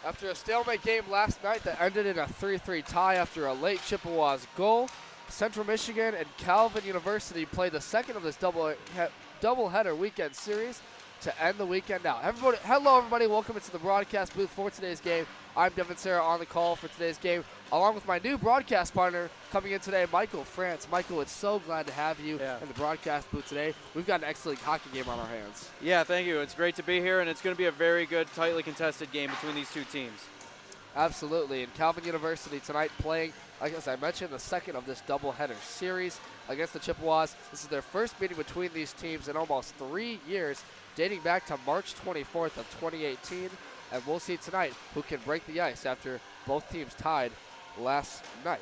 After a stalemate game last night that ended in a 3-3 tie after a late Chippewas goal, Central Michigan and Calvin University played the second of this doubleheader weekend series to end the weekend out. Hello, everybody. Welcome into the broadcast booth for today's game. I'm Devin Sarah on the call for today's game, along with my new broadcast partner coming in today, Michael France. Michael, it's so glad to have you in the broadcast booth today. We've got an excellent hockey game on our hands. Yeah, thank you. It's great to be here, and it's going to be a very good, tightly contested game between these two teams. Absolutely. And Calvin University tonight playing, as I mentioned, the second of this doubleheader series against the Chippewas. This is their first meeting between these teams in almost 3 years, dating back to March 24th of 2018. And we'll see tonight who can break the ice after both teams tied last night.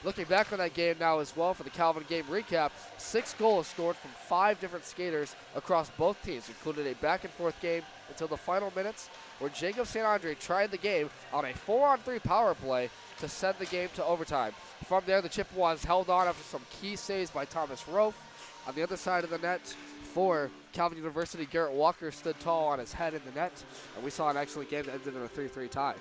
Looking back on that game now as well for the Calvin game recap, 6 goals scored from 5 different skaters across both teams, including a back-and-forth game until the final minutes where Jacob St. Andre tried the game on a 4-on-3 power play to send the game to overtime. From there, the Chippewas held on after some key saves by Thomas Rofe. On the other side of the net for Calvin University, Garrett Walker stood tall on his head in the net, and we saw an excellent game that ended in a 3-3 tie.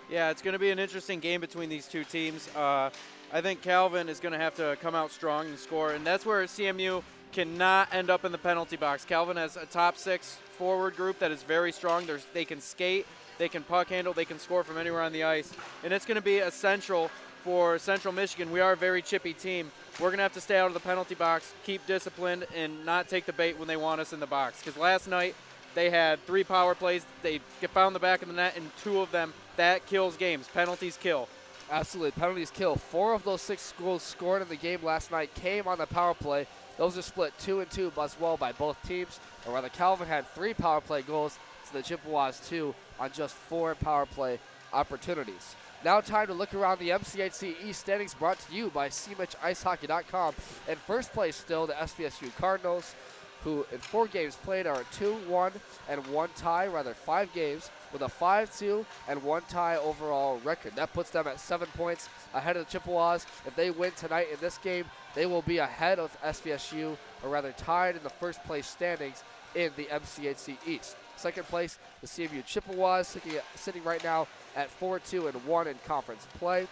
Yeah, it's going to be an interesting game between these two teams. I think Calvin is going to have to come out strong and score, and that's where CMU cannot end up in the penalty box. Calvin has a top 6 forward group that is very strong. They can skate, they can puck handle, they can score from anywhere on the ice, and it's going to be essential for Central Michigan. We are a very chippy team. We're going to have to stay out of the penalty box, keep disciplined, and not take the bait when they want us in the box. Because last night they had 3 power plays. They found the back of the net, and 2 of them, that kills games. Penalties kill. Absolutely, penalties kill. 4 of those 6 goals scored in the game last night came on the power play. Those are split 2-2 as well by both teams. And while the Calvin had 3 power play goals, to the Chippewas 2 on just 4 power play opportunities. Now time to look around the MCHC East standings, brought to you by cmitchicehockey.com. In first place still, the SVSU Cardinals, who in 4 games played are 2-1 and 1 tie, rather 5 games, with a 5-2 and 1 tie overall record. That puts them at 7 points ahead of the Chippewas. If they win tonight in this game, they will be ahead of SVSU, or rather tied in the first place standings in the MCHC East. Second place, the CMU Chippewas, sitting right now at 4-2 and 1 in conference play.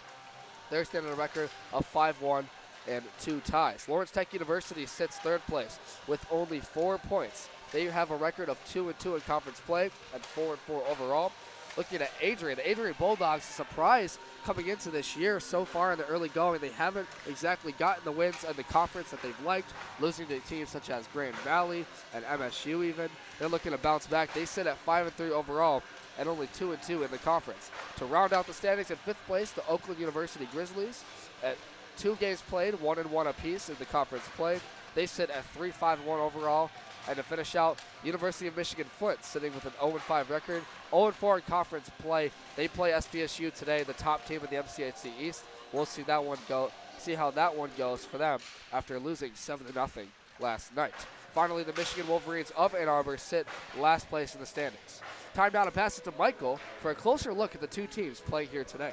They're standing a record of 5-1 and 2 ties. Lawrence Tech University sits third place with only 4 points. They have a record of 2-2 in conference play and 4-4 overall. Looking at Adrian, the Adrian Bulldogs, a surprise coming into this year so far in the early going. They haven't exactly gotten the wins in the conference that they've liked, losing to teams such as Grand Valley and MSU even. They're looking to bounce back. They sit at 5-3 overall and only 2-2 in the conference. To round out the standings in 5th place, the Oakland University Grizzlies at 2 games played, 1-1 apiece in the conference play. They sit at 3-5-1 overall. And to finish out, University of Michigan Flint sitting with an 0-5 record, 0-4 in conference play. They play SVSU today, the top team in the MCHC East. We'll see how that one goes for them after losing 7-0 last night. Finally, the Michigan Wolverines of Ann Arbor sit last place in the standings. Time now to pass it to Michael for a closer look at the 2 teams playing here today.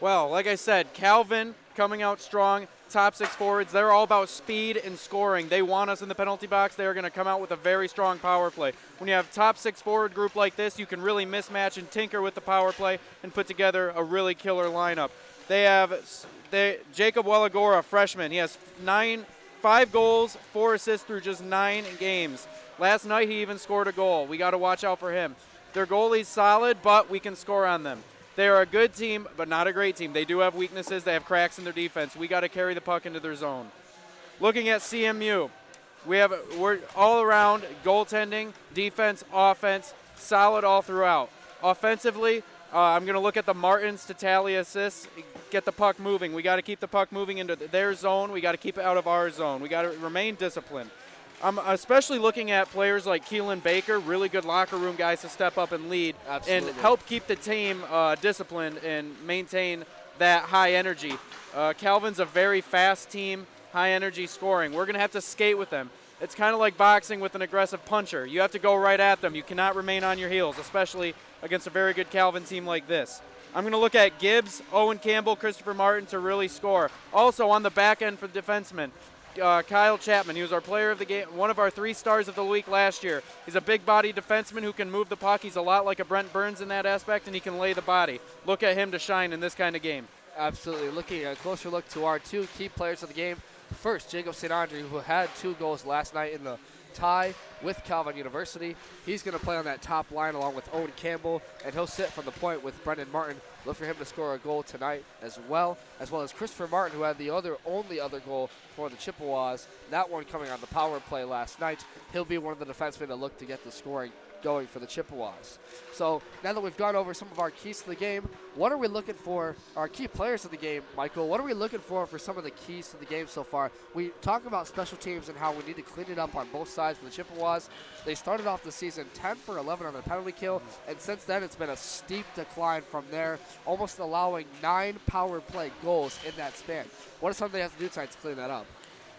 Well, like I said, Calvin coming out strong, top 6 forwards. They're all about speed and scoring. They want us in the penalty box. They are going to come out with a very strong power play. When you have top 6 forward group like this, you can really mismatch and tinker with the power play and put together a really killer lineup. They have Jacob Waligoro, a freshman. He has 5 goals, 4 assists through just 9 games. Last night he even scored a goal. We got to watch out for him. Their goalie's solid, but we can score on them. They are a good team, but not a great team. They do have weaknesses. They have cracks in their defense. We got to carry the puck into their zone. Looking at CMU, we're all around goaltending, defense, offense, solid all throughout. Offensively, I'm going to look at the Martins to tally assists, get the puck moving. We got to keep the puck moving into their zone. We got to keep it out of our zone. We got to remain disciplined. I'm especially looking at players like Keelan Baker, really good locker room guys to step up and lead. Absolutely. And help keep the team disciplined and maintain that high energy. Calvin's a very fast team, high energy scoring. We're going to have to skate with them. It's kind of like boxing with an aggressive puncher. You have to go right at them. You cannot remain on your heels, especially against a very good Calvin team like this. I'm going to look at Gibbs, Owen Campbell, Christopher Martin to really score. Also on the back end for the defensemen, Kyle Chapman. He was our player of the game, one of our 3 stars of the week last year. He's a big-body defenseman who can move the puck. He's a lot like a Brent Burns in that aspect, and he can lay the body. Look at him to shine in this kind of game. Absolutely. Looking at a closer look to our 2 key players of the game. First, Jacob St. Andre, who had 2 goals last night in the tie with Calvin University. He's going to play on that top line along with Owen Campbell, and he'll sit from the point with Brendan Martin. Look for him to score a goal tonight as well as Christopher Martin, who had the only other goal for the Chippewas. That one coming on the power play last night. He'll be one of the defensemen to look to get the scoring going for the Chippewas. So now that we've gone over some of our keys to the game, what are we looking for, our key players of the game, Michael? What are we looking for some of the keys to the game so far? We talk about special teams and how we need to clean it up on both sides for the Chippewas. They started off the season 10 for 11 on the penalty kill, and since then it's been a steep decline from there, almost allowing 9 power play goals in that span. What are something they have to do tonight to clean that up?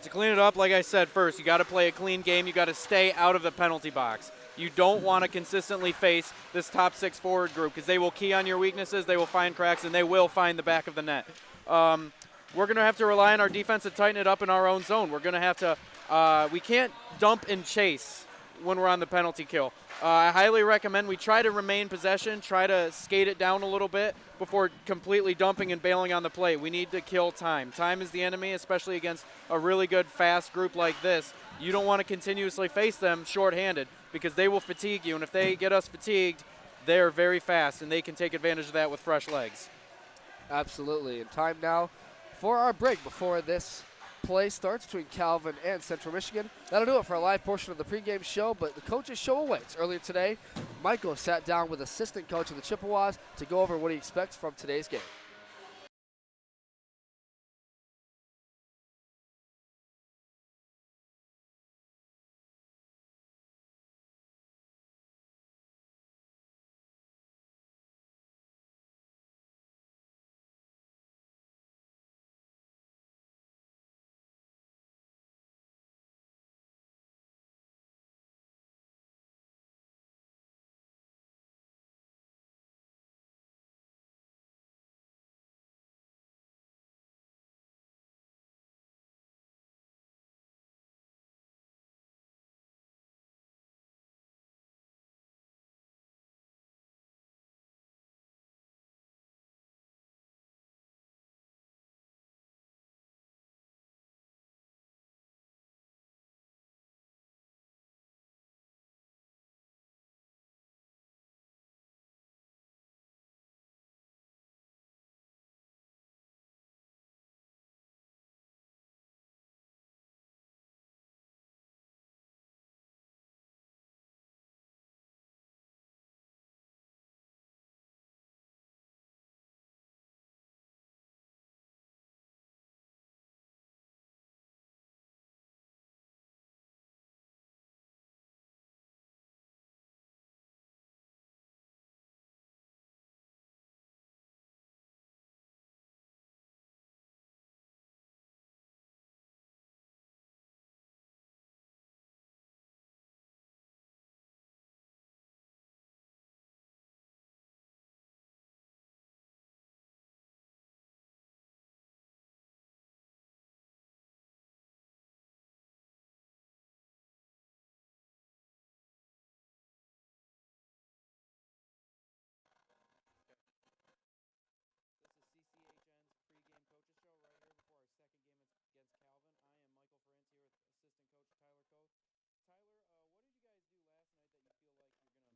To clean it up, like I said, first, you got to play a clean game. You got to stay out of the penalty box. You don't want to consistently face this top 6 forward group because they will key on your weaknesses, they will find cracks, and they will find the back of the net. We're going to have to rely on our defense to tighten it up in our own zone. We're going to have to we can't dump and chase when we're on the penalty kill. I highly recommend we try to remain possession, try to skate it down a little bit before completely dumping and bailing on the play. We need to kill time. Time is the enemy, especially against a really good, fast group like this. You don't want to continuously face them shorthanded because they will fatigue you, and if they get us fatigued, they're very fast, and they can take advantage of that with fresh legs. Absolutely. And time now for our break before this play starts between Calvin and Central Michigan. That'll do it for our live portion of the pregame show, but the coach's show awaits. Earlier today, Michael sat down with assistant coach of the Chippewas to go over what he expects from today's game.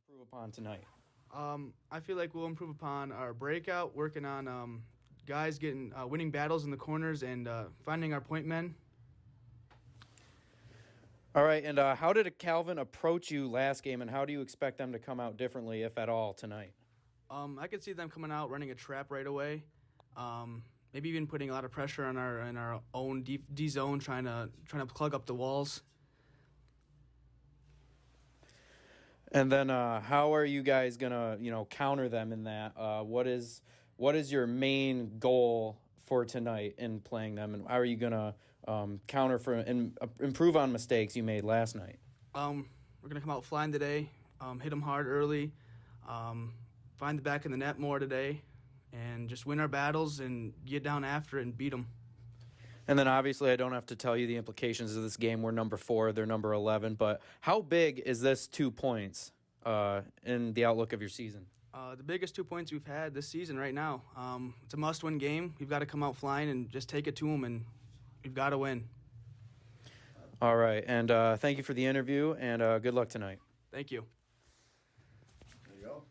Improve upon tonight. I feel like we'll improve upon our breakout, working on guys getting winning battles in the corners and finding our point men. All right, and how did Calvin approach you last game, and how do you expect them to come out differently, if at all, tonight? I could see them coming out running a trap right away. Maybe even putting a lot of pressure on our own D zone, trying to plug up the walls. And then how are you guys gonna counter them in that? What is your main goal for tonight in playing them, and how are you gonna counter for and improve on mistakes you made last night? We're gonna come out flying today, hit them hard early, find the back of the net more today, and just win our battles and get down after it and beat them. And then obviously I don't have to tell you the implications of this game. We're number 4, they're number 11. But how big is this 2 points in the outlook of your season? The biggest 2 points we've had this season right now. It's a must-win game. We've got to come out flying and just take it to them, and we've got to win. All right, and thank you for the interview, and good luck tonight. Thank you. There you go.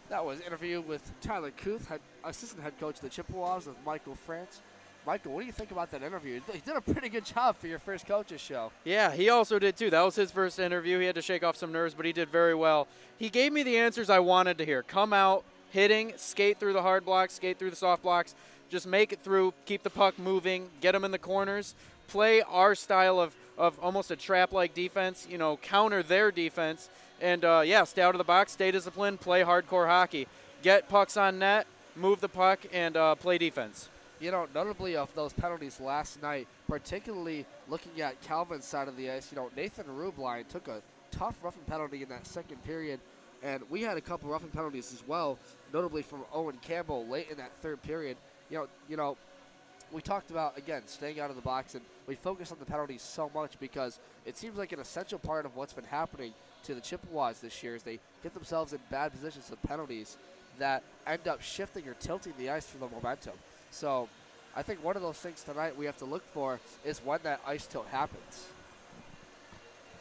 That was an interview with Tyler Cooth, assistant head coach of the Chippewas, with Michael France. Michael, what do you think about that interview? He did a pretty good job for your first coaches show. Yeah, he also did too. That was his first interview. He had to shake off some nerves, but he did very well. He gave me the answers I wanted to hear. Come out, hitting, skate through the hard blocks, skate through the soft blocks, just make it through, keep the puck moving, get them in the corners, play our style of almost a trap-like defense, counter their defense, and, stay out of the box, stay disciplined, play hardcore hockey. Get pucks on net, move the puck, and play defense. Notably of those penalties last night, particularly looking at Calvin's side of the ice, Nathan Rubline took a tough roughing penalty in that second period, and we had a couple roughing penalties as well, notably from Owen Campbell late in that third period. We talked about, again, staying out of the box, and we focus on the penalties so much because it seems like an essential part of what's been happening to the Chippewas this year is they get themselves in bad positions with penalties that end up shifting or tilting the ice for the momentum. So I think one of those things tonight we have to look for is when that ice tilt happens.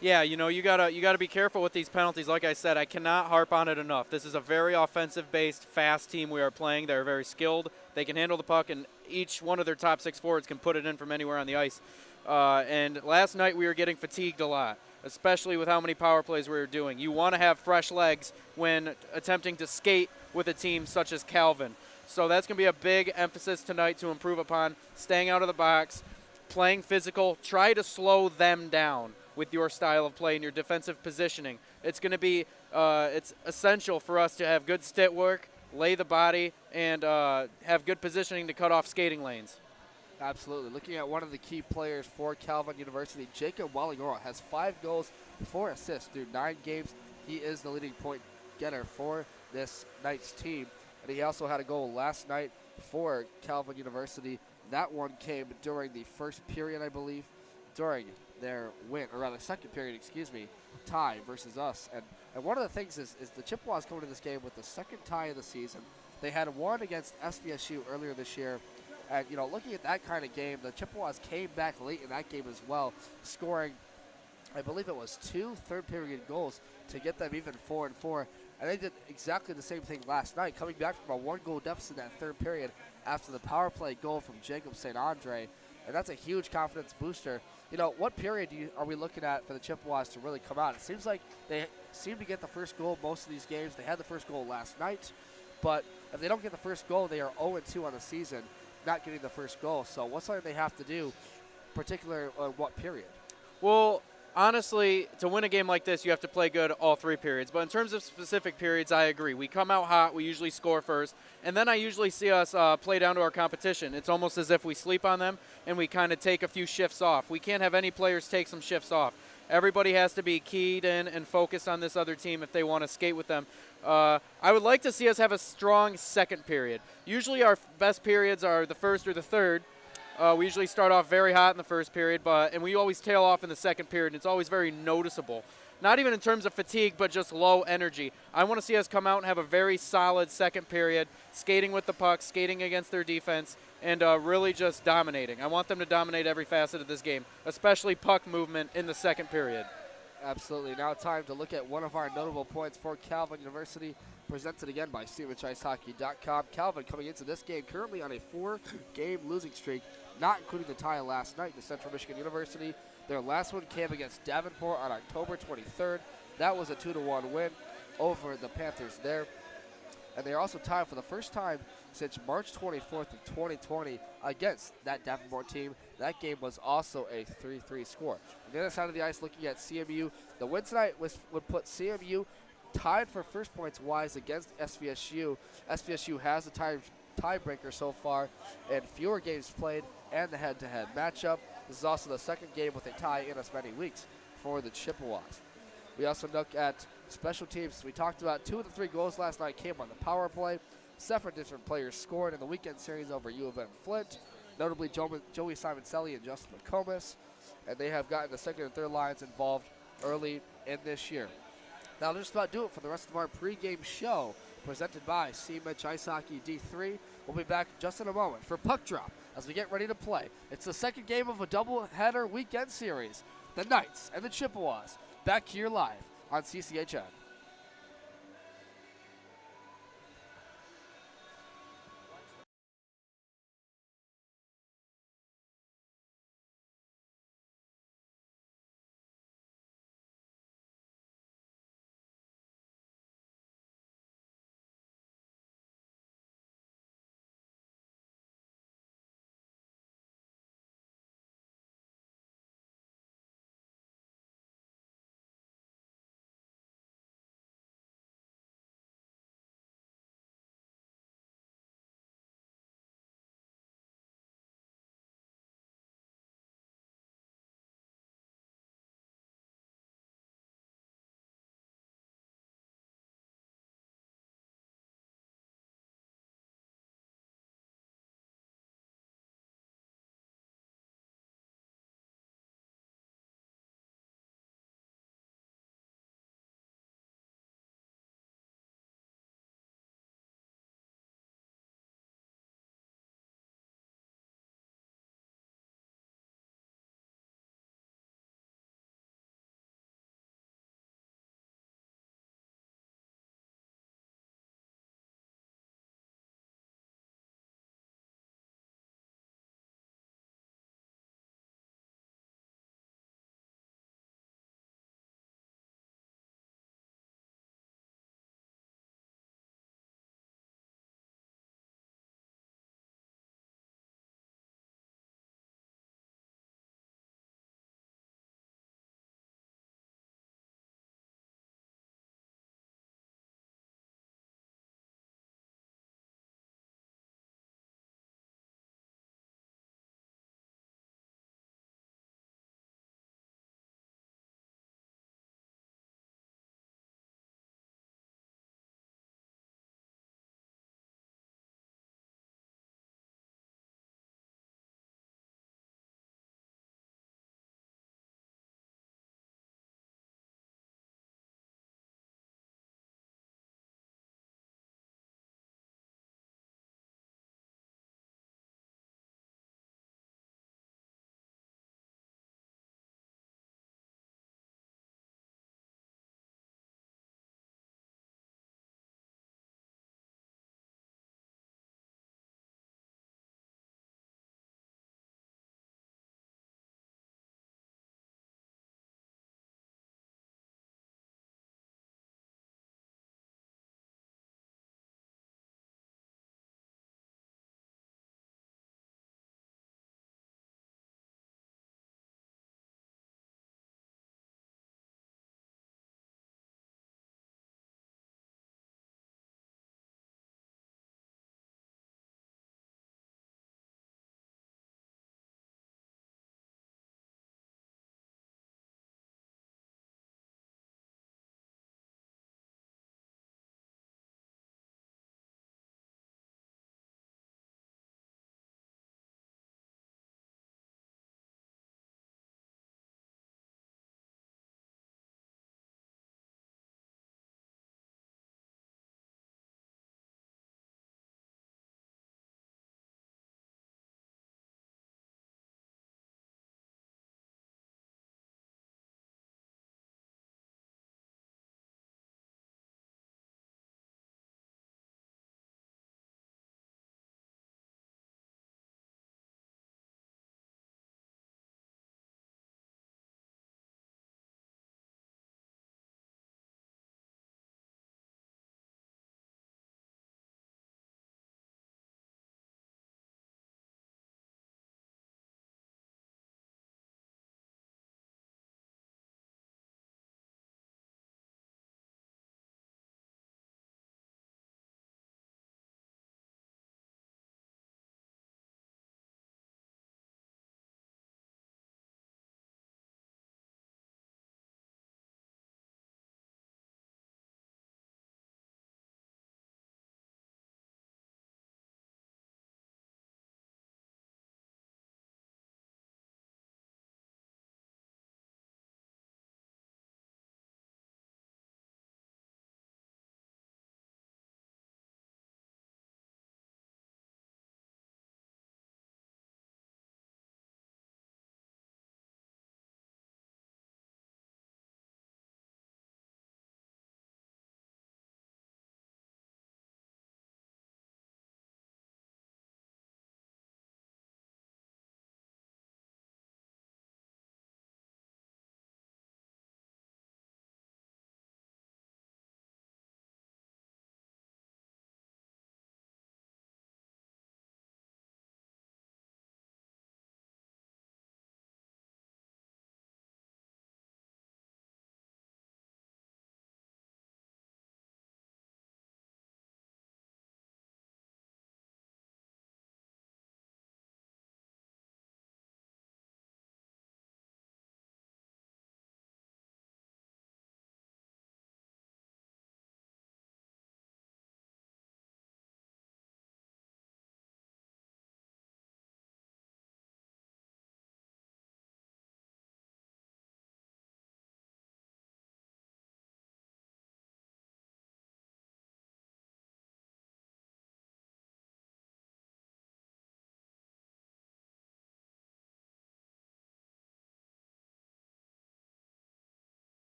Yeah, you gotta be careful with these penalties. Like I said, I cannot harp on it enough. This is a very offensive-based, fast team we are playing. They're very skilled. They can handle the puck, and each one of their top 6 forwards can put it in from anywhere on the ice. And last night we were getting fatigued a lot, especially with how many power plays we were doing. You want to have fresh legs when attempting to skate with a team such as Calvin. So that's going to be a big emphasis tonight to improve upon, staying out of the box, playing physical, try to slow them down with your style of play and your defensive positioning. It's going to be it's essential for us to have good stick work, lay the body, and have good positioning to cut off skating lanes. Absolutely. Looking at one of the key players for Calvin University, Jacob Waligoro has 5 goals, 4 assists through 9 games. He is the leading point getter for this night's team. And he also had a goal last night for Calvin University. That one came during the first period, I believe, during their win, or rather second period, tie versus us. And one of the things is the Chippewas coming to this game with the second tie of the season. They had one against SVSU earlier this year. And, looking at that kind of game, the Chippewas came back late in that game as well, scoring, I believe it was 2 third-period goals to get them even 4-4. And they did exactly the same thing last night, coming back from a 1-goal deficit in that third period after the power play goal from Jacob St. Andre. And that's a huge confidence booster. What period are we looking at for the Chippewas to really come out? It seems like they seem to get the first goal most of these games. They had the first goal last night. But if they don't get the first goal, they are 0-2 on the season, not getting the first goal. So what's something they have to do, particularly what period? Well, honestly, to win a game like this, you have to play good all 3 periods. But in terms of specific periods, I agree. We come out hot. We usually score first. And then I usually see us play down to our competition. It's almost as if we sleep on them and we kind of take a few shifts off. We can't have any players take some shifts off. Everybody has to be keyed in and focused on this other team if they want to skate with them. I would like to see us have a strong second period. Usually our best periods are the first or the third. We usually start off very hot in the first period, and we always tail off in the second period, and it's always very noticeable. Not even in terms of fatigue, but just low energy. I want to see us come out and have a very solid second period, skating with the puck, skating against their defense, and really just dominating. I want them to dominate every facet of this game, especially puck movement in the second period. Absolutely. Now time to look at one of our notable points for Calvin University. presented again by StevensIceHockey.com. Calvin coming into this game currently on a 4-game losing streak, not including the tie last night to Central Michigan University. Their last one came against Davenport on October 23rd. That was a 2-1 win over the Panthers there. And they are also tied for the first time since March 24th of 2020 against that Davenport team. That game was also a 3-3 score. On the other side of the ice, looking at CMU, the win tonight would put CMU tied for first points-wise against SVSU. SVSU has the tiebreaker so far and fewer games played and the head-to-head matchup. This is also the second game with a tie in as many weeks for the Chippewas. We also look at special teams. We talked about 2 of the 3 goals last night came on the power play. 7 different players scored in the weekend series over U of M Flint, notably Joey Simoncelli and Justin McComas, and they have gotten the second and third lines involved early in this year. That'll just about do it for the rest of our pregame show presented by C-Mitch Ice Hockey D3. We'll be back just in a moment for Puck Drop as we get ready to play. It's the second game of a doubleheader weekend series. The Knights and the Chippewas back here live on CCHN.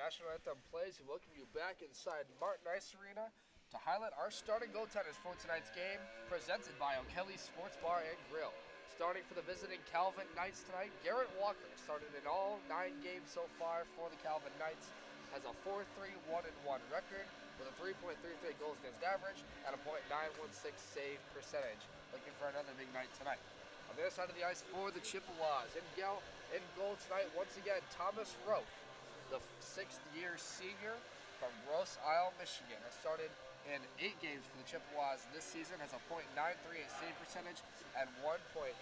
National Anthem plays, we welcome you back inside Martin Ice Arena to highlight our starting goaltenders for tonight's game, presented by O'Kelly's Sports Bar and Grill. Starting for the visiting Calvin Knights tonight, Garrett Walker started in all 9 games so far for the Calvin Knights, has a 4-3-1-1 record with a 3.33 goals against average and a .916 save percentage. Looking for another big night tonight. On the other side of the ice for the Chippewas, in goal tonight once again, Thomas Roth, the 6th-year senior from Grosse Isle, Michigan, has started in 8 games for the Chippewas this season, has a .938 save percentage and 1.80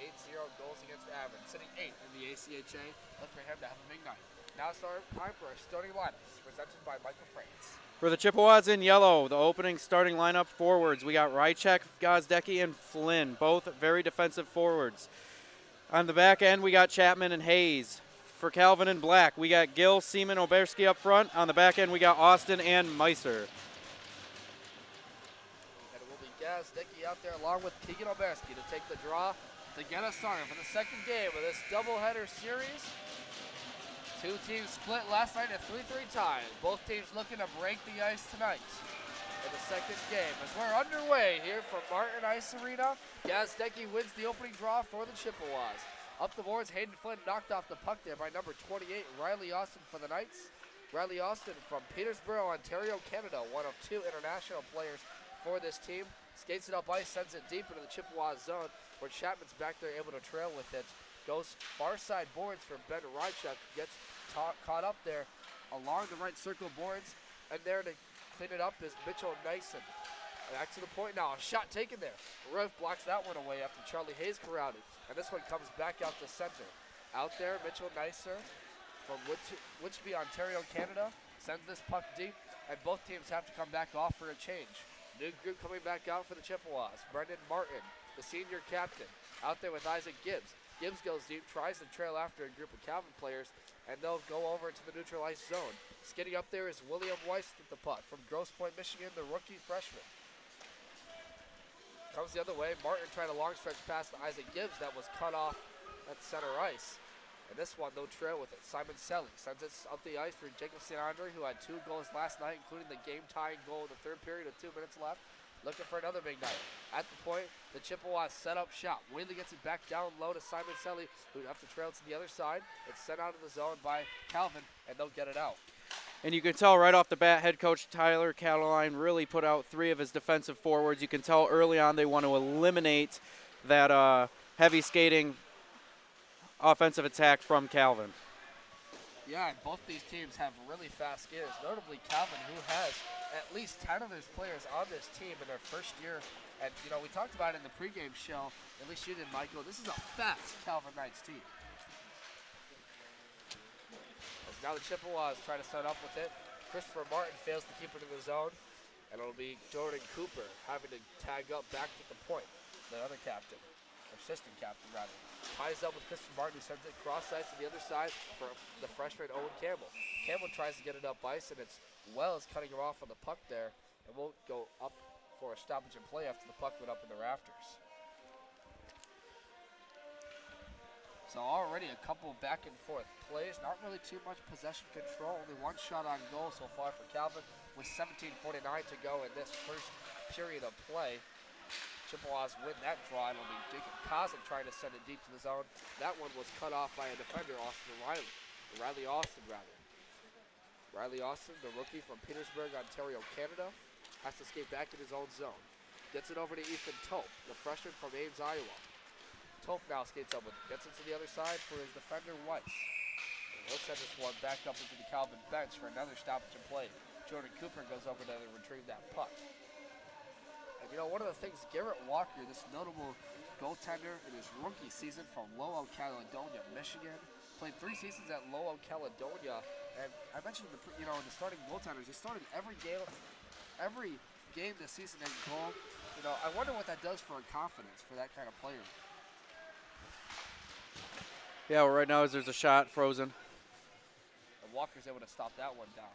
goals against average, sitting 8th in the ACHA. Look for him to have a big night. Now it's time for our starting lineups, presented by Michael France. For the Chippewas in yellow, the opening starting lineup forwards, we got Rychek, Gozdecki, and Flynn, both very defensive forwards. On the back end, we got Chapman and Hayes. For Calvin in black, we got Gill, Seaman, Oberski up front. On the back end, we got Austin and Meiser. And it will be Gozdecki out there along with Keegan Oberski to take the draw to get us started for the second game of this doubleheader series. 2 teams split last night at 3-3 tie. Both teams looking to break the ice tonight in the second game. As we're underway here from Martin Ice Arena, Gozdecki wins the opening draw for the Chippewas. Up the boards, Hayden Flynn knocked off the puck there by number 28, Riley Austin for the Knights. Riley Austin from Petersburg, Ontario, Canada, one of 2 international players for this team. Skates it up ice, sends it deep into the Chippewas zone, where Chapman's back there able to trail with it. Goes far side boards for Ben Rychuk, gets caught up there along the right circle boards, and there to clean it up is Mitchell Nyson. Back to the point now, a shot taken there. Roof blocks that one away after Charlie Hayes corralled it, and this one comes back out to center. Out there, Mitchell Nyson from Whitby, Ontario, Canada, sends this puck deep, and both teams have to come back off for a change. New group coming back out for the Chippewas. Brendan Martin, the senior captain, out there with Isaac Gibbs. Gibbs goes deep, tries to trail after a group of Calvin players, and they'll go over to the neutral ice zone. Skating up there is William Weiss with the puck from Grosse Point, Michigan, the rookie freshman. Comes the other way. Martin trying a long stretch pass to Isaac Gibbs that was cut off at center ice. And this one, no trail with it. Simon Selly sends it up the ice for Jacob St. Andre, who had 2 goals last night, including the game-tying goal in the 3rd period with 2 minutes left. Looking for another big night. At the point, the Chippewas set up shop. Whaley gets it back down low to Simon Selly, who would have to trail to the other side. It's sent out of the zone by Calvin, and they'll get it out. And you can tell right off the bat, head coach Tyler Cataline really put out 3 of his defensive forwards. You can tell early on they want to eliminate that heavy skating offensive attack from Calvin. Yeah, and both these teams have really fast skaters, notably Calvin, who has at least 10 of his players on this team in their first year. And, you know, we talked about it in the pregame show, at least you did, Michael. This is a fast Calvin Knights team. Now the Chippewas try to set up with it. Christopher Martin fails to keep it in the zone, and it'll be Jordan Cooper having to tag up back to the point. The other captain, assistant captain rather, ties up with Christopher Martin, who sends it cross ice to the other side for the freshman Owen Campbell. Campbell tries to get it up ice, and it's Wells cutting her off on the puck there, and won't go up for a stoppage and play after the puck went up in the rafters. So already a couple back and forth plays, not really too much possession control, only 1 shot on goal so far for Calvin with 17:49 to go in this first period of play. Chippewas win that draw, and it'll be Jacob Kozak trying to send it deep to the zone. That one was cut off by a defender, Riley Austin. Riley Austin, the rookie from Petersburg, Ontario, Canada, has to skate back in his own zone. Gets it over to Ethan Tope, the freshman from Ames, Iowa. Tope now skates up with it, gets it to the other side for his defender, Weiss. And he'll send this one back up into the Calvin bench for another stoppage and play. Jordan Cooper goes over to retrieve that puck. And you know, one of the things, Garrett Walker, this notable goaltender in his rookie season from Lowell, Caledonia, Michigan, played 3 seasons at Lowell, Caledonia. And I mentioned, the starting goaltenders, he started every game this season in goal. You know, I wonder what that does for a confidence for that kind of player. Yeah, well, right now there's a shot frozen. And Walker's able to stop that one down.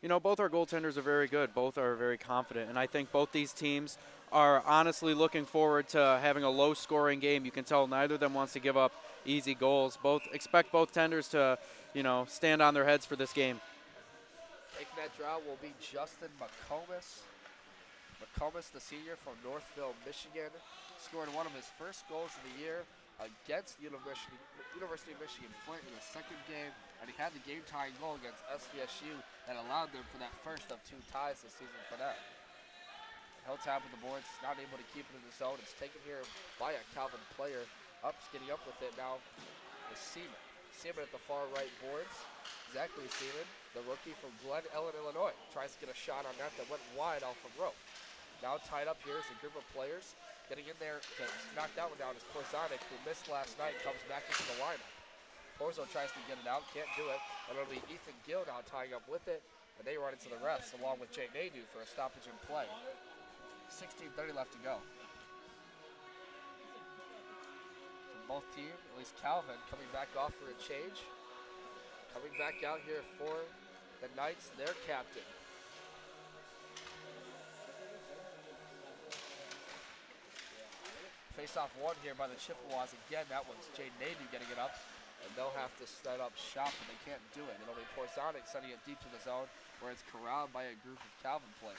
You know, both our goaltenders are very good. Both are very confident. And I think both these teams are honestly looking forward to having a low-scoring game. You can tell neither of them wants to give up easy goals. Expect both tenders to, stand on their heads for this game. Taking that draw will be Justin McComas. McComas, the senior from Northville, Michigan, scored one of his first goals of the year against University of Michigan Flint in the second game, and he had the game-tying goal against SVSU that allowed them for that first of 2 ties this season for them. He'll tap with the boards, not able to keep it in the zone. It's taken here by a Calvin player. Getting up with it now is Seaman. Seaman at the far right boards. Zachary Seaman, the rookie from Glen Ellen, Illinois, tries to get a shot on that went wide off of rope. Now tied up here is a group of players. Getting in there to knock that one down is Porzanic, who missed last night, comes back into the lineup. Porzo tries to get it out, can't do it. And it'll be Ethan Gill now tying up with it, and they run into the refs along with Jay Nadu for a stoppage in play. 16:30 left to go. So both teams, at least Calvin, coming back off for a change. Coming back out here for the Knights, their captain. Face-off one here by the Chippewas. Again, that one's Jay Nadu getting it up, and they'll have to start up shop, but they can't do it. It'll be Porzanic sending it deep to the zone, where it's corralled by a group of Calvin players.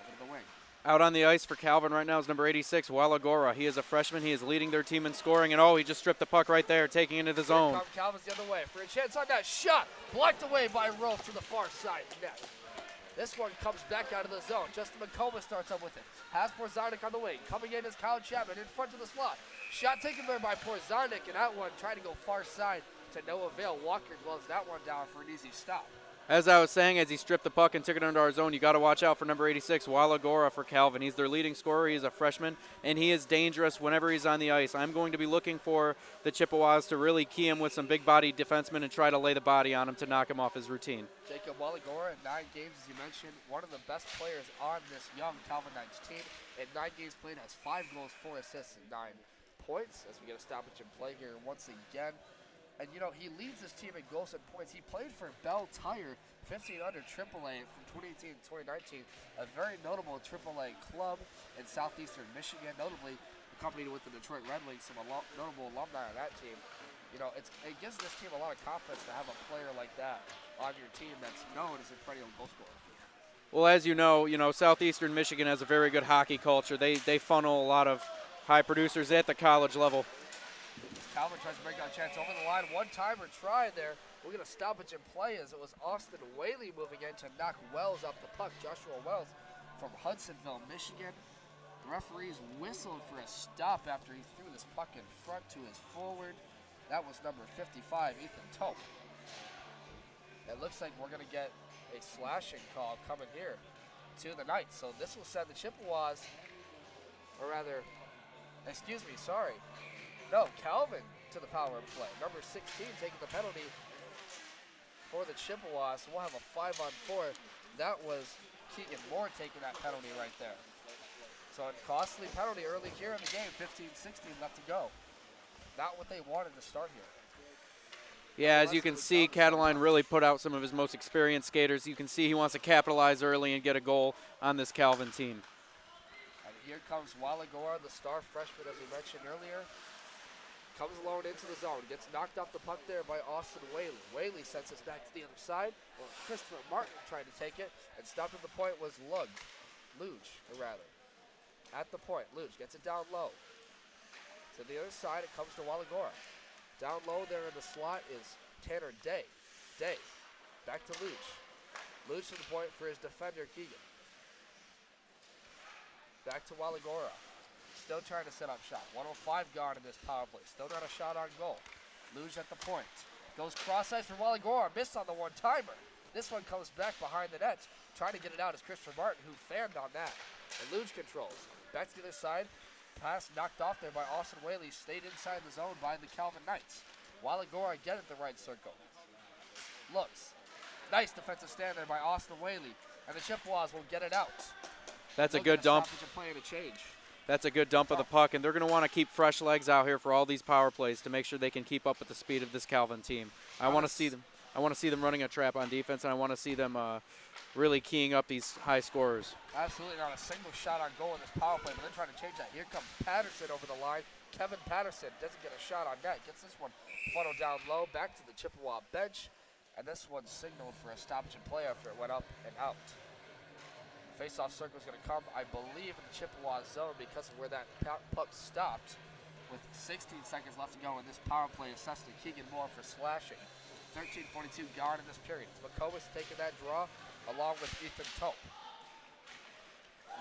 Over to the wing. Out on the ice for Calvin right now is number 86, Waligoro. He is a freshman. He is leading their team in scoring, and he just stripped the puck right there, taking it into the zone. Calvin's the other way for a chance on that shot. Blocked away by Rolfe to the far side net. This one comes back out of the zone. Justin McComas starts up with it. Has Porzanic on the wing. Coming in is Kyle Chapman in front of the slot. Shot taken there by Porzanic, and that one trying to go far side to no avail. Walker gloves that one down for an easy stop. As I was saying, as he stripped the puck and took it under our zone, you got to watch out for number 86, Waligoro for Calvin. He's their leading scorer. He's a freshman, and he is dangerous whenever he's on the ice. I'm going to be looking for the Chippewas to really key him with some big-bodied defensemen and try to lay the body on him to knock him off his routine. Jacob Waligoro in 9 games, as you mentioned, one of the best players on this young Calvin Knights team. In 9 games played, has 5 goals, 4 assists, and 9 points. As we get a stoppage in play here once again. And, you know, he leads his team in goals and points. He played for Bell Tire, 15 under AAA from 2018 to 2019, a very notable AAA club in southeastern Michigan, notably accompanied with the Detroit Red Wings, some notable alumni on that team. You know, it gives this team a lot of confidence to have a player like that on your team that's known as a perennial goal scorer. Well, as you know, southeastern Michigan has a very good hockey culture. They funnel a lot of high producers at the college level. Calvin tries to break out a chance over the line. One-timer try there. We're going to stoppage in play as it was Austin Whaley moving in to knock Wells off the puck. Joshua Wells from Hudsonville, Michigan. The referees whistled for a stop after he threw this puck in front to his forward. That was number 55, Ethan Tope. It looks like we're going to get a slashing call coming here to the Knights. So this will send the Chippewas, or rather, excuse me, sorry. No, Calvin to the power play. Number 16 taking the penalty for the Chippewas. So we'll have a 5-on-4. That was Keegan Moore taking that penalty right there. So a costly penalty early here in the game. 15-16 left to go. Not what they wanted to start here. Yeah, as you can see, Cataline really put out some of his most experienced skaters. You can see he wants to capitalize early and get a goal on this Calvin team. And here comes Waligoro, the star freshman, as we mentioned earlier. Comes alone into the zone. Gets knocked off the puck there by Austin Whaley. Whaley sends us back to the other side. Well, Christopher Martin trying to take it. And stopped at the point was Luge, rather. At the point, Luge gets it down low. To the other side, it comes to Waligoro. Down low there in the slot is Tanner Day. Day. Back to Luge. Luge to the point for his defender, Keegan. Back to Waligoro. Still trying to set up shot. 105 gone in this power play. Still not a shot on goal. Luge at the point. Goes cross-ice for Waligoro. Missed on the one-timer. This one comes back behind the net. Trying to get it out is Christopher Martin, who fanned on that. And Luge controls. Back to the other side. Pass knocked off there by Austin Whaley. Stayed inside the zone by the Calvin Knights. Waligoro again at the right circle. Looks. Nice defensive stand there by Austin Whaley. And the Chippewas will get it out. That's a good dump. Play and a change. That's a good dump of the puck, and they're going to want to keep fresh legs out here for all these power plays to make sure they can keep up with the speed of this Calvin team. I want to see them running a trap on defense, and I want to see them really keying up these high scorers. Absolutely not a single shot on goal in this power play, but they're trying to change that. Here comes Patterson over the line. Kevin Patterson doesn't get a shot on net. Gets this one funneled down low, back to the Chippewa bench. and this one signaled for a stoppage in play after it went up and out. Face-off circle is going to come, I believe, in the Chippewa zone because of where that puck stopped. With 16 seconds left to go, and this power play assessed to Keegan Moore for slashing. 13:42 gone in this period. McComas taking that draw along with Ethan Tope.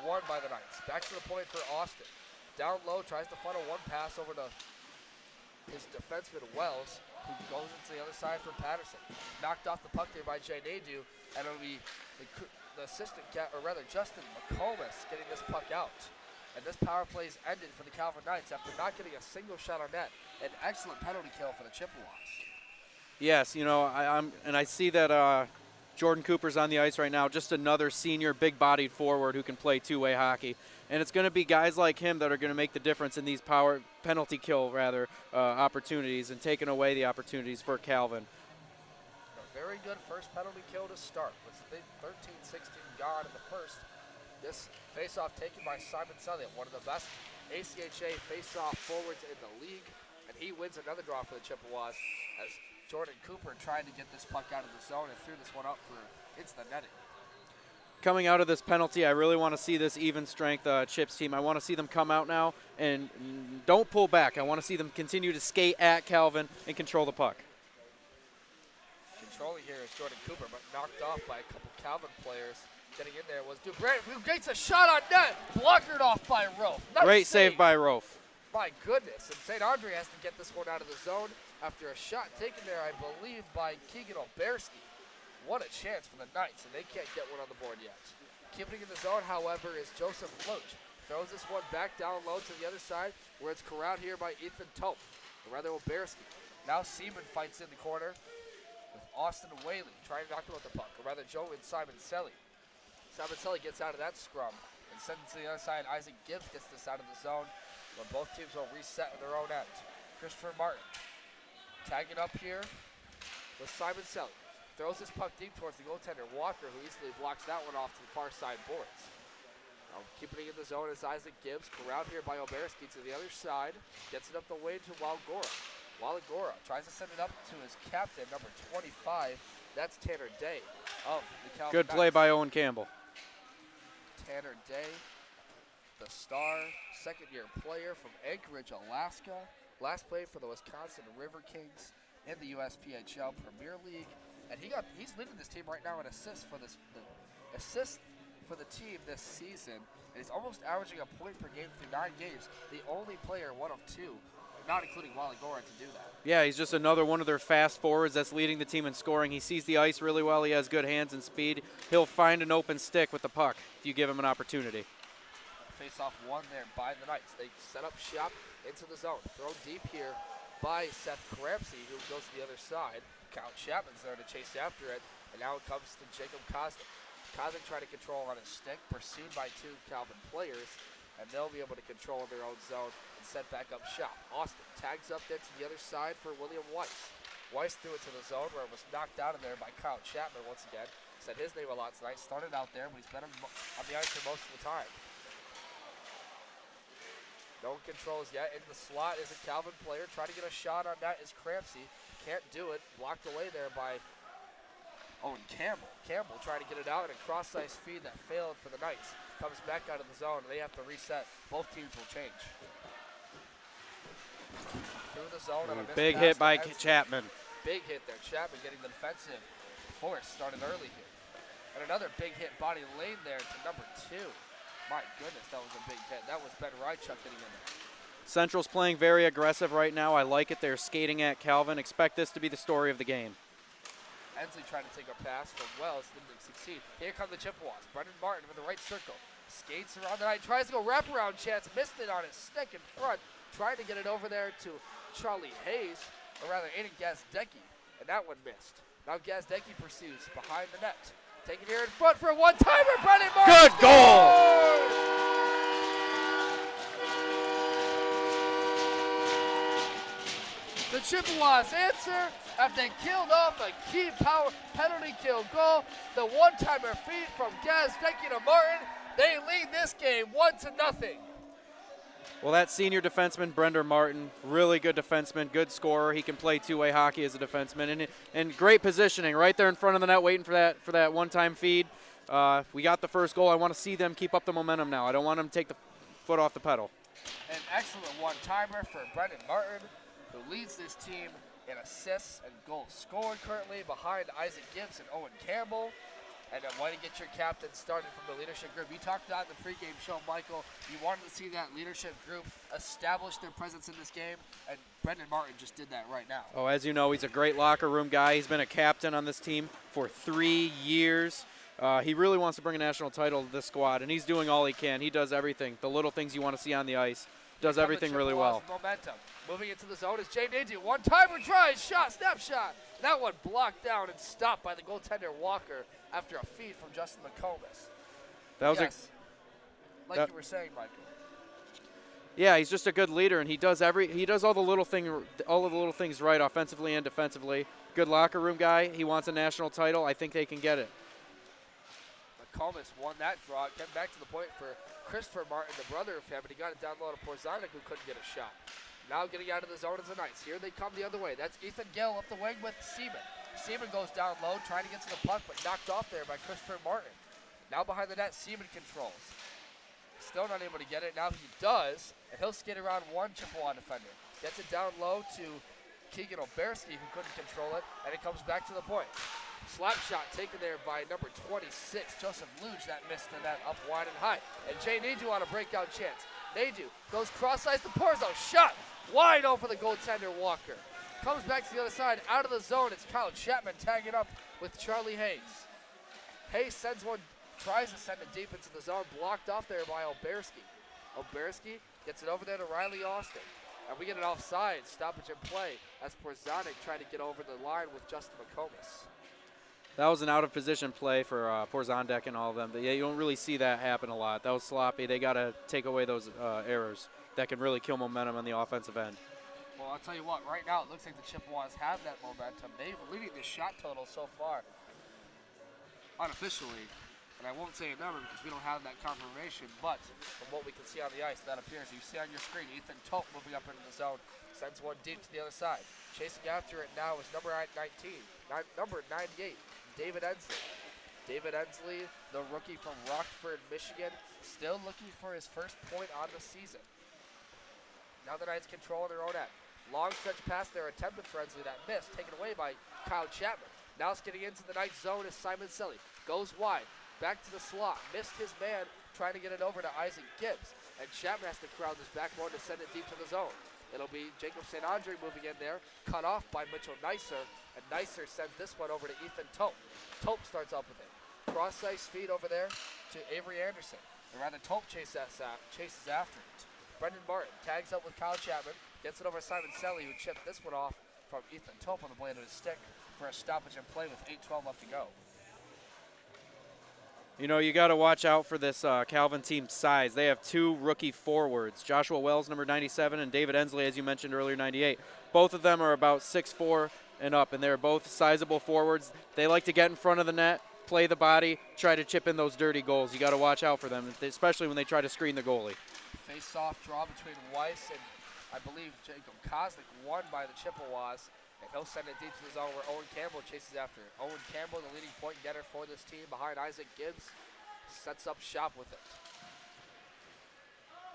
Won by the Knights. Back to the point for Austin. Down low, tries to funnel one pass over to his defenseman Wells, who goes into the other side for Patterson. Knocked off the puck there by Jay Nadeau, and it'll be the assistant, or rather Justin McComas, getting this puck out. And this power play is ended for the Calvin Knights after not getting a single shot on net. An excellent penalty kill for the Chippewas. Yes, you know, I see that Jordan Cooper's on the ice right now, just another senior big-bodied forward who can play two-way hockey. And it's going to be guys like him that are going to make the difference in these penalty kill opportunities and taking away the opportunities for Calvin. A very good first penalty kill to start. With 13-16 gone in the first. This face-off taken by Simon Selliott, one of the best ACHA face-off forwards in the league. And he wins another draw for the Chippewas as Jordan Cooper tried to get this puck out of the zone and threw this one up into the netting. Coming out of this penalty, I really want to see this even strength Chips team. I want to see them come out now and don't pull back. I want to see them continue to skate at Calvin and control the puck. Controlling here is Jordan Cooper, but knocked off by a couple Calvin players. Getting in there was Dubray, who gets a shot on net, blockered off by Rofe. Nice Great save by Rofe. My goodness, and St. Andre has to get this one out of the zone after a shot taken there, I believe, by Keegan Oberski. What a chance for the Knights, and they can't get one on the board yet. Keeping in the zone, however, is Joseph Loach. Throws this one back down low to the other side, where it's corralled here by Ethan Tope, or rather Oberski. Now Seaman fights in the corner with Austin Whaley trying to knock him with the puck, or rather Joe and Simon Selly. Simon Selly gets out of that scrum and sends it to the other side. Isaac Gibbs gets this out of the zone, but both teams will reset in their own end. Christopher Martin tagging up here with Simon Selly. Throws this puck deep towards the goaltender, Walker, who easily blocks that one off to the far side boards. Now keeping it in the zone is Isaac Gibbs, corralled here by Oberski to the other side. Gets it up the way to Waligoro. Waligoro tries to send it up to his captain, number 25. That's Tanner Day of the Calvin Good play Knights. by Owen Campbell. Tanner Day, the star, second-year player from Anchorage, Alaska. Last played for the Wisconsin River Kings in the USPHL Premier League. And he's leading this team right now in assists for the team this season. And he's almost averaging a point per game through 9 games. The only player, one of two, not including Waligoro, to do that. Yeah, he's just another one of their fast forwards that's leading the team in scoring. He sees the ice really well. He has good hands and speed. He'll find an open stick with the puck if you give him an opportunity. Face-off one there by the Knights. They set up shop into the zone. Thrown deep here by Seth Crampsey, who goes to the other side. Kyle Chapman's there to chase after it, and now it comes to Jacob Kozlik. Kozlik trying to control on his stick, pursued by 2 Calvin players, and they'll be able to control in their own zone and set back up shop. Austin tags up there to the other side for William Weiss. Weiss threw it to the zone where it was knocked out of there by Kyle Chapman once again. Said his name a lot tonight. Started out there, but he's been on the ice for most of the time. No controls yet. In the slot is a Calvin player. Trying to get a shot on that is Crampsey. Can't do it. Blocked away there by Owen Campbell. Campbell trying to get it out, and a cross-ice feed that failed for the Knights. Comes back out of the zone, and they have to reset. Both teams will change. Through the zone on a missed Big pass hit to by Ensign. Chapman. Big hit there. Chapman getting the defensive force started early here. And another big hit body lane there to number 2. My goodness, that was a big hit. That was Ben Rychuk getting in there. Central's playing very aggressive right now. I like it. They're skating at Calvin. Expect this to be the story of the game. Ensley trying to take a pass from Wells, didn't succeed. Here come the Chippewas. Brendan Martin with the right circle. Skates around the night, tries to go wraparound chance, missed it on his stick in front. Trying to get it over there to Charlie Hayes, or rather Aiden Gazdecki, and that one missed. Now Gazdecki pursues behind the net. Taking here in front for a one-timer, Brendan Martin. Good goal! The Chippewas answer after they killed off a key power penalty kill goal. The one-timer feed from Gazdecki to Martin. They lead this game 1-0. Well, that senior defenseman, Brender Martin, really good defenseman, good scorer. He can play two-way hockey as a defenseman, and great positioning right there in front of the net, waiting for that one-time feed. We got the first goal. I want to see them keep up the momentum now. I don't want them to take the foot off the pedal. An excellent one-timer for Brendan Martin, who leads this team in assists and goals scored currently behind Isaac Gibbs and Owen Campbell. And way to get your captain started from the leadership group. You talked about in the pregame show, Michael. You wanted to see that leadership group establish their presence in this game, and Brendan Martin just did that right now. Oh, as you know, he's a great locker room guy. He's been a captain on this team for 3 years. He really wants to bring a national title to this squad, and he's doing all he can. He does everything, the little things you want to see on the ice. Does everything really well. Momentum. Moving into the zone is Jay Nadu. One-timer tries, shot, snap shot. That one blocked down and stopped by the goaltender Walker after a feed from Justin McComas. That was you were saying, Michael. Yeah, he's just a good leader, and he does all the little things right, offensively and defensively. Good locker room guy. He wants a national title. I think they can get it. McComas won that draw. Came back to the point for Christopher Martin, the brother of him, but he got it down low to Porzanik, who couldn't get a shot. Now getting out of the zone is the Knights. Here they come the other way. That's Ethan Gill up the wing with Seaman. Seaman goes down low, trying to get to the puck, but knocked off there by Christopher Martin. Now behind the net, Seaman controls. Still not able to get it. Now he does, and he'll skid around one Chippewa defender. Gets it down low to Keegan Oberski, who couldn't control it, and it comes back to the point. Slap shot taken there by number 26, Joseph Luge. That missed the net up wide and high. And Jay Nadu on a breakout chance. Nadu goes cross-ice to Porzo. Shot wide open for the goaltender Walker. Comes back to the other side, out of the zone. It's Kyle Chapman tagging up with Charlie Hayes. Hayes sends one, tries to send it deep into the zone, blocked off there by Oberski. Oberski gets it over there to Riley Austin. And we get an offside, stoppage in play, as Porzanik tried to get over the line with Justin McComas. That was an out-of-position play for Porzondek and all of them. But yeah, you don't really see that happen a lot. That was sloppy. They got to take away those errors that can really kill momentum on the offensive end. Well, I'll tell you what, right now it looks like the Chippewas have that momentum. They're leading the shot total so far, unofficially. And I won't say a number because we don't have that confirmation, but from what we can see on the ice, that appears. You see on your screen, Ethan Tope moving up into the zone, sends one deep to the other side. Chasing after it now is number 98, David Ensley. David Ensley, the rookie from Rockford, Michigan, still looking for his first point on the season. Now the Knights control their own end. Long stretch pass there, attempted for Ensley, that missed, taken away by Kyle Chapman. Now it's getting into the Knights zone is Simon Selly. Goes wide, back to the slot, missed his man, trying to get it over to Isaac Gibbs. And Chapman has to crowd this backboard to send it deep to the zone. It'll be Jacob St. Andre moving in there, cut off by Mitchell Neisser, and Neisser sends this one over to Ethan Tope. Tope starts up with it. Cross-ice feed over there to Avery Anderson. And rather Tope chases after it. Brendan Martin tags up with Kyle Chapman, gets it over to Simon Selly, who chipped this one off from Ethan Tope on the blade of his stick for a stoppage in play with 8:12 left to go. You know, you got to watch out for this Calvin team's size. They have two rookie forwards, Joshua Wells, number 97, and David Ensley, as you mentioned earlier, 98. Both of them are about 6'4" and up, and they're both sizable forwards. They like to get in front of the net, play the body, try to chip in those dirty goals. You got to watch out for them, especially when they try to screen the goalie. Face-off draw between Weiss and, I believe, Jacob Kozlik, won by the Chippewas. And he'll send it deep to the zone where Owen Campbell chases after it. Owen Campbell, the leading point getter for this team behind Isaac Gibbs, sets up shop with it.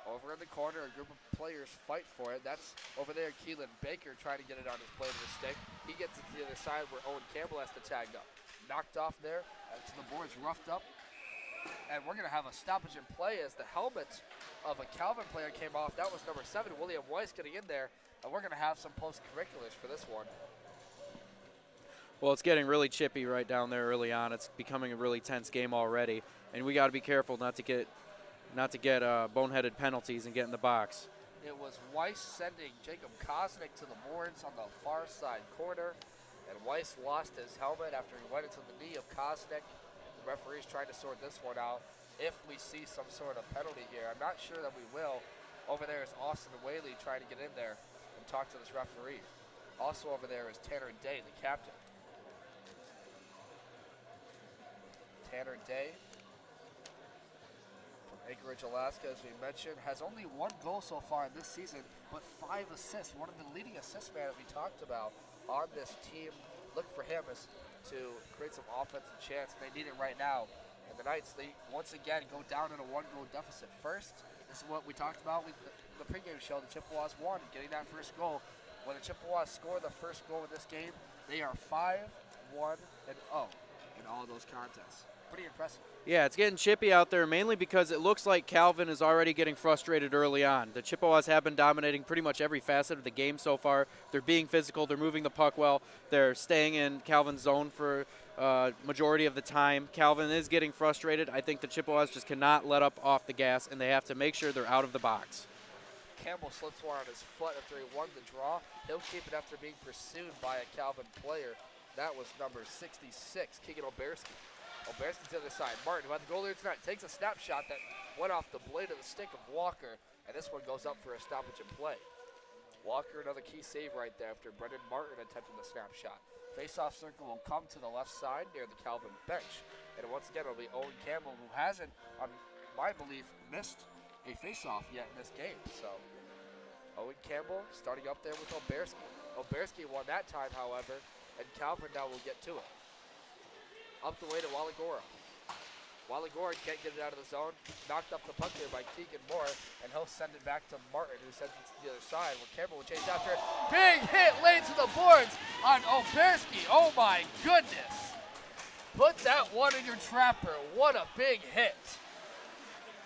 Over in the corner, a group of players fight for it. That's over there, Keelan Baker trying to get it on his blade of his stick. He gets it to the other side where Owen Campbell has to tag up. Knocked off there, to the boards, roughed up. And we're going to have a stoppage in play as the helmet of a Calvin player came off. That was number 7, William Weiss, getting in there. And we're going to have some post-curriculars for this one. Well, it's getting really chippy right down there early on. It's becoming a really tense game already, and we got to be careful not to get boneheaded penalties and get in the box. It was Weiss sending Jacob Koznik to the boards on the far side corner, and Weiss lost his helmet after he went into the knee of Koznik. The referee's trying to sort this one out if we see some sort of penalty here. I'm not sure that we will. Over there is Austin Whaley trying to get in there and talk to this referee. Also over there is Tanner Day, the captain. Tanner Day from Anchorage, Alaska, as we mentioned, has only 1 goal so far in this season, but 5 assists. One of the leading assist man that we talked about on this team. Look for him as to create some offensive chance. They need it right now. And the Knights, they once again go down in a 1-goal deficit. First, this is what we talked about with the pregame show. The Chippewas won, getting that first goal. When the Chippewas score the first goal in this game, they are 5-1-0 in all those contests. Pretty impressive. Yeah, it's getting chippy out there, mainly because it looks like Calvin is already getting frustrated early on. The Chippewas have been dominating pretty much every facet of the game so far. They're being physical. They're moving the puck well. They're staying in Calvin's zone for majority of the time. Calvin is getting frustrated. I think the Chippewas just cannot let up off the gas, and they have to make sure they're out of the box. Campbell slips one on his foot after he won the draw. He'll keep it after being pursued by a Calvin player. That was number 66, Keegan Oberski. Oberski's to the other side. Martin, who had the goal here tonight, takes a snapshot that went off the blade of the stick of Walker, and this one goes up for a stoppage in play. Walker, another key save right there after Brendan Martin attempted the snapshot. Face-off circle will come to the left side near the Calvin bench. And once again, it'll be Owen Campbell, who hasn't, on my belief, missed a face-off yet in this game. So, Owen Campbell starting up there with Oberski. Oberski won that time, however, and Calvin now will get to it. Up the way to Waligoro. Waligoro can't get it out of the zone. Knocked off the puck there by Keegan Moore, and he'll send it back to Martin, who sends it to the other side, where Campbell will chase after it. Big hit laid to the boards on Oberski. Oh my goodness. Put that one in your trapper. What a big hit.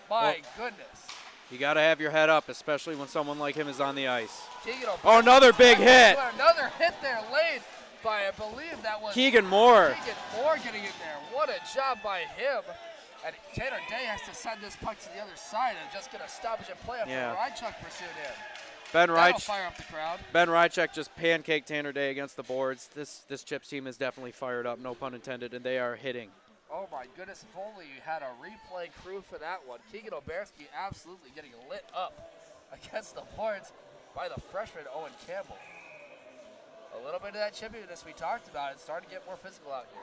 My goodness. You got to have your head up, especially when someone like him is on the ice. Keegan Oh, another big hit. Another hit there laid by, I believe that was Keegan Moore. Keegan Moore getting in there. What a job by him. And Tanner Day has to send this puck to the other side and just get a stoppage and play after Rychuk pursued him. That'll fire up the crowd. Ben Rychuk just pancaked Tanner Day against the boards. This Chips team is definitely fired up, no pun intended, and they are hitting. Oh my goodness, if only you had a replay crew for that one. Keegan Oberski absolutely getting lit up against the boards by the freshman Owen Campbell. A little bit of that chippiness we talked about. It's starting to get more physical out here.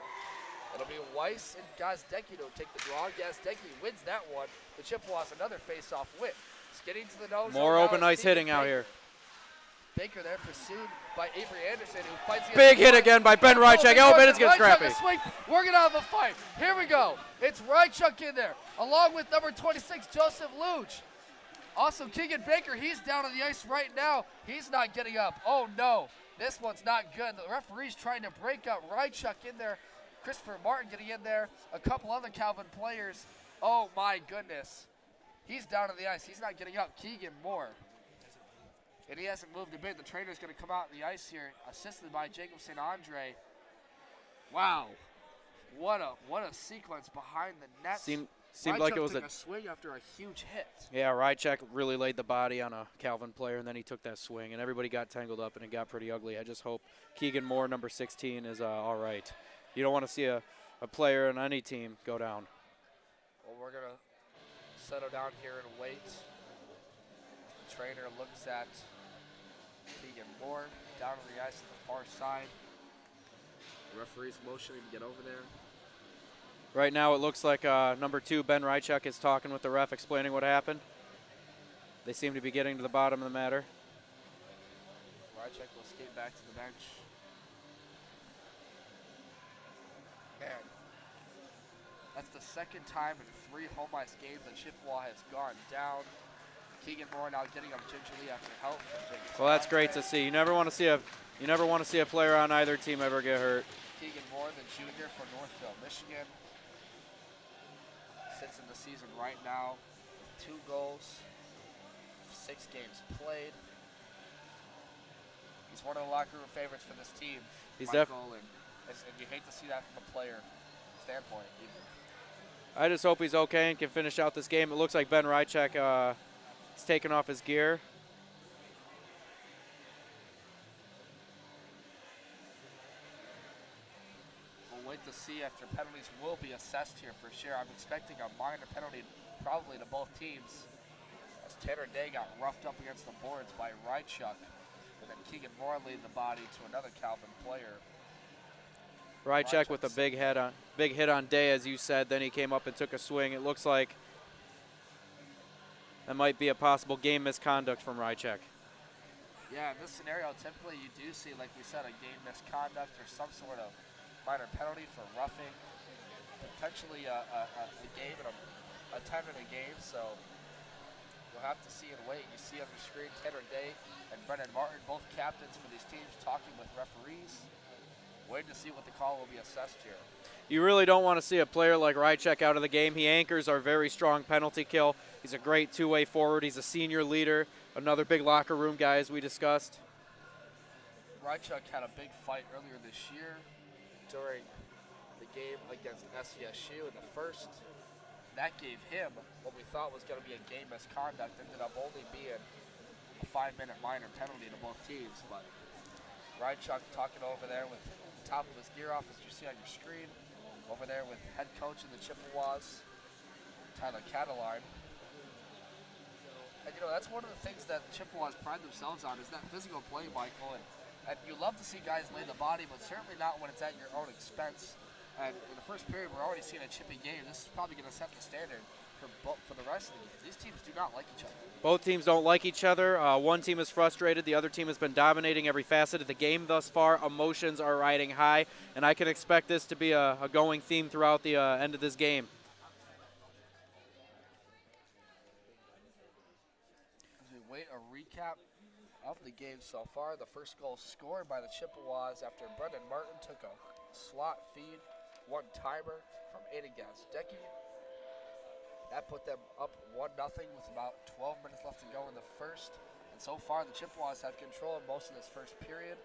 It'll be Weiss and Gazdecki to take the draw. Gazdecki wins that one. The Chippewas another face-off win. Skidding to the nose. More open ice hitting out here. Baker there pursued by Avery Anderson, who fights against big hit again by Ben Rychuk. Oh, Ben, it's getting scrappy. We're going to have a fight. Here we go. It's Rychuk in there, along with number 26, Joseph Luge. Also, Keegan Baker, he's down on the ice right now. He's not getting up. Oh, no. This one's not good. The referee's trying to break out Rychuk in there. Christopher Martin getting in there. A couple other Calvin players. Oh, my goodness. He's down on the ice. He's not getting up. Keegan Moore. And he hasn't moved a bit. The trainer's going to come out on the ice here, assisted by Jacob St. Andre. Wow. What a sequence behind the net. Seemed like it was a swing after a huge hit. Yeah, Rychuk really laid the body on a Calvin player, and then he took that swing, and everybody got tangled up, and it got pretty ugly. I just hope Keegan Moore, number 16, is all right. You don't want to see a player on any team go down. Well, we're going to settle down here and wait. The trainer looks at Keegan Moore down on the ice on the far side. The referee's motioning to get over there. Right now it looks like number 2, Ben Rychuk, is talking with the ref, explaining what happened. They seem to be getting to the bottom of the matter. Rychuk will skate back to the bench. Man, that's the second time in 3 home ice games that Chippewa has gone down. Keegan Moore now getting up gingerly after help from Jacob. Well, that's great to see. You never want to see a player on either team ever get hurt. Keegan Moore, the junior from Northville, Michigan, sits in the season right now with 2 goals, 6 games played. He's one of the locker room favorites for this team. He's definitely, and you hate to see that from a player standpoint. Even. I just hope he's okay and can finish out this game. It looks like Ben Rychuk is taking off his gear. We'll wait to see after penalties will be assessed here for sure. I'm expecting a minor penalty probably to both teams, as Tanner Day got roughed up against the boards by Rychuk, and then Keegan Moore leading the body to another Calvin player. Rychuk with a big hit on Day, as you said. Then he came up and took a swing. It looks like That might be a possible game misconduct from Rychek. Yeah, in this scenario, typically you do see, like we said, a game misconduct or some sort of minor penalty for roughing, potentially a game and a 10-minute game. So we'll have to see and wait. You see on your screen Tanner Day and Brendan Martin, both captains for these teams, talking with referees, waiting to see what the call will be assessed here. You really don't want to see a player like Rychek out of the game. He anchors our very strong penalty kill. He's a great two-way forward. He's a senior leader, another big locker room guy, as we discussed. Rychek had a big fight earlier this year during the game against SVSU in the first. That gave him what we thought was going to be a game misconduct. Ended up only being a 5-minute minor penalty to both teams. But Rychek talking over there with the top of his gear off, as you see on your screen. Over there with head coach of the Chippewas, Tyler Cataline. And, that's one of the things that the Chippewas pride themselves on is that physical play, Michael. And you love to see guys lay the body, but certainly not when it's at your own expense. And in the first period, we're already seeing a chippy game. This is probably going to set the standard for the rest of the game. These teams do not like each other. Both teams don't like each other. One team is frustrated. The other team has been dominating every facet of the game thus far. Emotions are riding high, and I can expect this to be a going theme throughout the end of this game. As we wait a recap of the game so far, the first goal scored by the Chippewas after Brendan Martin took a slot feed, one-timer from Aiden Gazdecki. That put them up 1-0 with about 12 minutes left to go in the first. And so far, the Chippewas have control of most of this first period.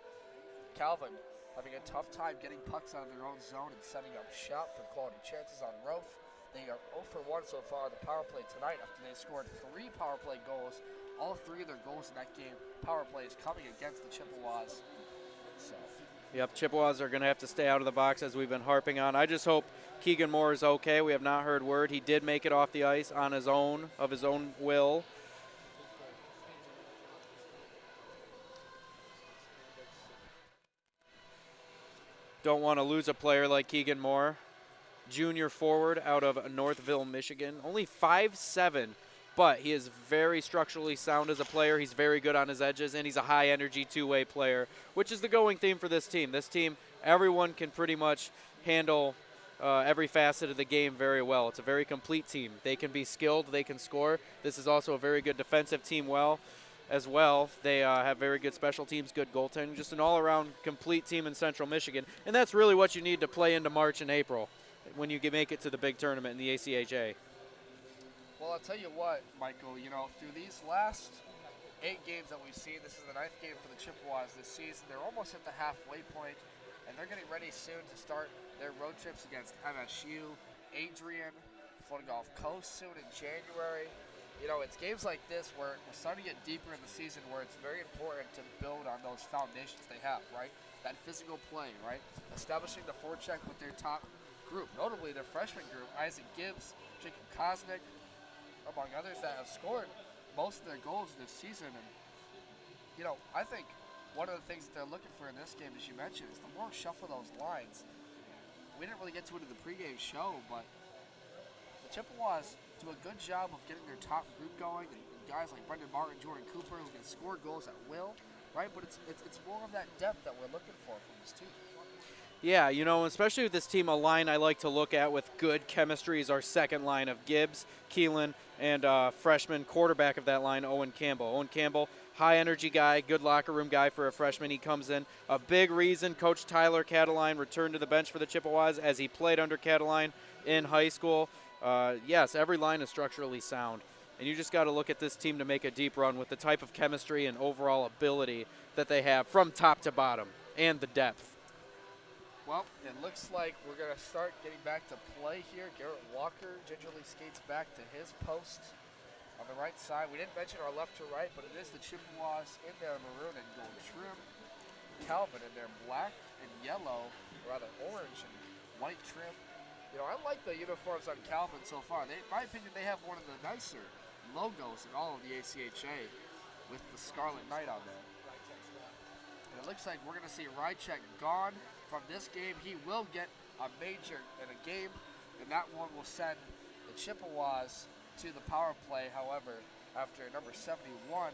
Calvin having a tough time getting pucks out of their own zone and setting up shop for quality chances on Roth. They are 0 for 1 so far on the power play tonight after they scored 3 power play goals. All 3 of their goals in that game, power play, is coming against the Chippewas. So. Yep, Chippewas are going to have to stay out of the box, as we've been harping on. I just hope Keegan Moore is okay. We have not heard word. He did make it off the ice on his own, of his own will. Don't want to lose a player like Keegan Moore. Junior forward out of Northville, Michigan. Only 5'7", but he is very structurally sound as a player. He's very good on his edges, and he's a high-energy two-way player, which is the going theme for this team. This team, everyone can pretty much handle every facet of the game very well. It's a very complete team. They can be skilled. They can score. This is also a very good defensive team as well. They have very good special teams, good goaltending, just an all-around complete team in Central Michigan, and that's really what you need to play into March and April when you make it to the big tournament in the ACHA. Well, I'll tell you what, Michael, through these last 8 games that we've seen, this is the 9th game for the Chippewas this season. They're almost at the halfway point, and they're getting ready soon to start their road trips against MSU, Adrian, Florida Gulf Coast soon in January. It's games like this where we're starting to get deeper in the season where it's very important to build on those foundations they have, right? That physical play, right? Establishing the forecheck with their top group, notably their freshman group, Isaac Gibbs, Jacob Kosnick, among others that have scored most of their goals this season. And, I think one of the things that they're looking for in this game, as you mentioned, is the more shuffle those lines. We didn't really get to it in the pregame show, but the Chippewas do a good job of getting their top group going, and guys like Brendan Martin, Jordan Cooper, who can score goals at will, right? But it's more of that depth that we're looking for from this team. Yeah, especially with this team, a line I like to look at with good chemistry is our second line of Gibbs, Keelan, and freshman quarterback of that line, Owen Campbell. Owen Campbell, high-energy guy, good locker room guy for a freshman. He comes in. A big reason Coach Tyler Cataline returned to the bench for the Chippewas as he played under Cataline in high school. Yes, every line is structurally sound. And you just got to look at this team to make a deep run with the type of chemistry and overall ability that they have from top to bottom and the depth. Well, it looks like we're going to start getting back to play here. Garrett Walker gingerly skates back to his post on the right side. We didn't mention our left to right, but it is the Chippewas in their maroon and gold trim. Calvin in their black and yellow, or rather orange and white trim. I like the uniforms on Calvin so far. In my opinion, they have one of the nicer logos in all of the ACHA with the Scarlet Knight on there. And it looks like we're going to see Rychek gone from this game. He will get a major in a game, and that one will send the Chippewas to the power play. However, after number 71,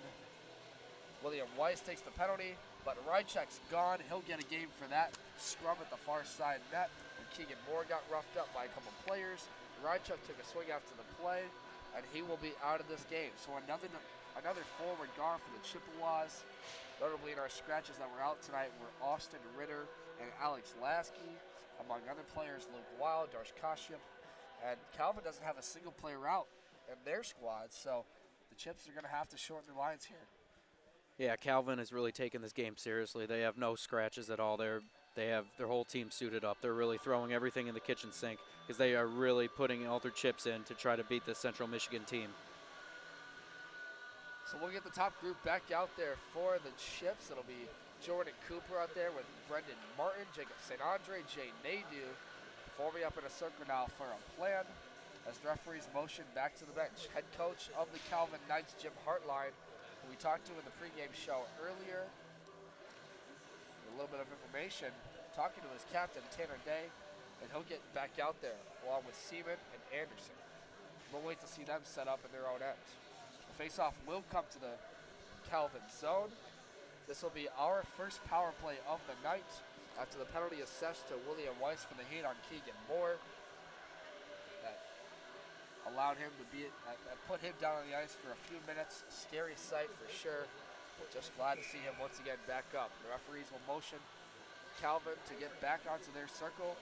William Weiss takes the penalty, but Rychek's gone. He'll get a game for that scrum at the far side net. And Keegan Moore got roughed up by a couple players. Rychek took a swing after the play, and he will be out of this game. So another forward gone for the Chippewas. Notably in our scratches that were out tonight were Austin Ritter and Alex Lasky. Among other players, Luke Wild, Darsh Kashyap. And Calvin doesn't have a single player out in their squad, so the Chips are going to have to shorten their lines here. Yeah, Calvin has really taken this game seriously. They have no scratches at all. They have their whole team suited up. They're really throwing everything in the kitchen sink because they are really putting all their chips in to try to beat the Central Michigan team. So we'll get the top group back out there for the Chips. It'll be Jordan Cooper out there with Brendan Martin, Jacob St. Andre, Jay Nadeau, forming up in a circle now for a plan as the referees motion back to the bench. Head coach of the Calvin Knights, Jim Hartline, who we talked to in the pregame show earlier. A little bit of information, talking to his captain, Tanner Day, and he'll get back out there along with Seaman and Anderson. We'll wait to see them set up in their own end. The face-off will come to the Calvin zone. This will be our first power play of the night after the penalty assessed to William Weiss for the hit on Keegan Moore. That allowed him to put him down on the ice for a few minutes. Scary sight for sure. We're just glad to see him once again back up. The referees will motion Calvin to get back onto their circle,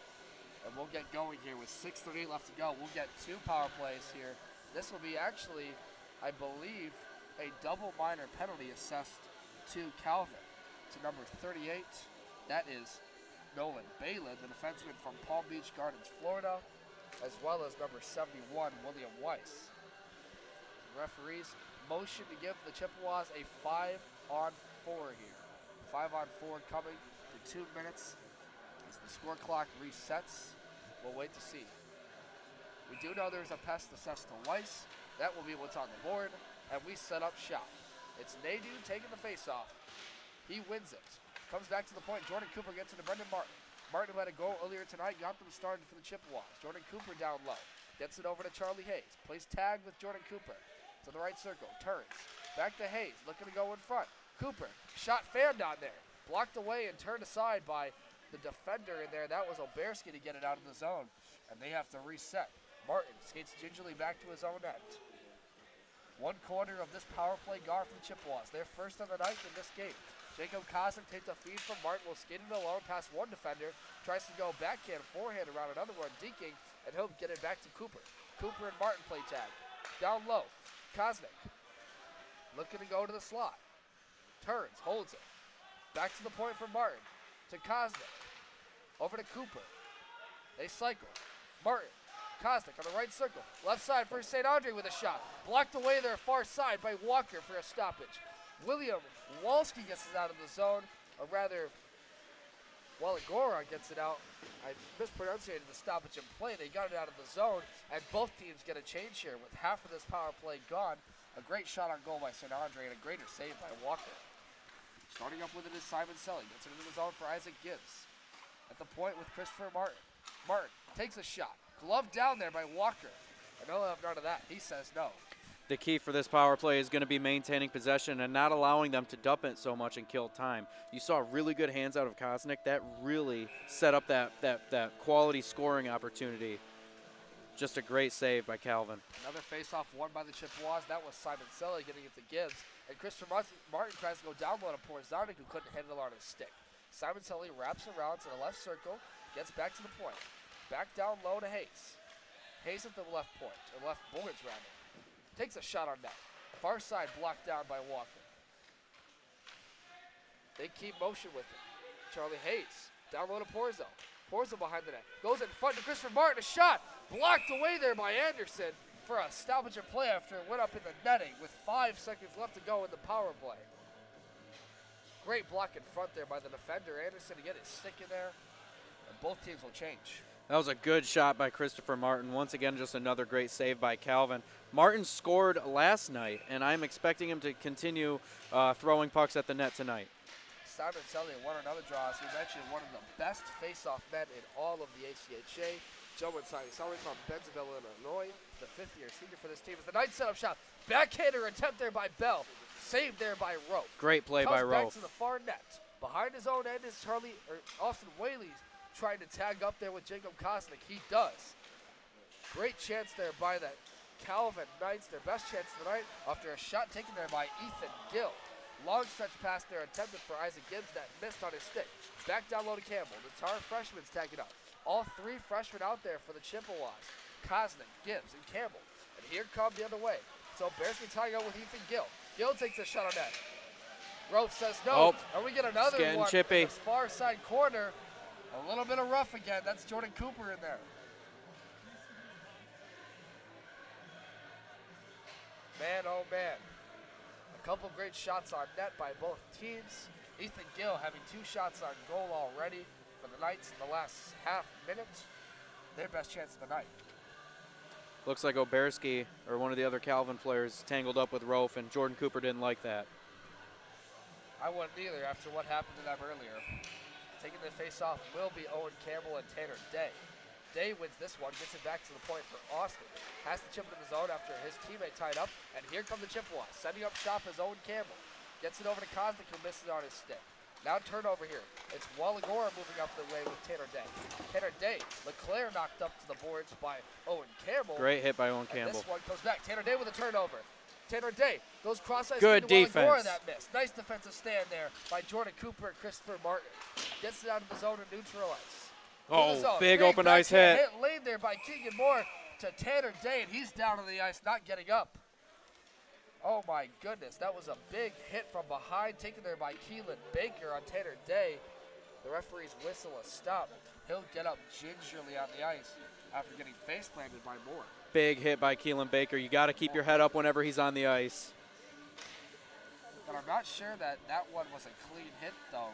and we'll get going here with 6:38 left to go. We'll get 2 power plays here. This will be actually, I believe, a double minor penalty assessed to Calvin, to number 38. That is Nolan Balin, the defenseman from Palm Beach Gardens, Florida, as well as number 71, William Weiss. The referees motion to give the Chippewas a 5-on-4 here. 5-on-4 coming for 2 minutes. As the score clock resets, we'll wait to see. We do know there's a pest assessed to Weiss. That will be what's on the board, and we set up shop. It's Nadeau taking the face-off. He wins it. Comes back to the point. Jordan Cooper gets into Brendan Martin. Martin, who had a goal earlier tonight, got them started for the Chippewas. Jordan Cooper down low. Gets it over to Charlie Hayes. Plays tag with Jordan Cooper. To the right circle. Turns. Back to Hayes. Looking to go in front. Cooper. Shot fanned on there. Blocked away and turned aside by the defender in there. That was Oberski to get it out of the zone. And they have to reset. Martin skates gingerly back to his own end. 1/4 of this power play gone for the Chippewas. Their first of the night in this game. Jacob Kozak takes a feed from Martin, will skate it alone past one defender, tries to go backhand, forehand around another one, deking, and he'll get it back to Cooper. Cooper and Martin play tag. Down low, Kozak looking to go to the slot. Turns, holds it. Back to the point for Martin, to Kozak. Over to Cooper. They cycle. Martin. Kosnick on the right circle. Left side for St. Andre with a shot. Blocked away there far side by Walker for a stoppage. William Walski gets it out of the zone, or rather, Waligoro gets it out. I mispronunciated the stoppage in play. They got it out of the zone, and both teams get a change here with half of this power play gone. A great shot on goal by St. Andre and a greater save by Walker. Starting up with it is Simon Selly. Gets it into the zone for Isaac Gibbs. At the point with Christopher Martin. Martin takes a shot. Glove down there by Walker. And he'll have none of that. He says no. The key for this power play is going to be maintaining possession and not allowing them to dump it so much and kill time. You saw really good hands out of Kosnick. That really set up that quality scoring opportunity. Just a great save by Calvin. Another face-off won by the Chippewas. That was Simon Selly getting it to Gibbs. And Christopher Martin tries to go down low to Porzanik, who couldn't hit it on his stick. Simon Selly wraps around to the left circle, gets back to the point. Back down low to Hayes. Hayes at the left point, or left boards rather. Takes a shot on net. Far side blocked down by Walker. They keep motion with it. Charlie Hayes down low to Porzo. Porzo behind the net. Goes in front to Christopher Martin. A shot blocked away there by Anderson for a stoppage of play after it went up in the netting with 5 seconds left to go in the power play. Great block in front there by the defender. Anderson to get his stick in there. And both teams will change. That was a good shot by Christopher Martin. Once again, just another great save by Calvin. Martin scored last night, and I'm expecting him to continue throwing pucks at the net tonight. Simon Selly won another draw. As we mentioned, one of the best face-off men in all of the ACHA. Gentleman signing from Bentonville, Illinois, the fifth-year senior for this team. As the Knights set up shot. Backhander attempt there by Bell. Saved there by Rope. Great play by Comes back Rope. to the far net. Behind his own end is Austin Whaley trying to tag up there with Jacob Kosnick. He does. Great chance there by the Calvin Knights. Their best chance of the night after a shot taken there by Ethan Gill. Long stretch pass there attempted for Isaac Gibbs that missed on his stick. Back down low to Campbell. The Tar freshman's tagging up. All three freshmen out there for the Chippewas. Kosnick, Gibbs, and Campbell. And here come the other way. So Bearsky tying up with Ethan Gill. Gill takes a shot on net. Rope says no. And we get another one chippy. in the far side corner. A little bit of rough again. That's Jordan Cooper in there. Man, oh man. A couple great shots on net by both teams. Ethan Gill having 2 shots on goal already for the Knights in the last half minute. Their best chance of the night. Looks like Oberski, or one of the other Calvin players, tangled up with Rofe, and Jordan Cooper didn't like that. I wouldn't either after what happened to them earlier. Taking the face-off will be Owen Campbell and Tanner Day. Day wins this one, gets it back to the point for Austin. Has to chip it in the zone after his teammate tied up, and here come the Chippewas. Setting up shop is Owen Campbell. Gets it over to Kosnick, who misses on his stick. Now turnover here. It's Waligoro moving up the way with Tanner Day. Tanner Day, LeClaire knocked up to the boards by Owen Campbell. Great hit by Owen Campbell. And this one comes back. Tanner Day with a turnover. Tanner Day goes cross-ice. Good defense. That miss. Nice defensive stand there by Jordan Cooper and Christopher Martin. Gets it out of the zone and neutralized. Oh, big open ice hit. Laid there by Keegan Moore to Tanner Day, and he's down on the ice, not getting up. Oh my goodness, that was a big hit from behind, taken there by Keelan Baker on Tanner Day. The referee's whistle a stop. He'll get up gingerly on the ice after getting face planted by Moore. Big hit by Keelan Baker. You got to keep your head up whenever he's on the ice. But I'm not sure that one was a clean hit, though,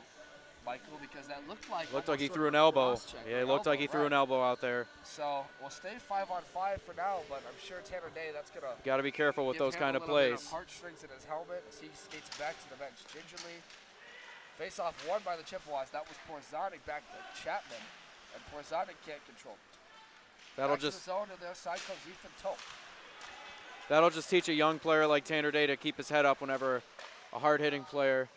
Michael, because that looked like he threw an elbow. Yeah, it looked like he threw an elbow out there. So we'll stay 5-on-5 for now, but I'm sure Tanner Day, that's gonna got to be careful with those kind of Bit plays. of heartstrings in his helmet as he skates back to the bench gingerly. Face-off won by the Chippewas. That was Porzanic back to Chapman, and Porzanic can't control it. That'll back just to the zone, and the other side comes Ethan Tope. That'll just teach a young player like Tanner Day to keep his head up whenever a hard-hitting player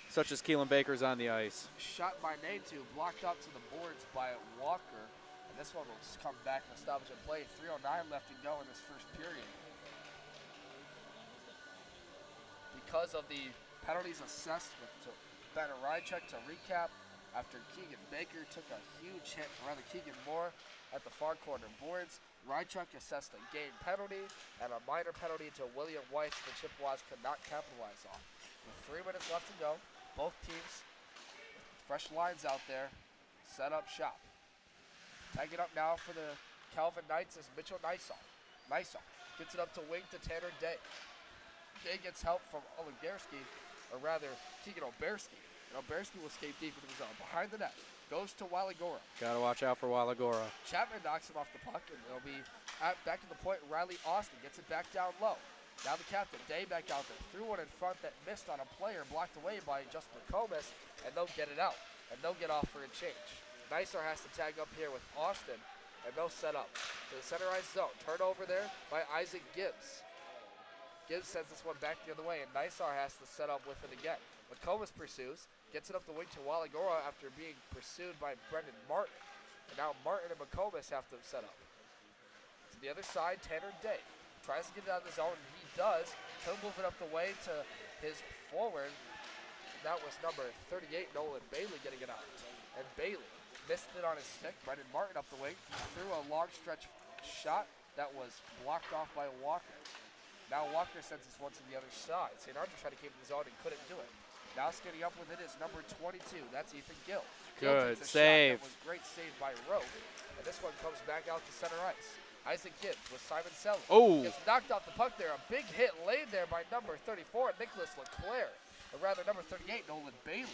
such as Keelan Baker's on the ice. Shot by Natu, blocked up to the boards by Walker. And this one will come back in a stoppage and play. 3:09 left to go in this first period. Because of the penalties assessed with Ben Rychuk, to recap, after Keegan Baker took a huge hit, or rather Keegan Moore, at the far corner boards, Rychuk assessed a game penalty and a minor penalty to William Weiss the Chippewas could not capitalize on. With 3 minutes left to go, both teams, fresh lines out there, set up shop. Tagging up now for the Calvin Knights is Mitchell Nysall. Nysall gets it up to wing to Tanner Day. Day gets help from Oligarski, or rather Keegan Oberski. And Oberski will skate deep into the zone. Behind the net, goes to Waligoro. Got to watch out for Waligoro. Chapman knocks him off the puck, and it'll be back to the point. Riley Austin gets it back down low. Now the captain, Day back out there. Threw one in front that missed on a player, blocked away by Justin McComas, and they'll get it out. And they'll get off for a change. Nysar has to tag up here with Austin, and they'll set up to the center ice zone. Turnover there by Isaac Gibbs. Gibbs sends this one back the other way, and Nysar has to set up with it again. McComas pursues, gets it up the wing to Waligoro after being pursued by Brendan Martin. And now Martin and McComas have to set up. To the other side, Tanner Day tries to get it out of the zone, and he does. He'll move it up the way to his forward. That was number 38, Nolan Bailey, getting it out. And Bailey missed it on his stick. Brendan Martin up the wing, threw a long stretch shot that was blocked off by Walker. Now Walker sends this one to the other side. St. Andrews tried to keep in the zone and couldn't do it. Now skating up with it is number 22. That's Ethan Gill. Good save. That was great save by Rowe. And this one comes back out to center ice. Isaac Gibbs with Simon Selly. Oh. Gets knocked off the puck there. A big hit laid there by number 34, Nicholas LeClaire. Or rather, number 38, Nolan Bailey.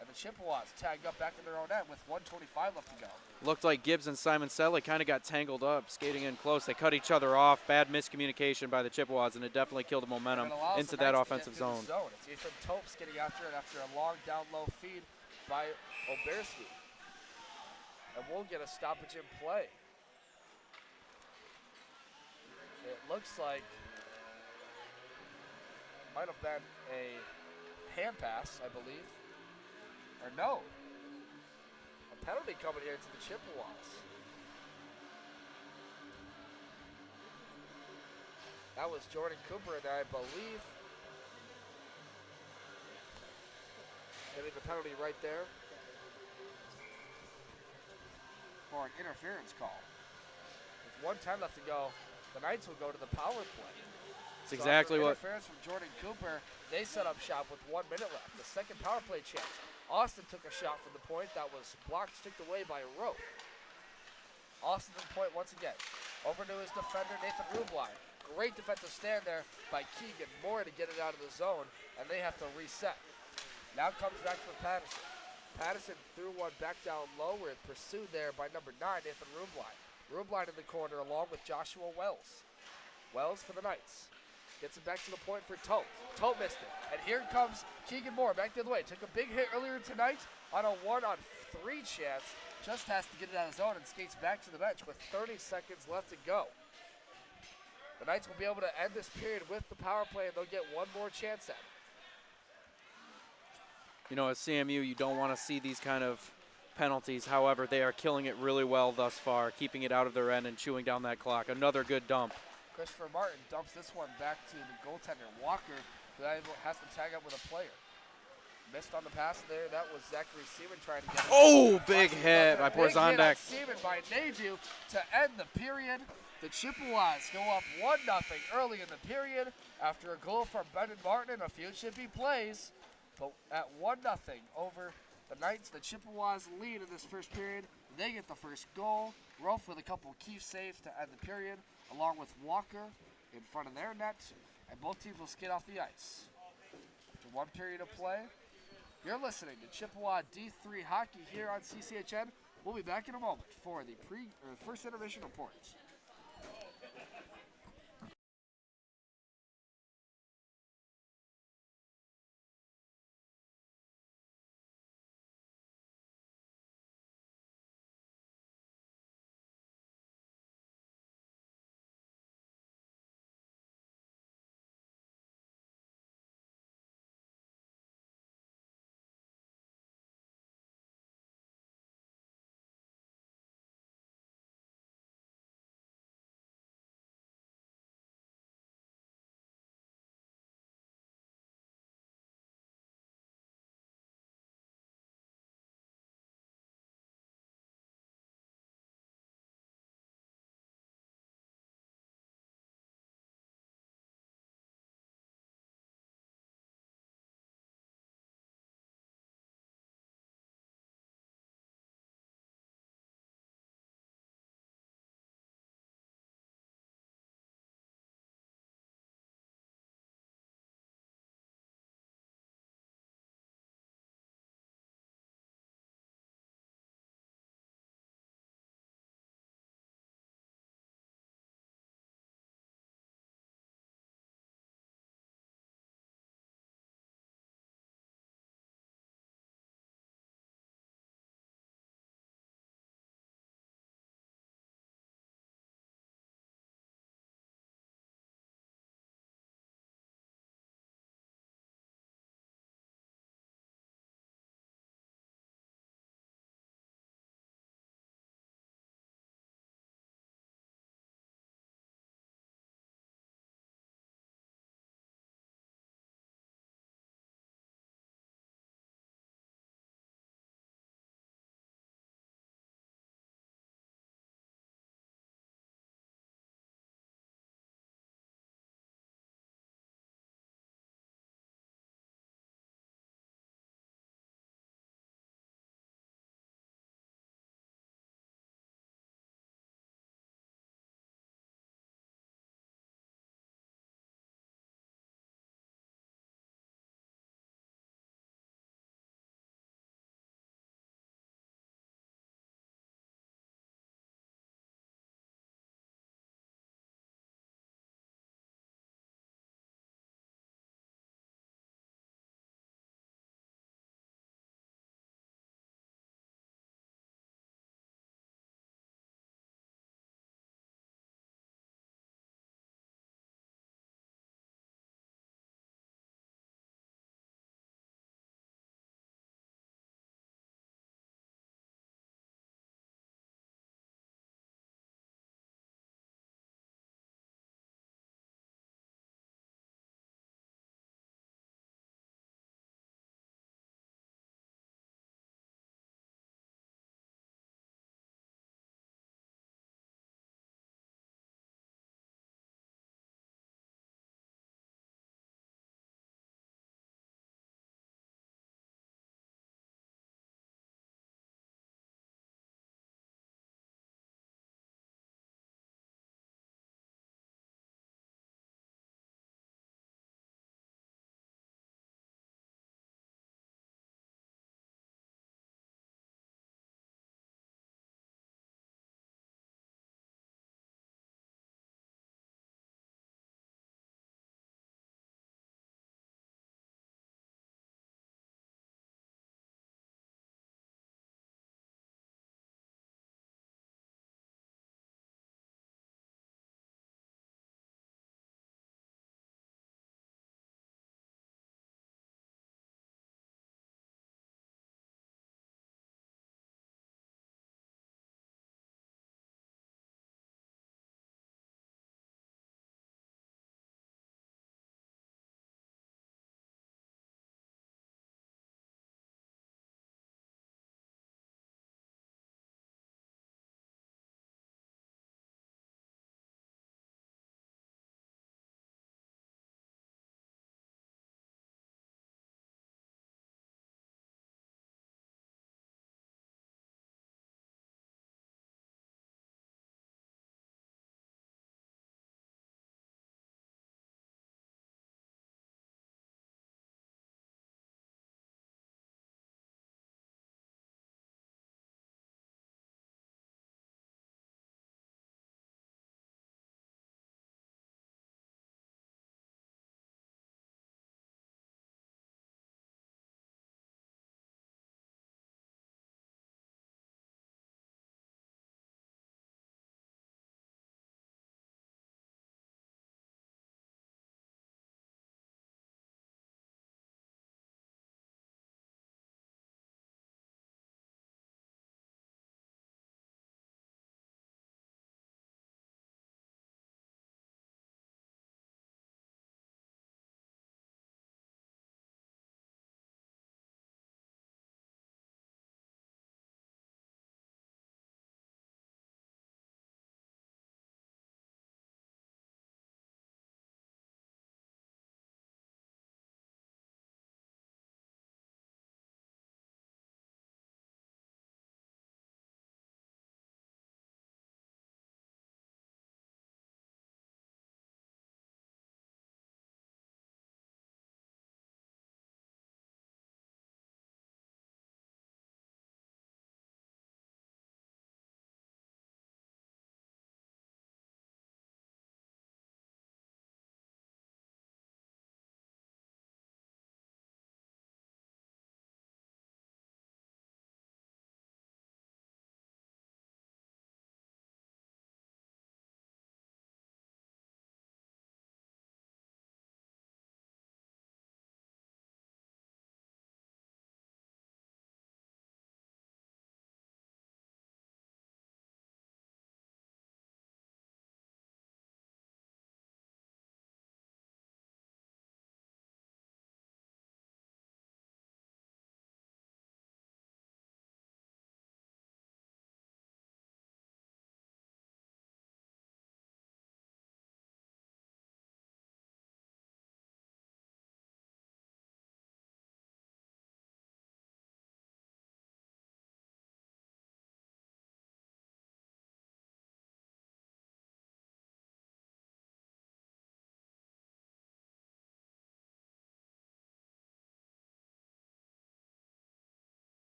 And the Chippewas tagged up back in their own end with 1:25 left to go. Looked like Gibbs and Simon Selly kind of got tangled up, skating in close. They cut each other off. Bad miscommunication by the Chippewas, and it definitely killed the momentum into that offensive zone. It's Ethan Topes getting after it after a long down-low feed by Oberski. And we'll get a stoppage in play. looks like might have been a hand pass, I believe. Or no. A penalty coming here to the Chippewas. That was Jordan Cooper in there, I believe. Getting the penalty right there for an interference call. With 1 time left to go, the Knights will go to the power play. It's exactly what. Interference from Jordan Cooper. They set up shop with 1 minute left. The second power play chance. Austin took a shot from the point that was blocked, sticked away by a rope. Austin at the point once again. Over to his defender, Nathan Rubline. Great defensive stand there by Keegan Moore to get it out of the zone, and they have to reset. Now comes back for Patterson. Patterson threw one back down low, where it pursued there by number 9, Nathan Rubline. Rubline in the corner along with Joshua Wells. Wells for the Knights. Gets it back to the point for Tote. Tote missed it. And here comes Keegan Moore back the other way. Took a big hit earlier tonight on a 1-on-3 chance. Just has to get it out of zone and skates back to the bench with 30 seconds left to go. The Knights will be able to end this period with the power play, and they'll get one more chance at it. You know, as CMU, you don't want to see these kind of penalties. However, they are killing it really well thus far, keeping it out of their end and chewing down that clock. Another good dump. Christopher Martin dumps this one back to the goaltender, Walker, who has to tag up with a player. Missed on the pass there. That was Zachary Seaman trying to get it. Oh, big hit by Porzondek. Seaman by Nadu to end the period. The Chippewas go up 1-0 early in the period after a goal from Brendan Martin and a few chippy plays. But at 1-0 over the Knights, the Chippewas lead in this first period. They get the first goal. Rolf with a couple key saves to end the period, along with Walker in front of their net, and both teams will skid off the ice. After 1 period of play, you're listening to Chippewa D3 Hockey here on CCHN. We'll be back in a moment for the first intermission reports.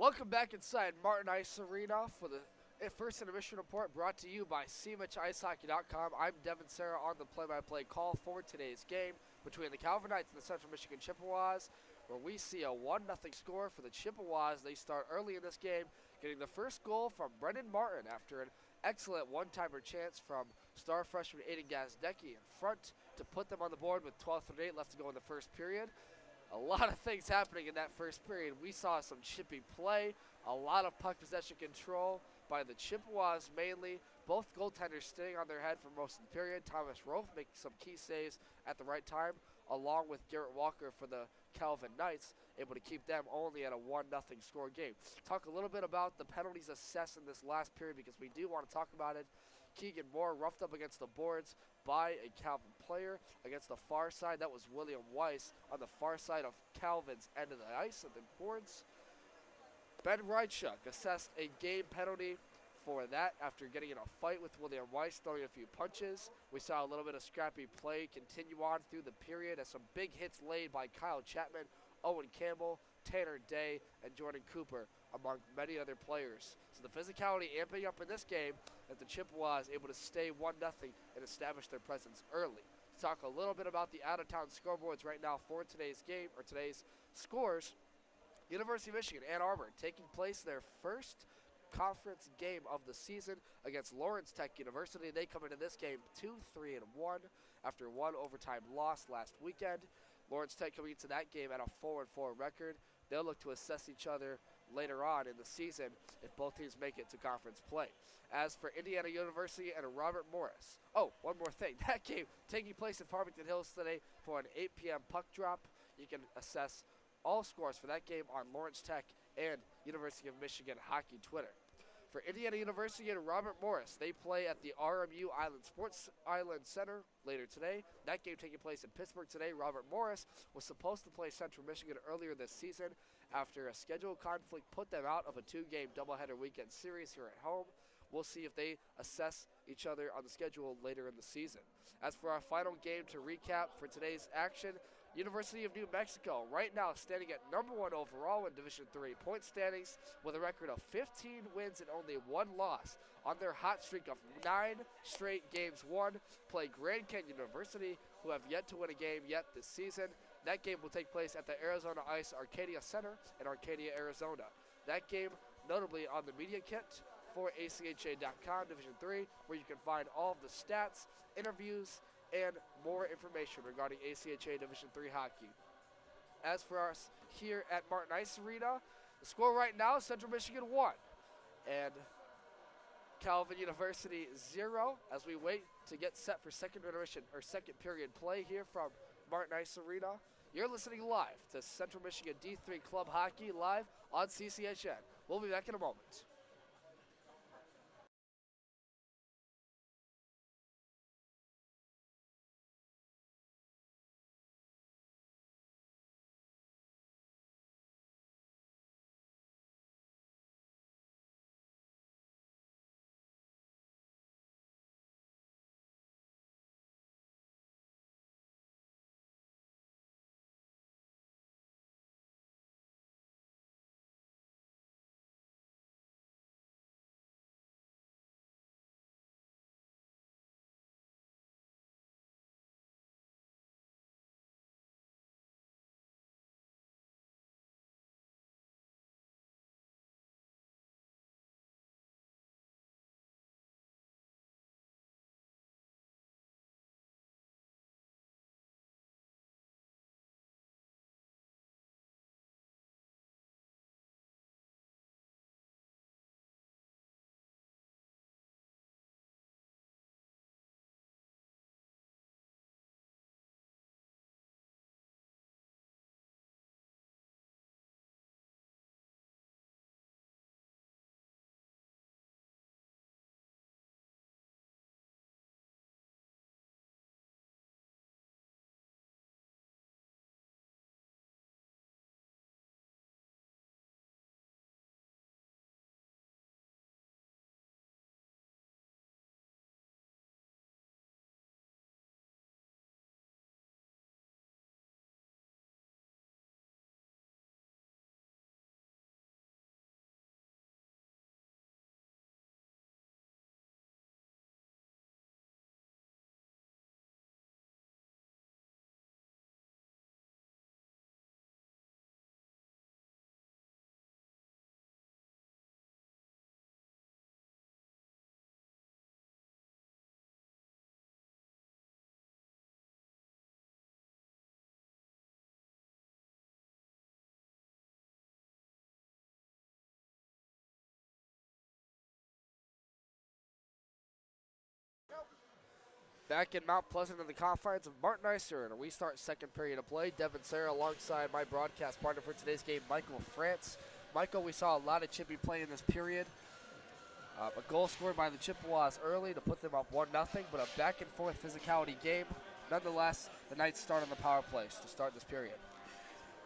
Welcome back inside Martin Ice Arena for the first intermission report brought to you by cmichicehockey.com. I'm Devin Sarah on the play-by-play call for today's game between the Calvin Knights and the Central Michigan Chippewas, where we see a 1-0 score for the Chippewas. They start early in this game, getting the first goal from Brendan Martin after an excellent one-timer chance from star freshman Aiden Gazdecki in front to put them on the board with 12:38 left to go in the first period. A lot of things happening in that first period. We saw some chippy play, a lot of puck possession control by the Chippewas mainly. Both goaltenders staying on their head for most of the period. Thomas Rofe making some key saves at the right time, along with Garrett Walker for the Calvin Knights, able to keep them only at a 1-0 score game. Talk a little bit about the penalties assessed in this last period because we do want to talk about it. Keegan Moore roughed up against the boards by a Calvin player. Against the far side, that was William Weiss on the far side of Calvin's end of the ice at the boards. Ben Reichuk assessed a game penalty for that after getting in a fight with William Weiss, throwing a few punches. We saw a little bit of scrappy play continue on through the period as some big hits laid by Kyle Chapman, Owen Campbell, Tanner Day, and Jordan Cooper, among many other players. So the physicality amping up in this game, that the Chippewas able to stay 1-0 and establish their presence early. Let's talk a little bit about the out-of-town scoreboards right now for today's game, or today's scores. University of Michigan, Ann Arbor, taking place their first conference game of the season against Lawrence Tech University. They come into this game 2-3-1 after one overtime loss last weekend. Lawrence Tech coming into that game at a 4-4 record. They'll look to assess each other later on in the season if both teams make it to conference play. As for Indiana University and Robert Morris. Oh, one more thing. That game taking place in Farmington Hills today for an 8 p.m. puck drop. You can assess all scores for that game on Lawrence Tech and University of Michigan Hockey Twitter. For Indiana University and Robert Morris, they play at the RMU Island Sports Island Center later today. That game taking place in Pittsburgh today. Robert Morris was supposed to play Central Michigan earlier this season after a schedule conflict put them out of a 2-game doubleheader weekend series here at home. We'll see if they assess each other on the schedule later in the season. As for our final game to recap for today's action, University of New Mexico right now standing at number 1 overall in Division III point standings with a record of 15 wins and only 1 loss. On their hot streak of 9 straight games won, play Grand Canyon University, who have yet to win a game yet this season. That game will take place at the Arizona Ice Arcadia Center in Arcadia, Arizona. That game notably on the media kit for ACHA.com Division III, where you can find all of the stats, interviews, and more information regarding ACHA Division III hockey. As for us here at Martin Ice Arena, the score right now is Central Michigan 1 and Calvin University 0 as we wait to get set for second intermission or second period play here from Martin Ice Arena. You're listening live to Central Michigan D3 Club Hockey live on CCHN. We'll be back in a moment. Back in Mount Pleasant in the confines of Martin Icer, and we start second period of play. Devin Sarah alongside my broadcast partner for today's game, Michael France. Michael, we saw a lot of Chippy play in this period. A goal scored by the Chippewas early to put them up 1-0, but a back-and-forth physicality game. Nonetheless, the Knights start on the power plays to start this period.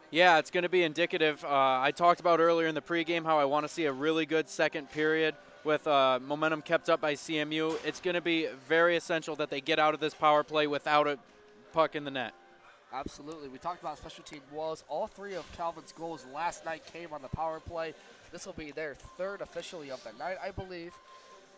Yeah, it's going to be indicative. I talked about earlier in the pregame how I want to see a really good second period with momentum kept up by CMU. It's going to be very essential that they get out of this power play without a puck in the net. Absolutely. We talked about special team woes. All three of Calvin's goals last night came on the power play. This will be their third officially of the night, I believe.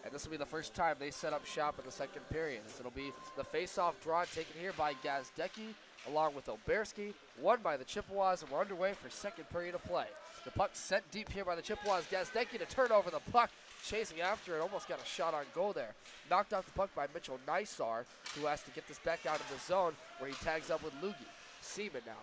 And this will be the first time they set up shop in the second period. It'll be the face-off draw taken here by Gazdecki along with Oberski, won by the Chippewas, and we're underway for second period of play. The puck sent deep here by the Chippewas. Gazdecki to turn over the puck, chasing after it, almost got a shot on goal there. Knocked off the puck by Mitchell Nysar, who has to get this back out of the zone where he tags up with Lugie. Seaman now.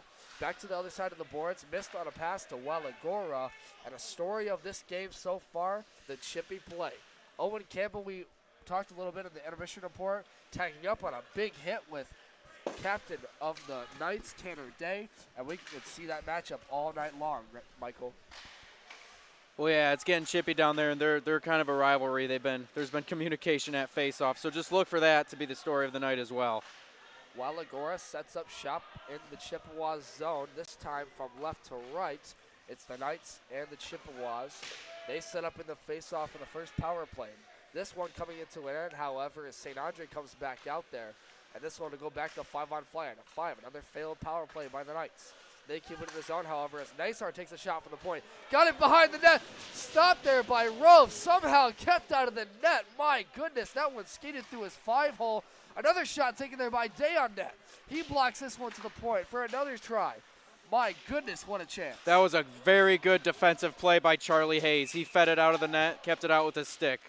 Back to the other side of the boards, missed on a pass to Waligoro, and a story of this game so far, the Chippy play. Owen Campbell, we talked a little bit in the intermission report, tagging up on a big hit with captain of the Knights, Tanner Day, and we could see that matchup all night long, Michael. Well, yeah, it's getting chippy down there, and they're kind of a rivalry. There's been communication at face-off, so just look for that to be the story of the night as well. Waligoro sets up shop in the Chippewas zone, this time from left to right. It's the Knights and the Chippewas. They set up in the face-off in the first power play. This one coming into an end, however, as St. Andre comes back out there. And this one to go back to 5-on-5 and a 5. Another failed power play by the Knights. They keep it in the zone, however, as Nysar takes a shot from the point. Got it behind the net. Stopped there by Rove. Somehow kept out of the net. My goodness, that one skated through his 5-hole. Another shot taken there by Day on net. He blocks this one to the point for another try. My goodness, what a chance. That was a very good defensive play by Charlie Hayes. He fed it out of the net, kept it out with his stick.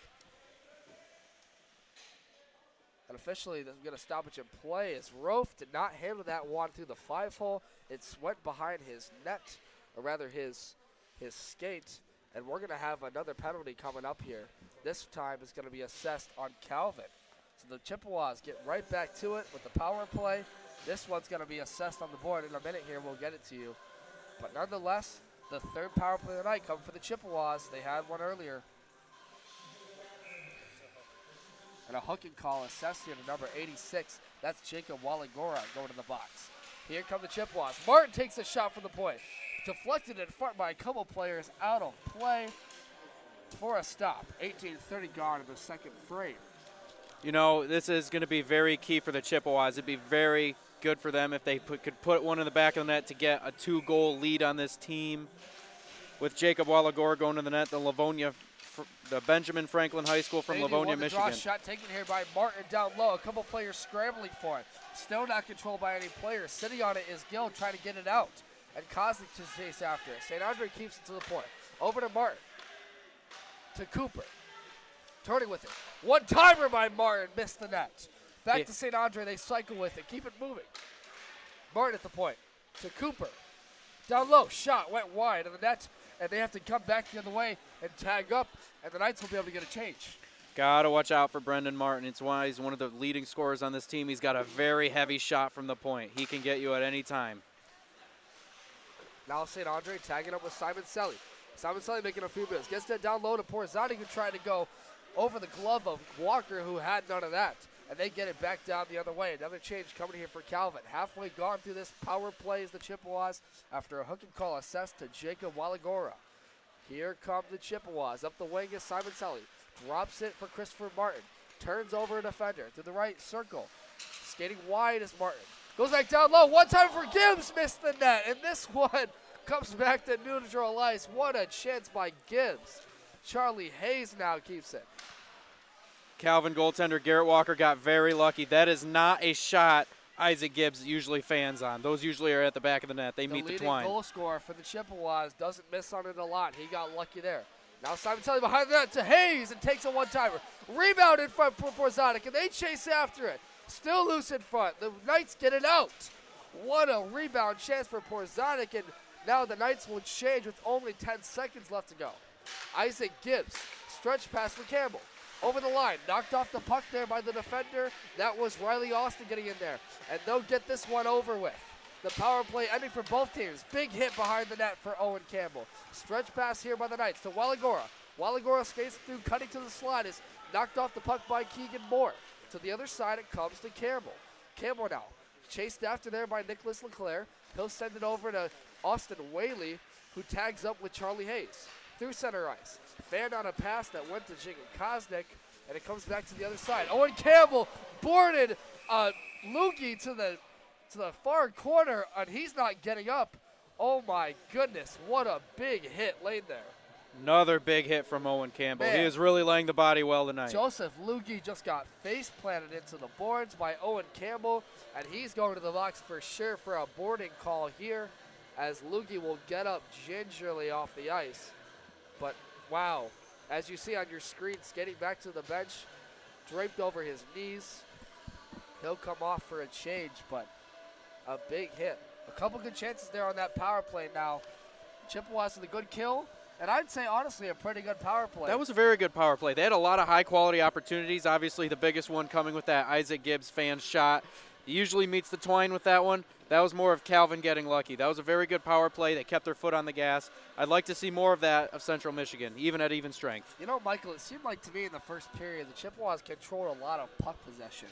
And officially, they're going to stoppage in play as Rofe did not handle that one through the 5-hole. It went behind his net, or rather his skate. And we're going to have another penalty coming up here. This time is going to be assessed on Calvin. So the Chippewas get right back to it with the power play. This one's going to be assessed on the board in a minute here. We'll get it to you. But nonetheless, the third power play of the night comes for the Chippewas. They had one earlier. And a hooking call assessed here to number 86. That's Jacob Waligoro going to the box. Here come the Chippewas. Martin takes a shot from the point. Deflected in front by a couple players out of play for a stop. 18:30 gone in the second frame. You know, this is going to be very key for the Chippewas. It'd be very good for them if they could put one in the back of the net to get a 2-goal lead on this team. With Jacob Waligoro going to the net, the Benjamin Franklin High School from Livonia, Michigan. Draw shot taken here by Martin down low. A couple players scrambling for it. Still not controlled by any players. Sitting on it is Gill trying to get it out. And Kozlik to chase after it. St. Andre keeps it to the point. Over to Martin. To Cooper. Turning with it. One-timer by Martin. Missed the net. Back to St. Andre. They cycle with it. Keep it moving. Martin at the point. To Cooper. Down low. Shot. Went wide of the net. And they have to come back the other way and tag up. And the Knights will be able to get a change. Got to watch out for Brendan Martin. It's why he's one of the leading scorers on this team. He's got a very heavy shot from the point. He can get you at any time. Now St. Andre tagging up with Simon Selly. Simon Selly making a few moves. Gets that down low to Porzani, who tried to go over the glove of Walker, who had none of that. And they get it back down the other way. Another change coming here for Calvin. Halfway gone through this power play is the Chippewas after a hooking call assessed to Jacob Waligoro. Here come the Chippewas. Up the wing is Simon Selly. Drops it for Christopher Martin. Turns over a defender to the right circle. Skating wide is Martin. Goes back down low. One time for Gibbs. Missed the net. And this one comes back to neutral ice. What a chance by Gibbs. Charlie Hayes now keeps it. Calvin goaltender Garrett Walker got very lucky. That is not a shot Isaac Gibbs usually fans on. Those usually are at the back of the net. They meet the twine. The leading goal scorer for the Chippewas doesn't miss on it a lot. He got lucky there. Now Simon Telly behind that to Hayes and takes a one-timer. Rebound in front for Porzanic, and they chase after it. Still loose in front. The Knights get it out. What a rebound chance for Porzanic, and now the Knights will change with only 10 seconds left to go. Isaac Gibbs, stretch pass for Campbell. over the line. Knocked off the puck there by the defender. That was Riley Austin getting in there. And they'll get this one over with. The power play ending for both teams. Big hit behind the net for Owen Campbell. Stretch pass here by the Knights to Waligoro. Waligoro skates through, cutting to the slide. Is knocked off the puck by Keegan Moore. To the other side, it comes to Campbell. Campbell now chased after there by Nicholas LeClaire. He'll send it over to Austin Whaley, who tags up with Charlie Hayes. Through center ice. Fanned on a pass that went to Jigan Kosnick, and it comes back to the other side. Owen Campbell boarded Lukey to the far corner, and he's not getting up. Oh my goodness, what a big hit laid there. Another big hit from Owen Campbell. Man. He is really laying the body well tonight. Joseph Lukey just got face planted into the boards by Owen Campbell, and he's going to the box for sure for a boarding call here, as Lukey will get up gingerly off the ice. But wow, as you see on your screen, skating back to the bench, draped over his knees. He'll come off for a change, but a big hit. A couple good chances there on that power play now. Chippewas with a good kill, and I'd say honestly a pretty good power play. That was a very good power play. They had a lot of high-quality opportunities. Obviously, the biggest one coming with that Isaac Gibbs fan shot. He usually meets the twine with that one. That was more of Calvin getting lucky. That was a very good power play. They kept their foot on the gas. I'd like to see more of that of Central Michigan, even at even strength. You know, Michael, it seemed like to me in the first period the Chippewas controlled a lot of puck possession.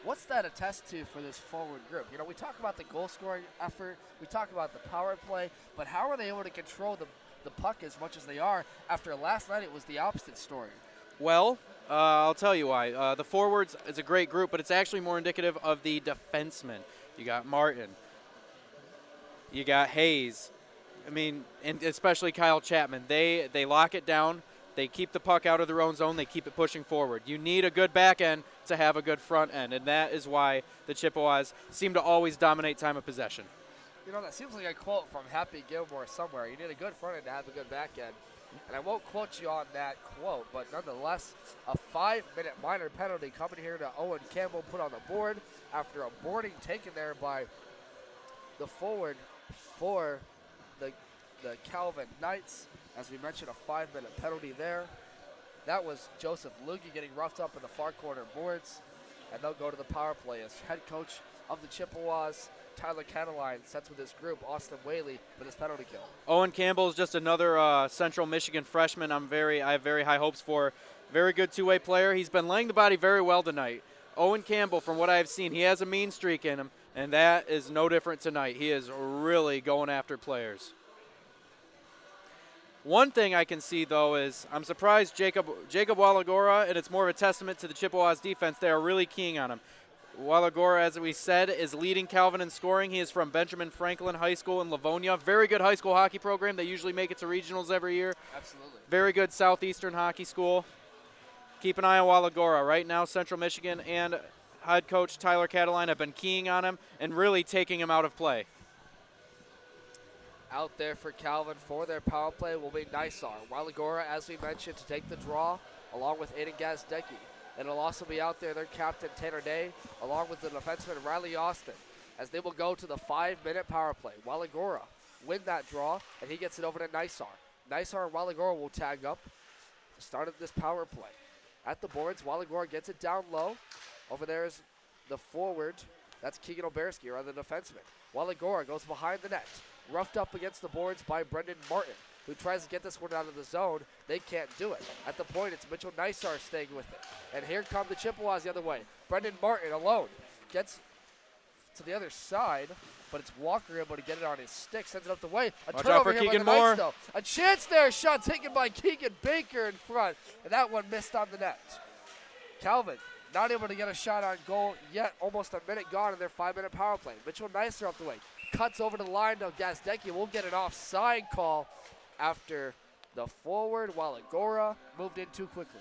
What's that attest to for this forward group? You know, we talk about the goal-scoring effort, we talk about the power play, but how are they able to control the puck as much as they are? After last night, it was the opposite story. Well, I'll tell you why. The forwards is a great group, but it's actually more indicative of the defensemen. You got Martin. You got Hayes. I mean, and especially Kyle Chapman. They lock it down. They keep the puck out of their own zone. They keep it pushing forward. You need a good back end to have a good front end, and that is why the Chippewas seem to always dominate time of possession. You know, that seems like a quote from Happy Gilmore somewhere. You need a good front end to have a good back end. And I won't quote you on that quote, but nonetheless, a 5-minute minor penalty coming here to Owen Campbell, put on the board after a boarding taken there by the forward for the Calvin Knights. As we mentioned, a 5-minute penalty there. That was Joseph Lukey getting roughed up in the far corner boards, and they'll go to the power play as head coach of the Chippewas, Tyler Cataline, sets with his group, Austin Whaley, for this penalty kill. Owen Campbell is just another Central Michigan freshman I have very high hopes for. Very good two-way player. He's been laying the body very well tonight. Owen Campbell, from what I've seen, he has a mean streak in him, and that is no different tonight. He is really going after players. One thing I can see, though, is I'm surprised Jacob Waligoro, and it's more of a testament to the Chippewas defense. They are really keying on him. Waligoro, as we said, is leading Calvin in scoring. He is from Benjamin Franklin High School in Livonia. Very good high school hockey program. They usually make it to regionals every year. Absolutely. Very good Southeastern hockey school. Keep an eye on Waligoro. Right now, Central Michigan and head coach Tyler Cataline have been keying on him and really taking him out of play. Out there for Calvin for their power play will be Nysar. Waligoro, as we mentioned, to take the draw, along with Aiden Gazdecki. And it'll also be out there their captain, Tanner Day, along with the defenseman, Riley Austin, as they will go to the 5-minute power play. Waligoro win that draw, and he gets it over to Nysar. Nysar and Waligoro will tag up to start this power play. At the boards, Waligoro gets it down low. Over there is the forward. That's Keegan Oberski, or the defenseman. Waligoro goes behind the net. Roughed up against the boards by Brendan Martin, who tries to get this one out of the zone. They can't do it. At the point, it's Mitchell Nysar staying with it. And here come the Chippewas the other way. Brendan Martin alone gets to the other side, but it's Walker able to get it on his stick, sends it up the way. A Watch turnover out for here Keegan by the Moore. Knights, though. A chance there, shot taken by Keegan Baker in front, and that one missed on the net. Calvin not able to get a shot on goal yet. Almost a minute gone in their 5-minute power play. Mitchell Nysar up the way. Cuts over to the line. Now Gazdecki will get an offside call after the forward Waligoro moved in too quickly.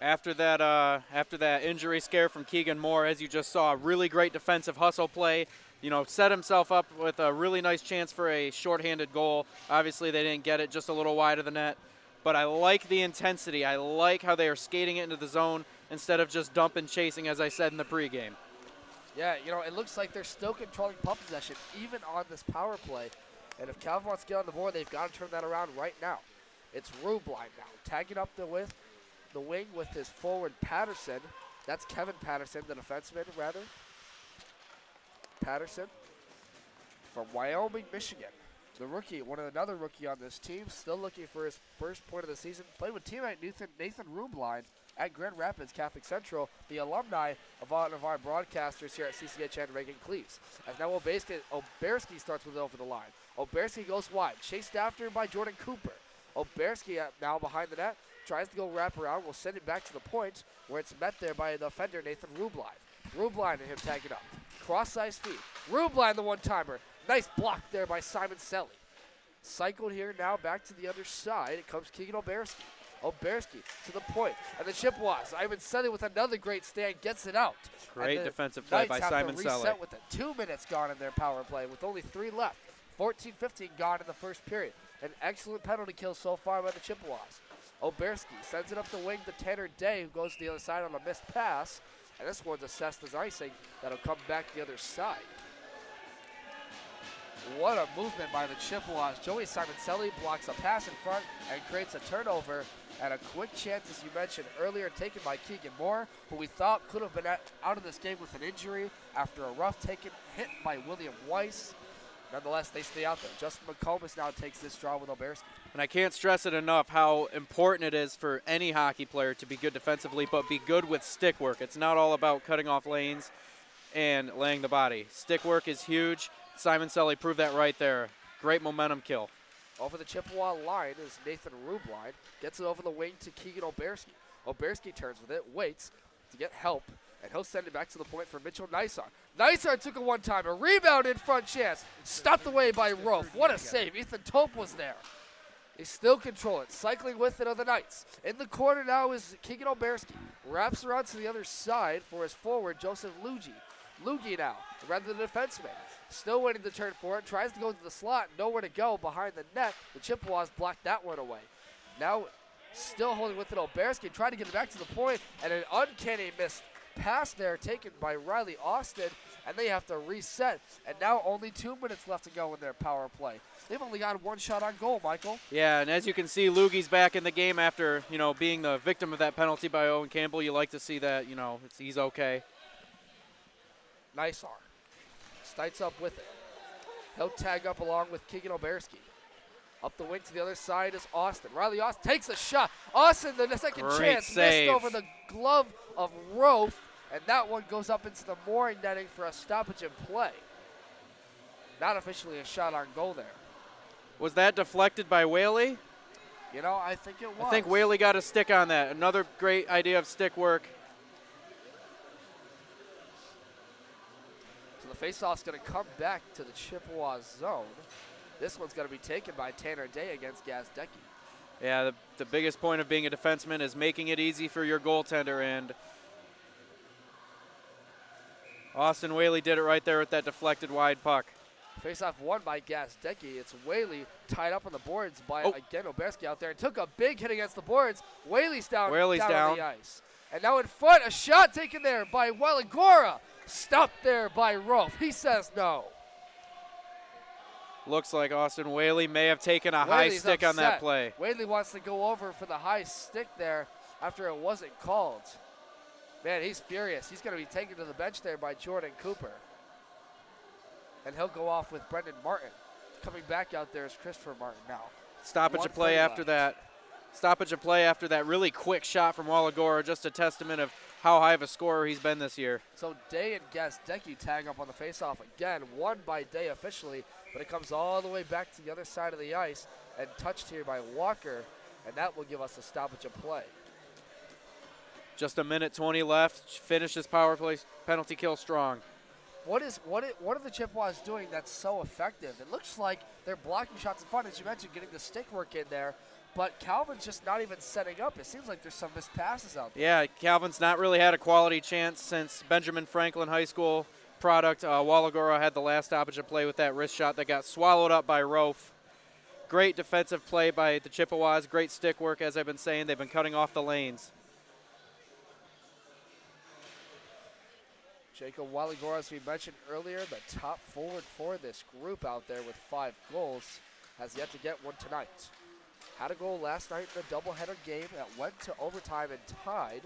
After that injury scare from Keegan Moore, as you just saw, really great defensive hustle play. You know, set himself up with a really nice chance for a shorthanded goal. Obviously, they didn't get it, just a little wide of the net. But I like the intensity. I like how they are skating it into the zone instead of just dump and chasing, as I said in the pregame. Yeah, you know, it looks like they're still controlling puck possession, even on this power play. And if Calvin wants to get on the board, they've got to turn that around right now. It's Rubline now, tagging up the with the wing with his forward Patterson. That's Kevin Patterson, the defenseman, rather. Patterson from Wyoming, Michigan. The rookie, another rookie on this team, still looking for his first point of the season. Played with teammate Nathan Rubline at Grand Rapids Catholic Central, the alumni of one of our broadcasters here at CCHN Reagan Cleves. As now Oberski starts with it over the line. Oberski goes wide, chased after by Jordan Cooper. Oberski now behind the net, tries to go wrap around, will send it back to the point where it's met there by the offender Nathan Rubline. Rubline and him tagging up. Cross-ice feed. Rubline the one-timer. Nice block there by Simon Selly. Cycled here now back to the other side. It comes Keegan Oberski. Oberski to the point. And the Chippewas. Simon Selly with another great stand gets it out. Great defensive play by Simon Selly. Selly. With 2 minutes gone in their power play with only 3 left. 14-15 gone in the first period. An excellent penalty kill so far by the Chippewas. Oberski sends it up the wing to Tanner Day, who goes to the other side on a missed pass. And this one's assessed as icing. That'll come back the other side. What a movement by the Chippewas. Joey Simon Selly blocks a pass in front and creates a turnover. And a quick chance, as you mentioned earlier, taken by Keegan Moore, who we thought could have been out of this game with an injury after a rough hit by William Weiss. Nonetheless, they stay out there. Justin McComas now takes this draw with Oberski. And I can't stress it enough how important it is for any hockey player to be good defensively, but be good with stick work. It's not all about cutting off lanes and laying the body. Stick work is huge. Simon Selly proved that right there. Great momentum kill. Over the Chippewa line is Nathan Rubline. Gets it over the wing to Keegan Oberski. Oberski turns with it, waits to get help, and he'll send it back to the point for Mitchell Nysar. Nysar took a one-timer. Rebound in front chance. Stopped away by Rofe. What a save. Ethan Tope was there. They still control it. Cycling with it are the Knights. In the corner now is Keegan Oberski. Wraps around to the other side for his forward, Joseph Lugie. Lugie now, rather than the defenseman. Still waiting to turn for it. Tries to go to the slot. Nowhere to go behind the net. The Chippewas blocked that one away. Now still holding with it, Oberski. Trying to get it back to the point. And an uncanny missed pass there taken by Riley Austin. And they have to reset. And now only 2 minutes left to go in their power play. They've only got one shot on goal, Michael. Yeah, and as you can see, Lugie's back in the game after, being the victim of that penalty by Owen Campbell. You like to see that, he's okay. Nysar. Stites up with it. He'll tag up along with Keegan Oberski. Up the wing to the other side is Austin. Riley Austin takes a shot. Austin, the second Great chance, save. missed over the glove of Rofe, and that one goes up into the mooring netting for a stoppage in play. Not officially a shot on goal there. Was that deflected by Whaley? I think it was. I think Whaley got a stick on that. Another great idea of stick work. So the faceoff's going to come back to the Chippewa zone. This one's going to be taken by Tanner Day against Gazdecki. Yeah, the biggest point of being a defenseman is making it easy for your goaltender, and Austin Whaley did it right there with that deflected wide puck. Face-off won by Gazdecki. It's Whaley tied up on the boards by, again, Oberski out there. And took a big hit against the boards. Whaley's down on the ice. And now in front, a shot taken there by Waligoro. Stopped there by Rofe. He says no. Looks like Austin Whaley may have taken a high stick on that play. Whaley wants to go over for the high stick there after it wasn't called. Man, he's furious. He's going to be taken to the bench there by Jordan Cooper. And he'll go off with Brendan Martin. Coming back out there is Christopher Martin now. Stoppage of play after that. Stoppage of play after that really quick shot from Waligoro. Just a testament of how high of a scorer he's been this year. So Day and Gazdecki tag up on the faceoff again. Won by Day officially, but it comes all the way back to the other side of the ice and touched here by Walker, and that will give us a stoppage of play. Just a minute 20 left. Finish this power play penalty kill strong. What are the Chippewas doing that's so effective? It looks like they're blocking shots in front, as you mentioned, getting the stick work in there. But Calvin's just not even setting up. It seems like there's some missed passes out there. Yeah, Calvin's not really had a quality chance since Benjamin Franklin High School product. Waligoro had the last stoppage of play with that wrist shot that got swallowed up by Rofe. Great defensive play by the Chippewas. Great stick work, as I've been saying. They've been cutting off the lanes. Jacob Waligoro, as we mentioned earlier, the top forward for this group out there with 5 goals, has yet to get one tonight. had a goal last night in the doubleheader game that went to overtime and tied.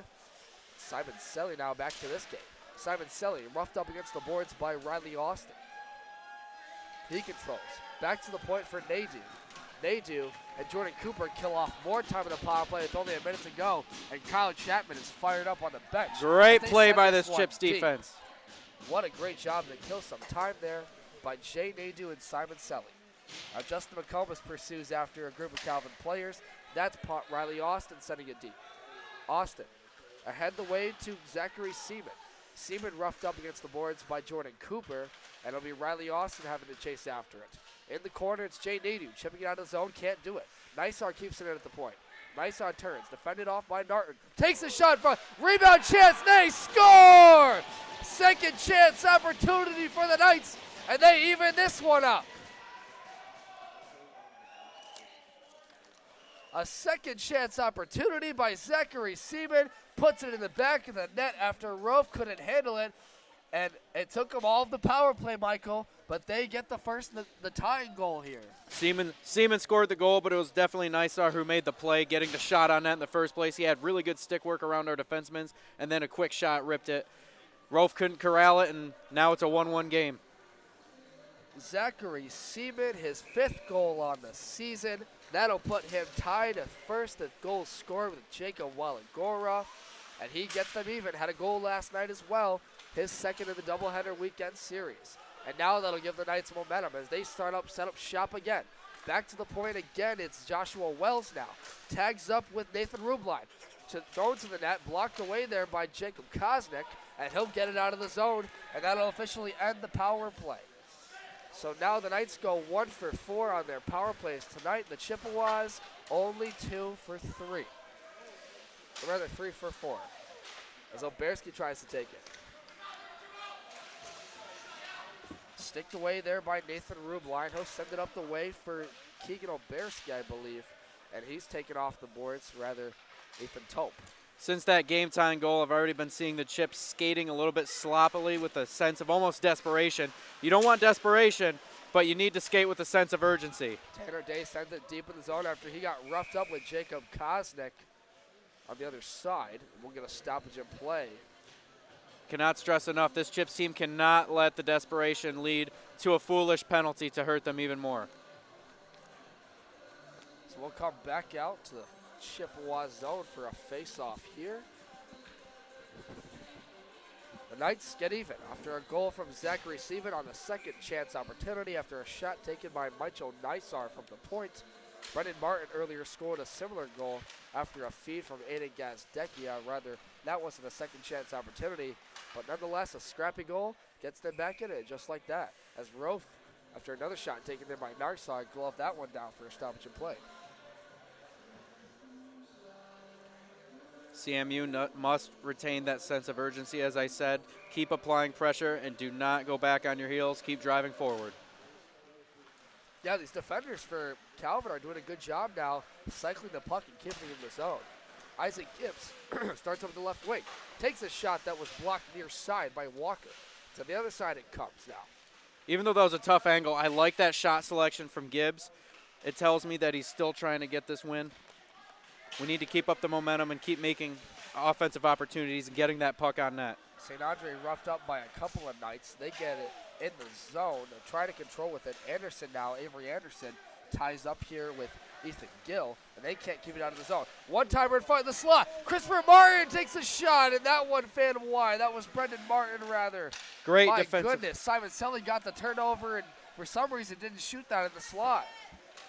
Simon Selly now back to this game. Simon Selly roughed up against the boards by Riley Austin. He controls. Back to the point for Nadu. Nadu and Jordan Cooper kill off more time in the power play with only a minute to go, and Kyle Chapman is fired up on the bench. Great play by this one Chips deep. defense. What a great job to kill some time there by Jay Nadu and Simon Selly. Justin McComas pursues after a group of Calvin players. That's Riley Austin sending it deep. Austin ahead the way to Zachary Seaman. Seaman roughed up against the boards by Jordan Cooper, and it'll be Riley Austin having to chase after it. In the corner, it's Jay Nadu chipping it out of the zone, can't do it. Nisar keeps it in at the point. Nisar turns, defended off by Narton. Takes a shot from rebound chance, they score! Second chance opportunity for the Knights, and they even this one up. A second chance opportunity by Zachary Seaman, puts it in the back of the net after Rove couldn't handle it, and it took them all of the power play, Michael, but they get the first, the tying goal here. Seaman scored the goal, but it was definitely Nisar who made the play, getting the shot on net in the first place. He had really good stick work around our defensemen, and then a quick shot ripped it. Rove couldn't corral it, and now it's a 1-1 game. Zachary Seaman, his 5th goal on the season. That'll put him tied at first at goal scored with Jacob Waligoro, and he gets them even. Had a goal last night as well, his 2nd in the doubleheader weekend series. And now that'll give the Knights momentum as they set up shop again. Back to the point again, it's Joshua Wells now. Tags up with Nathan Rubline. Thrown to the net, blocked away there by Jacob Kosnick, and he'll get it out of the zone, and that'll officially end the power play. So now the Knights go 1 for 4 on their power plays tonight. The Chippewas only 2 for 3. Or rather 3 for 4. As Oberski tries to take it. Sticked away there by Nathan Rubline. He'll send it up the way for Keegan Oberski, I believe. And he's taken off the boards, rather Ethan Tope. Since that game-tying goal, I've already been seeing the Chips skating a little bit sloppily with a sense of almost desperation. You don't want desperation, but you need to skate with a sense of urgency. Tanner Day sends it deep in the zone after he got roughed up with Jacob Kosnick on the other side. We'll get a stoppage in play. Cannot stress enough, this Chips team cannot let the desperation lead to a foolish penalty to hurt them even more. So we'll come back out to the Chippewa zone for a face-off here. The Knights get even after a goal from Zachary Seaman on the 2nd chance opportunity after a shot taken by Michael Nisar from the point. Brendan Martin earlier scored a similar goal after a feed from Aiden Gazdecki. Rather, that wasn't a 2nd chance opportunity, but nonetheless, a scrappy goal gets them back in it just like that. As Roth, after another shot taken there by Narsar, gloved that one down for a stoppage in play. CMU must retain that sense of urgency, as I said. Keep applying pressure and do not go back on your heels. Keep driving forward. Yeah, these defenders for Calvin are doing a good job now cycling the puck and keeping it in the zone. Isaac Gibbs starts up the left wing. Takes a shot that was blocked near side by Walker. To the other side it comes now. Even though that was a tough angle, I like that shot selection from Gibbs. It tells me that he's still trying to get this win. We need to keep up the momentum and keep making offensive opportunities and getting that puck on net. St. Andre roughed up by a couple of Knights. They get it in the zone. They'll try to control with it. Anderson now, Avery Anderson, ties up here with Ethan Gill, and they can't keep it out of the zone. One-timer in front of the slot. Christopher Martin takes a shot, and that one fanned wide. That was Brendan Martin, rather. Great My defensive. goodness, Simon Selly got the turnover, and for some reason didn't shoot that in the slot.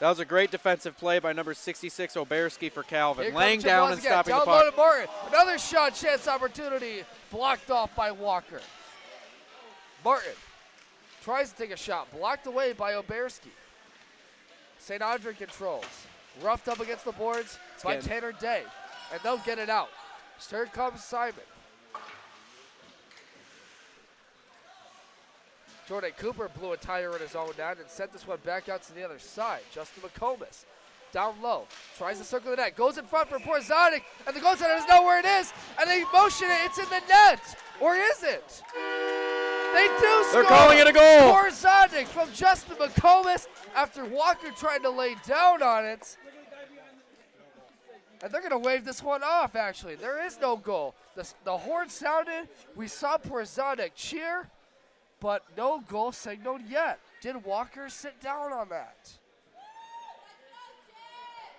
That was a great defensive play by number 66, Oberski for Calvin. Here Laying comes down Chippewas and again. stopping the Down low puck. to Martin. Another shot chance opportunity blocked off by Walker. Martin tries to take a shot, blocked away by Oberski. St. Andre controls. Roughed up against the boards by Tanner Day, and they'll get it out. Here comes Simon. Jordan Cooper blew a tire in his own end and sent this one back out to the other side. Justin McComas down low, tries to circle the net, goes in front for Porzanic, and the goaltender doesn't know where it is, and they motion it, it's in the net, or is it? They do score! They're calling it a goal! Porzanic from Justin McComas after Walker tried to lay down on it. And they're going to wave this one off, actually. There is no goal. The horn sounded. We saw Porzanek cheer, but no goal signaled yet. Did Walker sit down on that?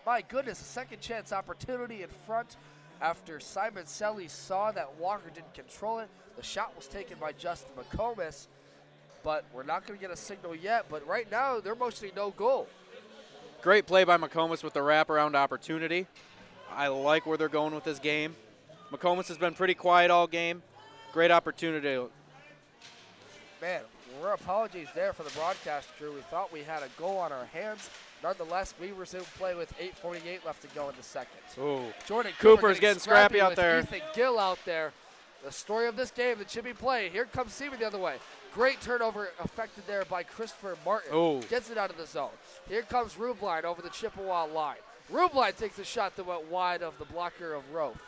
My goodness, a second chance opportunity in front after Simon Selly saw that Walker didn't control it. The shot was taken by Justin McComas, but we're not going to get a signal yet. But right now, they're motioning no goal. Great play by McComas with the wraparound opportunity. I like where they're going with this game. McComas has been pretty quiet all game. Great opportunity. Man, our apologies there for the broadcast crew. We thought we had a goal on our hands. Nonetheless, we resumed play with 8:48 left to go in the second. Ooh. Jordan Cooper's getting scrappy out with there. Ethan Gill out there. The story of this game, the Chippy play. Here comes Seaman the other way. Great turnover affected there by Christopher Martin. Ooh. Gets it out of the zone. Here comes Rubline over the Chippewa line. Rubline takes a shot that went wide of the blocker of Roth.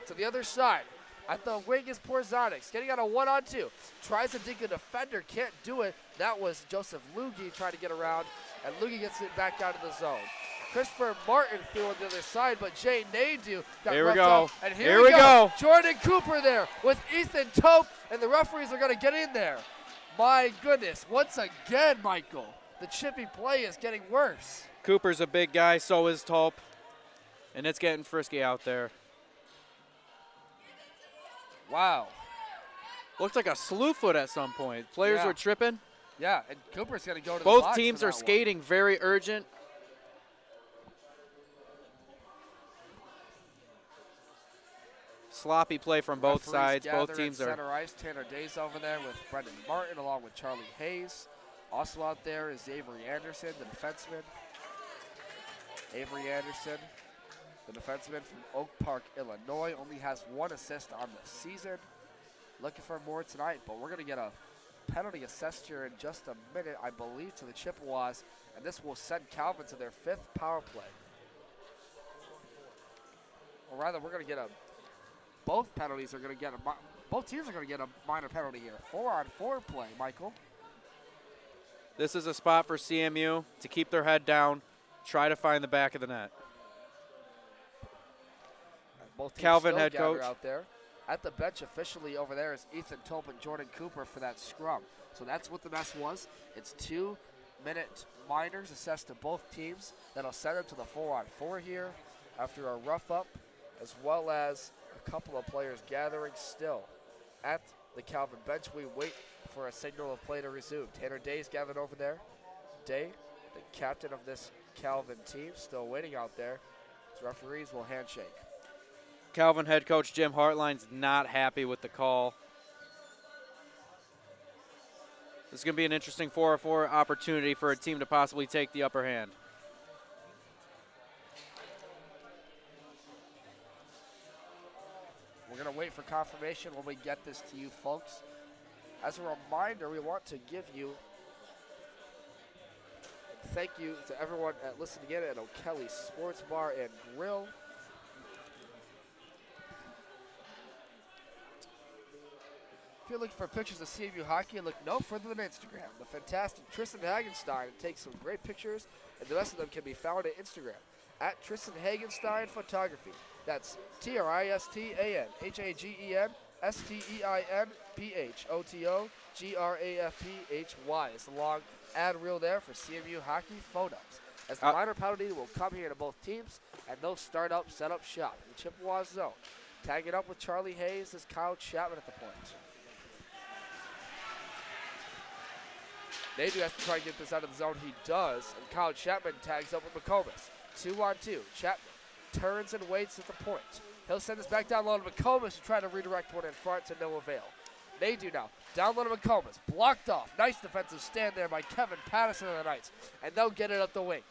To the other side. At the wing is Porzanic, getting on a 1-on-2. Tries to dig a defender, can't do it. That was Joseph Lugie trying to get around, and Lugie gets it back out of the zone. Christopher Martin threw on the other side, but Jay Nadeau got Here we roughed go. up. And Here we go. Jordan Cooper there with Ethan Tope, and the referees are going to get in there. My goodness, once again, Michael, the Chippy play is getting worse. Cooper's a big guy, so is Tulp, and it's getting frisky out there. Wow. Looks like a slew foot at some point. Players were tripping. Yeah, and Cooper's going to go to the Both box teams for are that one. skating very urgent. Sloppy play from both Referees sides. gather Both teams at are. center ice. Tanner Day's over there with Brendan Martin along with Charlie Hayes. Also out there is Avery Anderson, the defenseman. Avery Anderson, the defenseman from Oak Park, Illinois, only has 1 assist on the season. Looking for more tonight, but we're going to get a penalty assessed here in just a minute, I believe, to the Chippewas, and this will send Calvin to their 5th power play. Or rather, we're going to get both penalties are going to get both teams are going to get a minor penalty here. 4-on-4 play, Michael. This is a spot for CMU to keep their head down, try to find the back of the net. Both teams Calvin, still head gather coach. out there. At the bench officially over there is Ethan Tope and Jordan Cooper for that scrum. So that's what the mess was. It's 2-minute minors assessed to both teams. That'll send them to the 4-on-4 here after a rough up, as well as a couple of players gathering still at the Calvin bench. We wait for a signal of play to resume. Tanner Day's gathered over there. Day, the captain of this Calvin team, still waiting out there. His referees will handshake. Calvin head coach Jim Hartline's not happy with the call. This is going to be an interesting 4-on-4 opportunity for a team to possibly take the upper hand. We're going to wait for confirmation when we get this to you folks. As a reminder, we want to give you thank you to everyone listening in at O'Kelly Sports Bar and Grill. If you're looking for pictures of CMU hockey, look no further than Instagram. The fantastic Tristan Hagenstein takes some great pictures, and the rest of them can be found at Instagram at Tristan Hagenstein Photography. That's TristanHagenPhotography. It's a long ad reel there for CMU hockey photos. As the minor penalty will come here to both teams, and they'll start up, set up shop in the Chippewa zone. Tagging up with Charlie Hayes is Kyle Chapman at the point. Nadeau has to try and get this out of the zone. He does, and Kyle Chapman tags up with McComas. 2-on-2. Chapman turns and waits at the point. He'll send this back down low to McComas to try to redirect one in front to no avail. Nadeau now, down low to McComas. Blocked off. Nice defensive stand there by Kevin Patterson of the Knights, and they'll get it up the wing.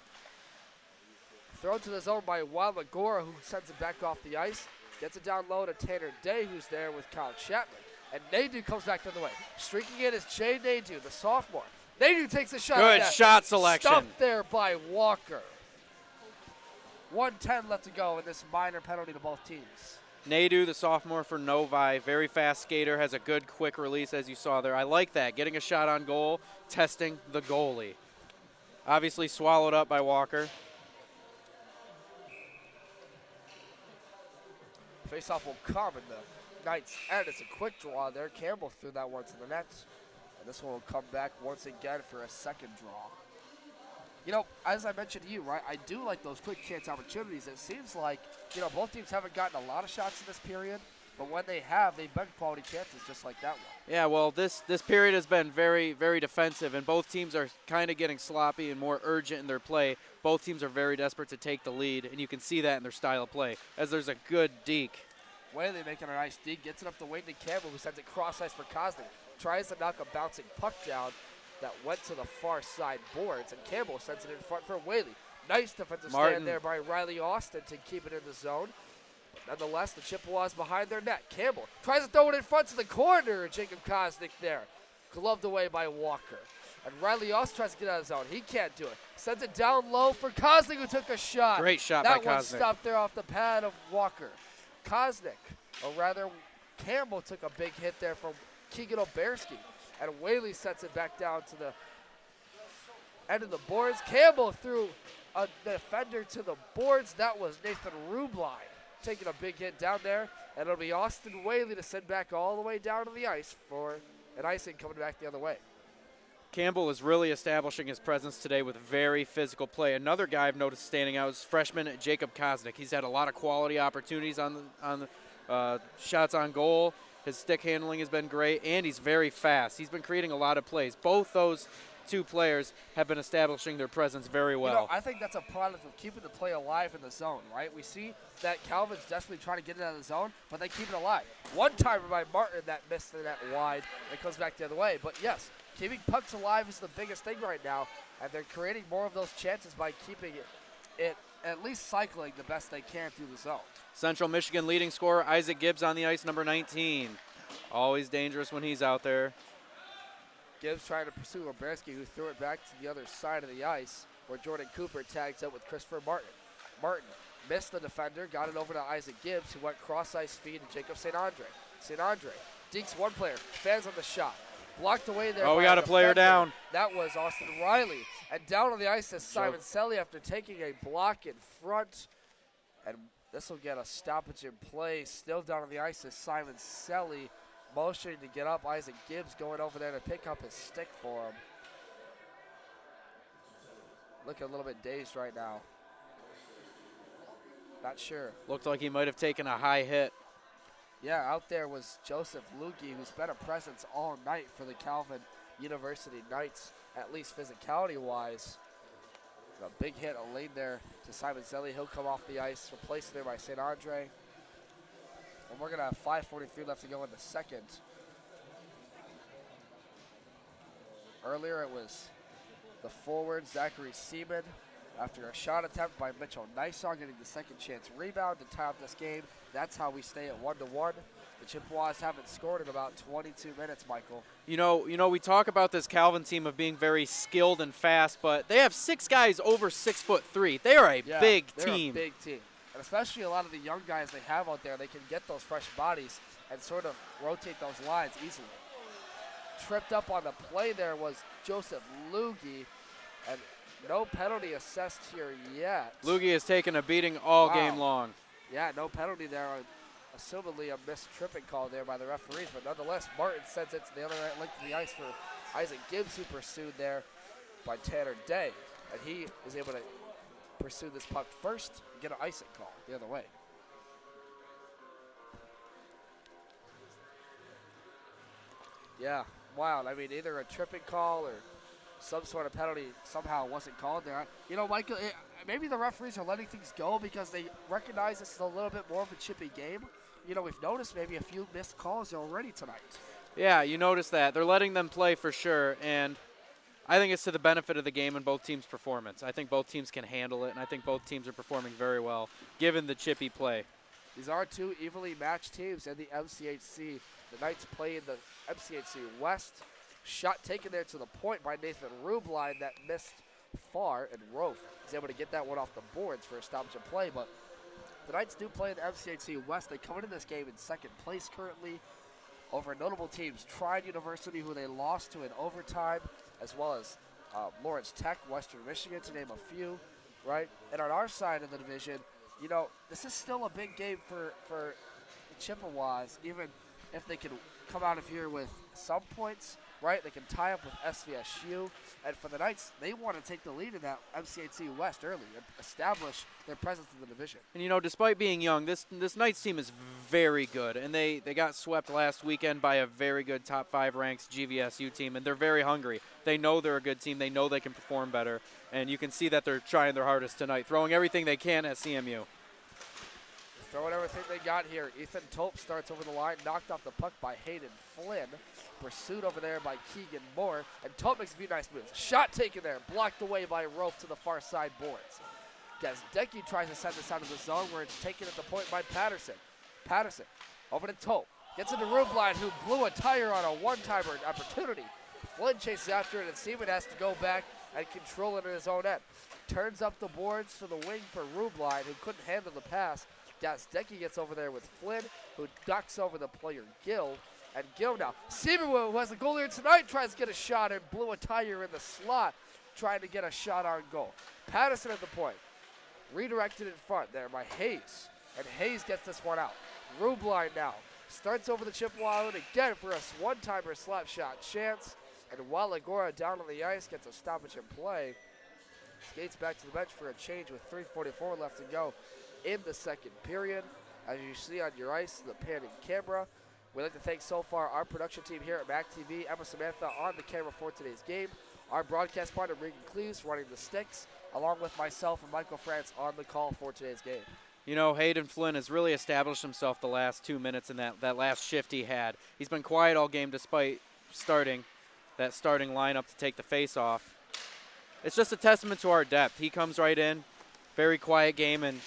Thrown to the zone by Waligoro, who sends it back off the ice. Gets it down low to Tanner Day, who's there with Kyle Chapman. And Nadeau comes back the other way. Streaking in is Jay Nadeau, the sophomore. Nadeau takes a shot. Good shot selection. Stumped there by Walker. 1:10 left to go in this minor penalty to both teams. Nadeau, the sophomore for Novi, very fast skater, has a good quick release as you saw there. I like that, getting a shot on goal, testing the goalie. Obviously swallowed up by Walker. Face-off will come, and the Knights end. It's a quick draw there. Campbell threw that one to the net. And this one will come back once again for a second draw. You know, as I mentioned to you, right, I do like those quick chance opportunities. It seems like, you know, both teams haven't gotten a lot of shots in this period, but when they have, they've been quality chances just like that one. Yeah, well, this period has been very, very defensive, and both teams are kind of getting sloppy and more urgent in their play. Both teams are very desperate to take the lead, and you can see that in their style of play, as there's a good deke. Whaley making a nice deke, gets it up the wing to Campbell, who sends it cross ice for Kosnick. Tries to knock a bouncing puck down that went to the far side boards, and Campbell sends it in front for Whaley. Nice defensive stand there by Riley Austin to keep it in the zone. But nonetheless, the Chippewas behind their net. Campbell tries to throw it in front to the corner. Jacob Kosnick there. Gloved away by Walker. And Riley Austin tries to get out of the zone. He can't do it. Sends it down low for Kosnick, who took a shot. Great shot by Kosnick. That one stopped there off the pad of Walker. Kosnick, or rather Campbell, took a big hit there from Keegan Oberski. And Whaley sets it back down to the end of the boards. Campbell threw a defender to the boards. That was Nathan Rubline taking a big hit down there. And it'll be Austin Whaley to send back all the way down to the ice for an icing coming back the other way. Campbell is really establishing his presence today with very physical play. Another guy I've noticed standing out is freshman Jacob Kosnick. He's had a lot of quality opportunities on the shots on goal. His stick handling has been great, and he's very fast. He's been creating a lot of plays. Both those two players have been establishing their presence very well. You know, I think that's a product of keeping the play alive in the zone, right? We see that Calvin's desperately trying to get it out of the zone, but they keep it alive. One timer by Martin that missed the net wide, and it comes back the other way. But yes, keeping pucks alive is the biggest thing right now, and they're creating more of those chances by keeping it at least cycling the best they can through the zone. Central Michigan leading scorer Isaac Gibbs on the ice, number 19. Always dangerous when he's out there. Gibbs trying to pursue Oberski, who threw it back to the other side of the ice, where Jordan Cooper tags up with Christopher Martin. Martin missed the defender, got it over to Isaac Gibbs, who went cross-ice feed to Jacob St. Andre. St. Andre dekes one player, fans on the shot. Blocked away there. Oh, we got a player down. That was Austin Riley. And down on the ice is Simon Selly after taking a block in front. And this will get a stoppage in play. Still down on the ice is Simon Selly, motioning to get up. Isaac Gibbs going over there to pick up his stick for him. Looking a little bit dazed right now. Not sure. Looked like he might have taken a high hit. Yeah, out there was Joseph Lukey, who's been a presence all night for the Calvin University Knights, at least physicality-wise. A big hit, a lane there to Simon Zelli. He'll come off the ice, replaced there by St. Andre. And we're going to have 5:43 left to go in the second. Earlier it was the forward, Zachary Seaman, after a shot attempt by Mitchell Nysong, getting the second chance rebound to tie up this game. That's how we stay at 1-1. The Chippewas haven't scored in about 22 minutes, Michael. You know, we talk about this Calvin team of being very skilled and fast, but they have 6 guys over 6'3". They are a big team. They're a big team. And especially a lot of the young guys they have out there, they can get those fresh bodies and sort of rotate those lines easily. Tripped up on the play there was Joseph Lugie, and no penalty assessed here yet. Lugie has taken a beating all game long. Yeah, no penalty there. Assumedly a missed tripping call there by the referees, but nonetheless, Martin sends it to the other length of the ice for Isaac Gibbs, who pursued there by Tanner Day. And he is able to pursue this puck first and get an icing call the other way. Yeah, wild. I mean, either a tripping call or some sort of penalty somehow wasn't called there. You know, Michael, maybe the referees are letting things go because they recognize this is a little bit more of a chippy game. You know, we've noticed maybe a few missed calls already tonight. Yeah, you notice that. They're letting them play for sure, and I think it's to the benefit of the game and both teams' performance. I think both teams can handle it, and I think both teams are performing very well, given the chippy play. These are two evenly matched teams in the MCHC. The Knights play in the MCHC West. Shot taken there to the point by Nathan Rubline that missed far, and Rofe is able to get that one off the boards for a stoppage of play. But the Knights do play in the MCHC West. They come into this game in second place currently over notable teams. Trine University, who they lost to in overtime, as well as Lawrence Tech, Western Michigan, to name a few, right? And on our side of the division, you know, this is still a big game for Chippewas, even if they can come out of here with some points, right, they can tie up with SVSU. And for the Knights, they want to take the lead in that MCAT West early and establish their presence in the division. And, you know, despite being young, this Knights team is very good. And they got swept last weekend by a very good top 5 ranked GVSU team, and they're very hungry. They know they're a good team. They know they can perform better. And you can see that they're trying their hardest tonight, throwing everything they can at CMU. Throwing everything they got here. Ethan Tolp starts over the line, knocked off the puck by Hayden Flynn. Pursued over there by Keegan Moore. And Tolp makes a few nice moves. Shot taken there, blocked away by Rolf to the far side boards. Gazdecki tries to send this out of the zone where it's taken at the point by Patterson. Patterson over to Tolp. Gets into Rubline, who blew a tire on a one-timer opportunity. Flynn chases after it, and Seaman has to go back and control it in his own end. Turns up the boards to the wing for Rubline, who couldn't handle the pass. Gazdecki gets over there with Flynn, who ducks over the player Gill. And Gill now. Seaman, who has the goal here tonight, tries to get a shot and blew a tire in the slot, trying to get a shot on goal. Patterson at the point. Redirected in front there by Hayes. And Hayes gets this one out. Rubline now starts over the Chippewa again for a one-timer slap shot chance. And Waligoro down on the ice gets a stoppage in play. Skates back to the bench for a change with 3:44 left to go in the second period. As you see on your ice, the panning camera. We'd like to thank so far our production team here at MAC TV, Emma Samantha on the camera for today's game, our broadcast partner Regan Cleves running the sticks, along with myself and Michael France on the call for today's game. You know, Hayden Flynn has really established himself the last 2 minutes in that last shift he had. He's been quiet all game despite starting lineup to take the face off. It's just a testament to our depth. He comes right in, very quiet game, and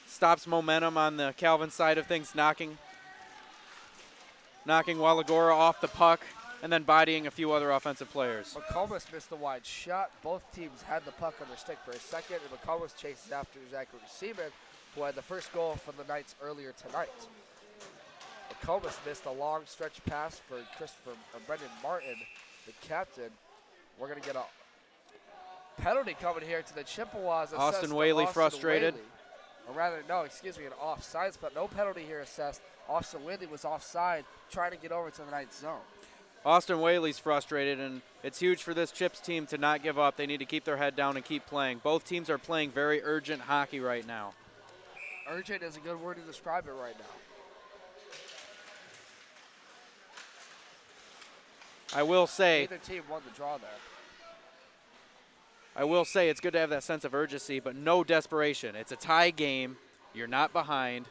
stops momentum on the Calvin side of things, knocking Waligoro off the puck and then bodying a few other offensive players. McComas missed the wide shot. Both teams had the puck on their stick for a second, and McComas chases after Zachary Seaman, who had the first goal for the Knights earlier tonight. McComas missed a long stretch pass for Brendan Martin, the captain. We're going to get a penalty coming here to the Chippewas. Austin Whaley frustrated. Or rather, no, excuse me, an offsides, but no penalty here assessed. Austin Whaley was offside, trying to get over to the Knights zone. Austin Whaley's frustrated, and it's huge for this Chips team to not give up. They need to keep their head down and keep playing. Both teams are playing very urgent hockey right now. Urgent is a good word to describe it right now. I will say, Neither team won the draw there. I will say it's good to have that sense of urgency, but no desperation. It's a tie game. You're not behind.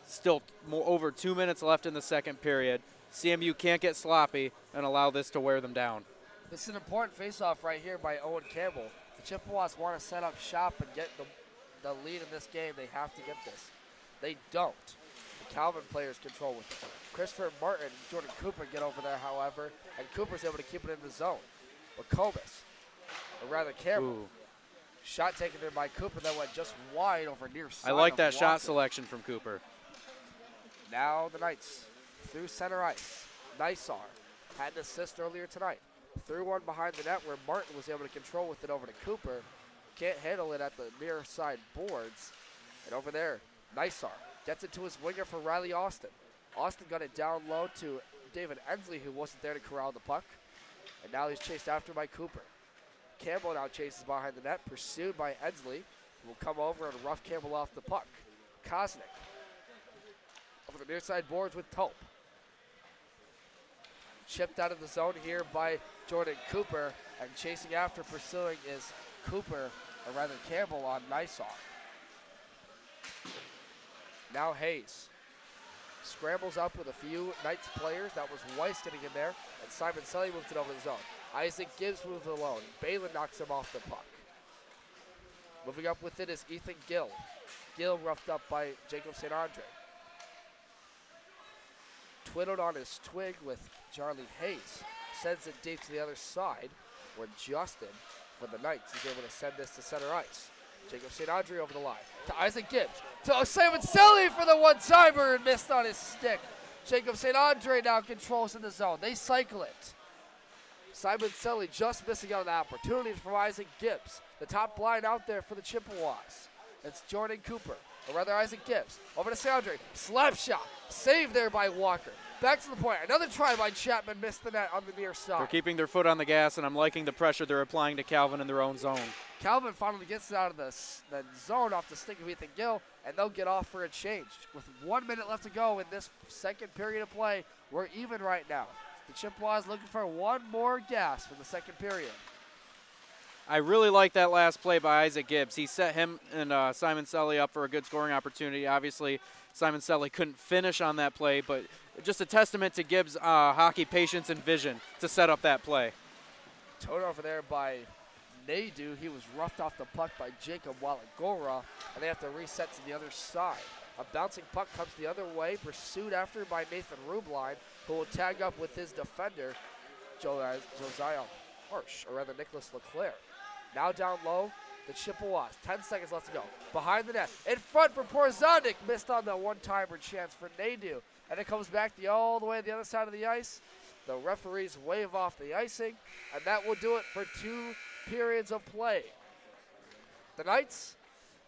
Still over 2 minutes left in the second period. CMU can't get sloppy and allow this to wear them down. This is an important faceoff right here by Owen Campbell. If the Chippewas want to set up shop and get the lead in this game, they have to get this. They don't. The Calvin players control with it. Christopher Martin and Jordan Cooper get over there, however, and Cooper's able to keep it in the zone. McComas, or rather Campbell. Ooh. Shot taken there by Cooper that went just wide over near side. I like of that shot Watson. selection from Cooper. Now the Knights through center ice. Nysar had an assist earlier tonight. Threw one behind the net where Martin was able to control with it over to Cooper. Can't handle it at the near side boards. And over there, Nysar gets it to his winger for Riley Austin. Austin got it down low to David Ensley, who wasn't there to corral the puck. And now he's chased after by Cooper. Campbell now chases behind the net, pursued by Ensley, who will come over and rough Campbell off the puck. Kosnick over the near side boards with Tope. Chipped out of the zone here by Jordan Cooper, and chasing after, pursuing is Cooper, or rather Campbell on Nysar. Now Hayes scrambles up with a few Knights players. That was Weiss getting in there, and Simon Sully moved it over the zone. Isaac Gibbs moves it alone. Balin knocks him off the puck. Moving up with it is Ethan Gill. Gill roughed up by Jacob St. Andre. Twiddled on his twig with Charlie Hayes. Sends it deep to the other side, where Justin, for the Knights, is able to send this to center ice. Jacob St. Andre over the line. To Isaac Gibbs. To Simon Sully for the one-timer, and missed on his stick. Jacob St. Andre now controls in the zone. They cycle it. Simon Sully just missing out on the opportunity from Isaac Gibbs. The top line out there for the Chippewas. It's Jordan Cooper. or rather Isaac Gibbs. Over to Sandre. Slap shot. Saved there by Walker. Back to the point. Another try by Chapman. Missed the net on the near side. They're keeping their foot on the gas, and I'm liking the pressure they're applying to Calvin in their own zone. Calvin finally gets it out of the zone off the stick of Ethan Gill, and they'll get off for a change. With 1 minute left to go in this second period of play, we're even right now. The Chippewas looking for one more gas for the second period. I really like that last play by Isaac Gibbs. He set him and Simon Selly up for a good scoring opportunity. Obviously, Simon Selly couldn't finish on that play, but just a testament to Gibbs' hockey patience and vision to set up that play. Turnover there by Nadu. He was roughed off the puck by Jacob Waligoro, and they have to reset to the other side. A bouncing puck comes the other way, pursued after by Nathan Rubline, who will tag up with his defender, Josiah Harsh, or rather Nicholas Leclerc. Now down low, the Chippewas. 10 seconds left to go. Behind the net. In front for Porzonic. Missed on the one-timer chance for Nadu. And it comes back all the way to the other side of the ice. The referees wave off the icing, and that will do it for 2 periods of play. The Knights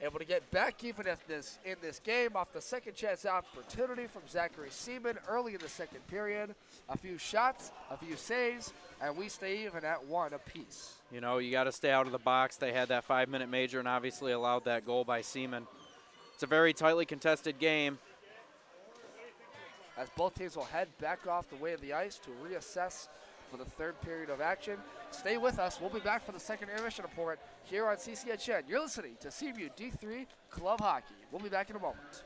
able to get back even in this game off the second chance opportunity from Zachary Seaman early in the second period. A few shots, a few saves, and we stay even at 1 apiece. You know, you got to stay out of the box. They had that 5-minute major and obviously allowed that goal by Seaman. It's a very tightly contested game. As both teams will head back off the way of the ice to reassess for the third period of action. Stay with us. We'll be back for the second intermission report here on CCHN. You're listening to CMU D3 Club Hockey. We'll be back in a moment.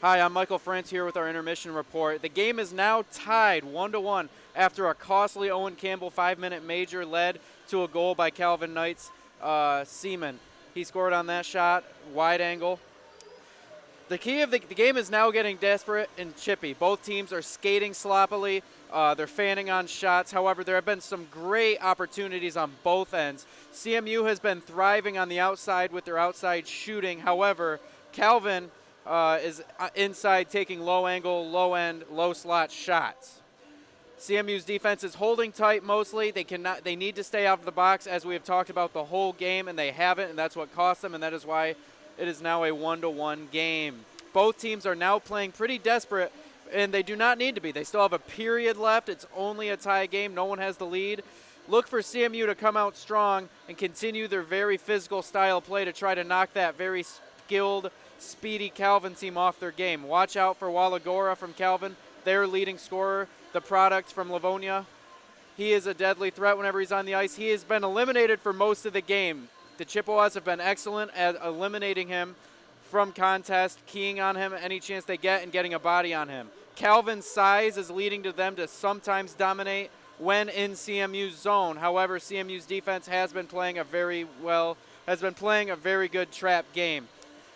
Hi, I'm Michael France here with our intermission report. The game is now tied 1-1 after a costly Owen Campbell 5-minute major led to a goal by Calvin Knight's Seaman. He scored on that shot, wide angle. The key of the game is now getting desperate and chippy. Both teams are skating sloppily. They're fanning on shots. However, there have been some great opportunities on both ends. CMU has been thriving on the outside with their outside shooting. However, Calvin is inside taking low angle, low end, low slot shots. CMU's defense is holding tight mostly. They need to stay out of the box, as we have talked about the whole game, and they haven't, and that's what cost them, and that is why it is now a 1-1 game. Both teams are now playing pretty desperate, and they do not need to be. They still have a period left. It's only a tie game. No one has the lead. Look for CMU to come out strong and continue their very physical style play to try to knock that very skilled, speedy Calvin team off their game. Watch out for Waligoro from Calvin, their leading scorer, the product from Livonia. He is a deadly threat whenever he's on the ice. He has been eliminated for most of the game. The Chippewas have been excellent at eliminating him from contest, keying on him any chance they get and getting a body on him. Calvin's size is leading to them to sometimes dominate when in CMU's zone. However, CMU's defense has been playing a very good trap game.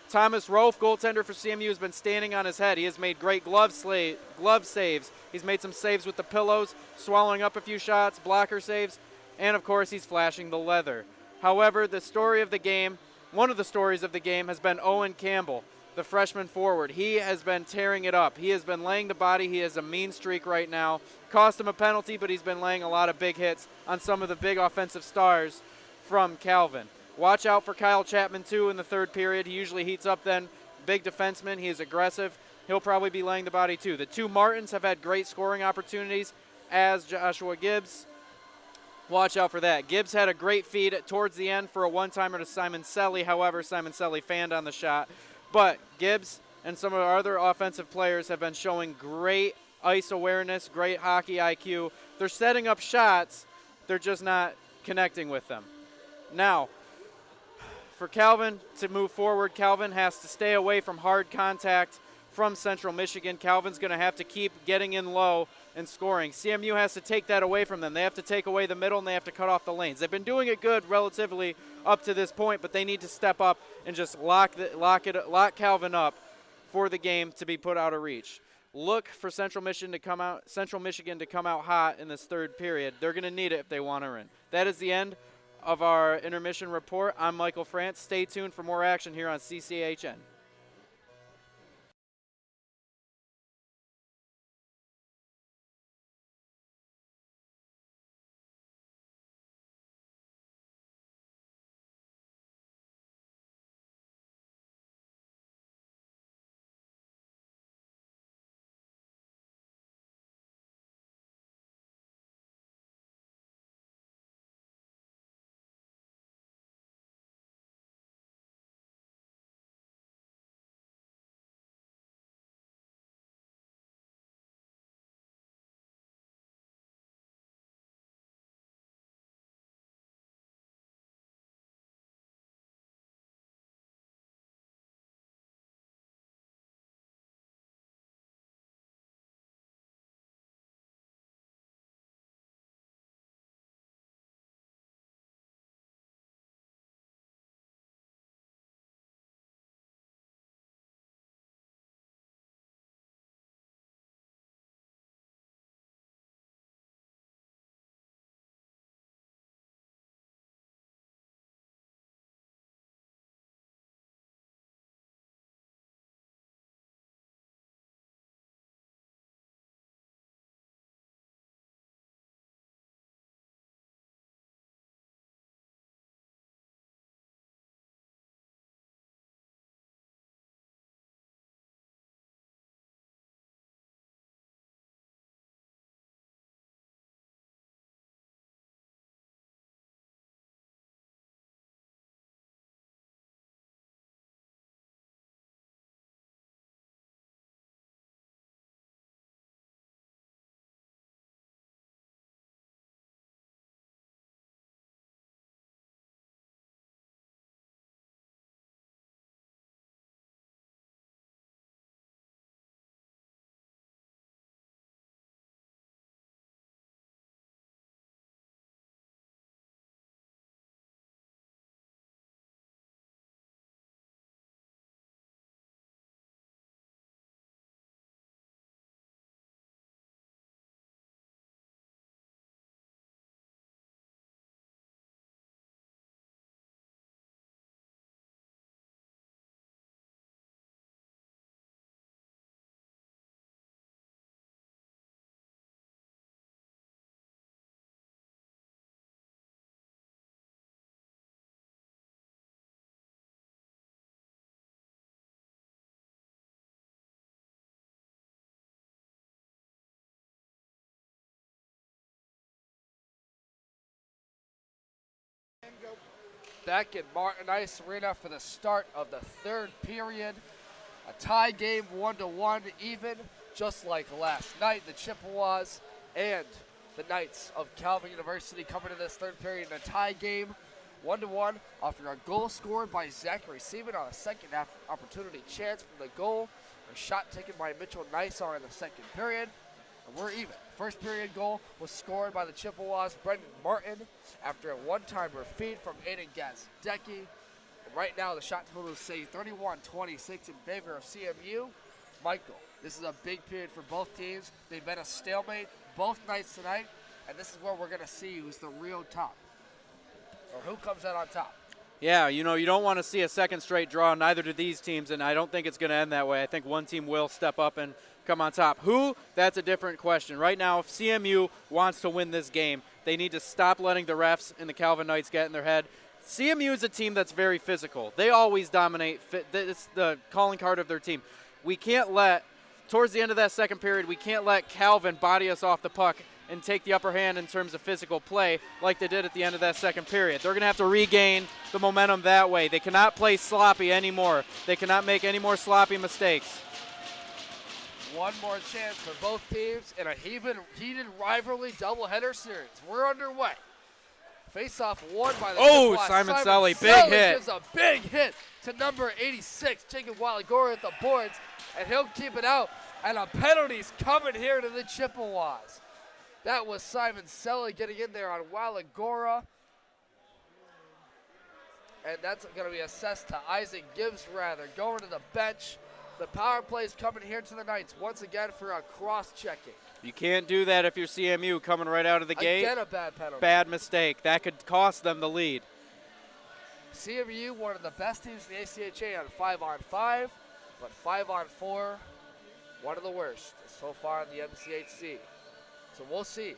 Thomas Rolfe, goaltender for CMU, has been standing on his head. He has made great glove saves. He's made some saves with the pillows, swallowing up a few shots, blocker saves, and of course he's flashing the leather. However, one of the stories of the game has been Owen Campbell, the freshman forward. He has been tearing it up. He has been laying the body. He has a mean streak right now. Cost him a penalty, but he's been laying a lot of big hits on some of the big offensive stars from Calvin. Watch out for Kyle Chapman, too, in the third period. He usually heats up then. Big defenseman. He is aggressive. He'll probably be laying the body, too. The two Martins have had great scoring opportunities, as Joshua Gibbs. Watch out for that. Gibbs had a great feed towards the end for a one-timer to Simon Selly. However, Simon Selly fanned on the shot. But Gibbs and some of our other offensive players have been showing great ice awareness, great hockey IQ. They're setting up shots. They're just not connecting with them. Now, for Calvin to move forward, Calvin has to stay away from hard contact from Central Michigan. Calvin's going to have to keep getting in low and scoring. CMU has to take that away from them. They have to take away the middle, and they have to cut off the lanes. They've been doing it good relatively up to this point, but they need to step up and just lock Calvin up for the game to be put out of reach. Look for Central Michigan to come out hot in this third period. They're going to need it if they want to win. That is the end of our intermission report. I'm Michael France. Stay tuned for more action here on CCHN. back in Martin Ice Arena for the start of the third period. A tie game, 1-1 even, just like last night. The Chippewas and the Knights of Calvin University coming to this third period in a tie game, 1-1, after a goal scored by Zachary Seaman on a second half opportunity chance from the goal. A shot taken by Mitchell Nisar in the second period, and we're even. First period goal was scored by the Chippewas' Brendan Martin after a one-timer feed from Aiden Gazdecki. And right now the shot total is say 31-26 in favor of CMU. Michael, this is a big period for both teams. They've been a stalemate both nights tonight, and this is where we're going to see who's the real top, or who comes out on top. Yeah, you don't want to see a second straight draw, neither do these teams, and I don't think it's going to end that way. I think one team will step up and come on top. Who? That's a different question. Right now, if CMU wants to win this game, they need to stop letting the refs and the Calvin Knights get in their head. CMU is a team that's very physical. They always dominate. It's the calling card of their team. We can't let, towards the end of that second period, we can't let Calvin body us off the puck and take the upper hand in terms of physical play like they did at the end of that second period. They're going to have to regain the momentum that way. They cannot play sloppy anymore. They cannot make any more sloppy mistakes. One more chance for both teams in a heated rivalry doubleheader series. We're underway. Face-off won by the Chippewas. Simon Selly, big hit. Gives a big hit to number 86, Jacob Waligoro at the boards, and he'll keep it out. And a penalty's coming here to the Chippewas. That was Simon Selly getting in there on Waligoro. And that's going to be assessed to Isaac Gibbs, going to the bench. The power play is coming here to the Knights once again for a cross-checking. You can't do that if you're CMU coming right out of the gate. Again, a bad penalty. Bad mistake. That could cost them the lead. CMU, one of the best teams in the ACHA on 5-on-5, but 5-on-4, one of the worst so far in the MCHC. So we'll see.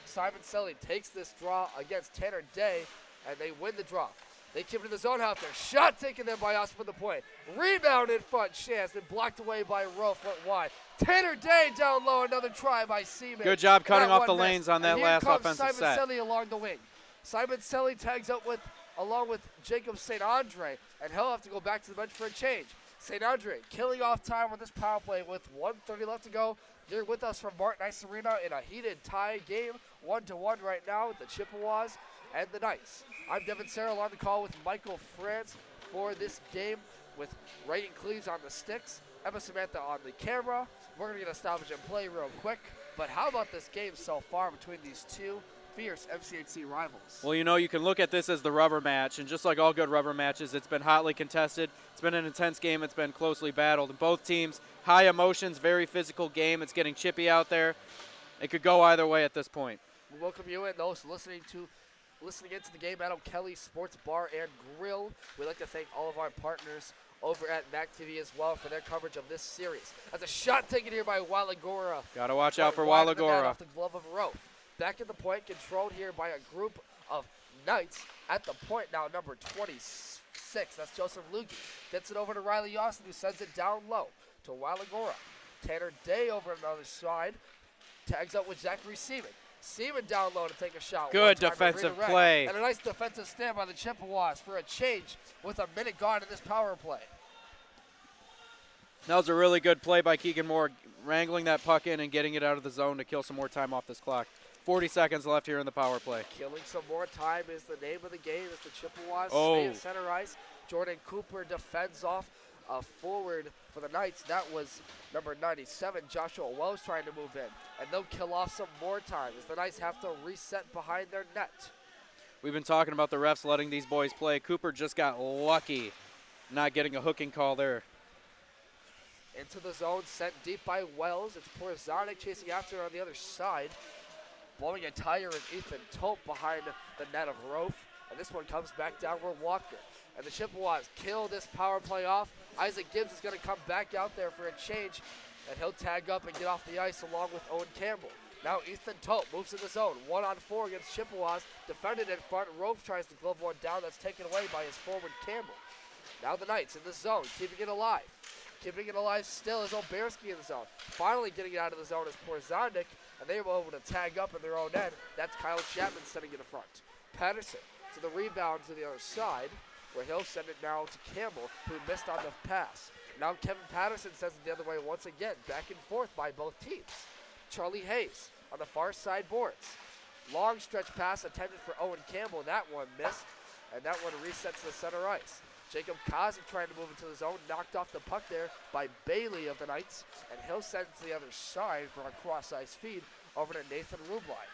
Simon Selly takes this draw against Tanner Day, and they win the draw. They keep it in the zone half there. Shot taken there by us for the point. Rebound in front, chance, and blocked away by Rowe, front wide. Tanner Day down low, another try by Seaman. Good job cutting off the lanes on that last offensive Simon set. Selly along the wing. Simon Selly tags up along with Jacob St. Andre, and he'll have to go back to the bench for a change. St. Andre killing off time on this power play with 1:30 left to go. You're with us from Martin Ice Arena in a heated tie game, 1-1 right now with the Chippewas and the Knights. I'm Devin Sarah on the call with Michael France for this game with Reagan Cleves on the sticks, Emma Samantha on the camera. We're going to get established and play real quick, but how about this game so far between these two fierce MCHC rivals? Well, you can look at this as the rubber match, and just like all good rubber matches, it's been hotly contested. It's been an intense game. It's been closely battled. And both teams, high emotions, very physical game. It's getting chippy out there. It could go either way at this point. We welcome you and those listening into the game, Adam Kelly Sports Bar and Grill. We'd like to thank all of our partners over at MAC TV as well for their coverage of this series. As a shot taken here by Waligoro. Got to watch out for Waligoro. Off the glove of Rowe. Back at the point, controlled here by a group of Knights at the point now, number 26. That's Joseph Lugie. Gets it over to Riley Austin, who sends it down low to Waligoro. Tanner Day over on the other side. Tags up with Zachary Seaman. Seaman down low to take a shot. Good defensive play. And a nice defensive stand by the Chippewas for a change with a minute gone in this power play. That was a really good play by Keegan Moore, wrangling that puck in and getting it out of the zone to kill some more time off this clock. 40 seconds left here in the power play. Killing some more time is the name of the game as the Chippewas stay in center ice. Jordan Cooper defends off forward for the Knights. That was number 97, Joshua Wells, trying to move in. And they'll kill off some more time as the Knights have to reset behind their net. We've been talking about the refs letting these boys play. Cooper just got lucky not getting a hooking call there. Into the zone, sent deep by Wells. It's Porzanik chasing after on the other side. Blowing a tire is Ethan Tope behind the net of Rofe. And this one comes back downward Walker. And the Chippewas kill this power play off. Isaac Gibbs is going to come back out there for a change. And he'll tag up and get off the ice along with Owen Campbell. Now Ethan Tope moves in the zone. 1-on-4 against Chippewas. Defended in front. Rofe tries to glove one down. That's taken away by his forward Campbell. Now the Knights in the zone, keeping it alive. Keeping it alive still is Oberski in the zone. Finally getting it out of the zone is Porzanik. And they were able to tag up in their own end. That's Kyle Chapman sitting in the front. Patterson to the rebound to the other side, where he'll send it now to Campbell, who missed on the pass. Now Kevin Patterson sends it the other way once again, back and forth by both teams. Charlie Hayes on the far side boards. Long stretch pass attempted for Owen Campbell. That one missed, and that one resets to center ice. Jacob Kozik trying to move into the zone, knocked off the puck there by Bailey of the Knights, and he'll send it to the other side for a cross-ice feed over to Nathan Rublai.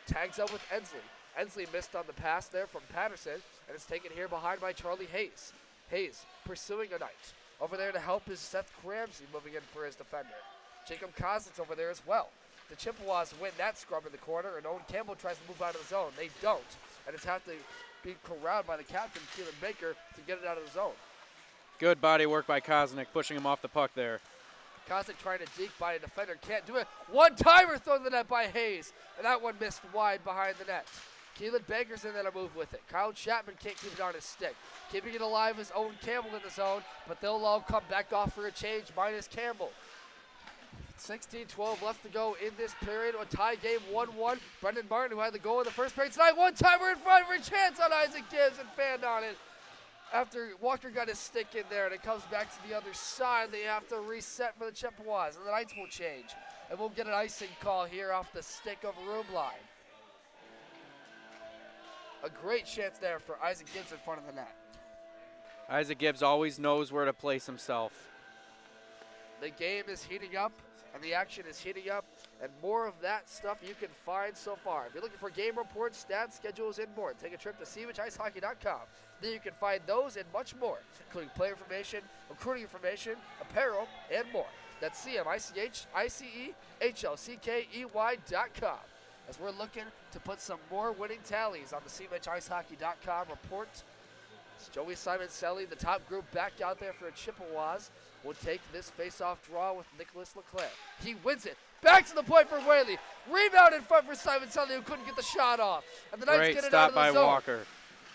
Tags up with Ensley. Ensley missed on the pass there from Patterson, and it's taken here behind by Charlie Hayes. Hayes pursuing a Knight. Over there to help is Seth Ramsey moving in for his defender. Jacob Kozitz over there as well. The Chippewas win that scrub in the corner, and Owen Campbell tries to move out of the zone. They don't, and it's have to be corralled by the captain, Keelan Baker, to get it out of the zone. Good body work by Koznick, pushing him off the puck there. Koznick trying to deke by a defender, can't do it. One-timer thrown to the net by Hayes, and that one missed wide behind the net. Keelan Baker's in there to move with it. Kyle Chapman can't keep it on his stick. Keeping it alive is Owen Campbell in the zone, but they'll all come back off for a change, minus Campbell. 16-12 left to go in this period. A tie game, 1-1. Brendan Martin, who had the goal in the first period tonight, one-timer in front for a chance on Isaac Gibbs and fanned on it. After Walker got his stick in there, and it comes back to the other side, they have to reset for the Chippewas, and the Knights will change. And we'll get an icing call here off the stick of Rublai. A great chance there for Isaac Gibbs in front of the net. Isaac Gibbs always knows where to place himself. The game is heating up, and the action is heating up, and more of that stuff you can find so far. If you're looking for game reports, stats, schedules, and more, take a trip to CMHIceHockey.com. There you can find those and much more, including player information, recruiting information, apparel, and more. That's CMICHICEHLCKEY.com. As we're looking to put some more winning tallies on the CMHIceHockey.com report. It's Joey Simon-Selly, the top group, back out there for the Chippewas. Will take this face-off draw with Nicholas Leclerc. He wins it. Back to the point for Whaley. Rebound in front for Simon-Selly, who couldn't get the shot off. And the Knights get it out of the zone. Great stop by Walker.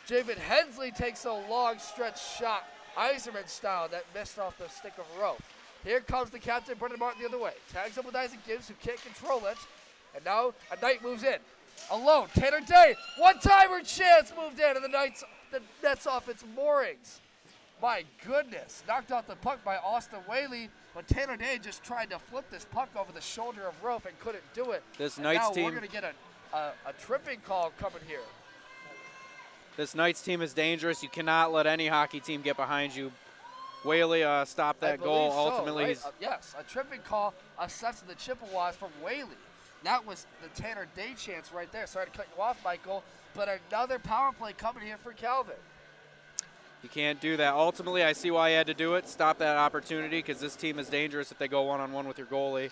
Javid Hensley takes a long stretch shot, Eiserman style, that missed off the stick of Rowe. Here comes the captain, Brendan Martin, the other way. Tags up with Isaac Gibbs, who can't control it. And now a Knight moves in. Alone, Tanner Day. One-timer chance moved in, and the net's off its moorings. My goodness, knocked out the puck by Austin Whaley, but Tanner Day just tried to flip this puck over the shoulder of Rowe and couldn't do it. This and Knights now team, we're going to get a tripping call coming here. This Knights team is dangerous. You cannot let any hockey team get behind you. Whaley stopped that goal. Ultimately, right? Yes, a tripping call assessed to the Chippewas from Whaley. That was the Tanner Day chance right there. Sorry to cut you off, Michael, but another power play coming here for Calvin. You can't do that. Ultimately, I see why he had to do it. Stop that opportunity because this team is dangerous if they go one-on-one with your goalie.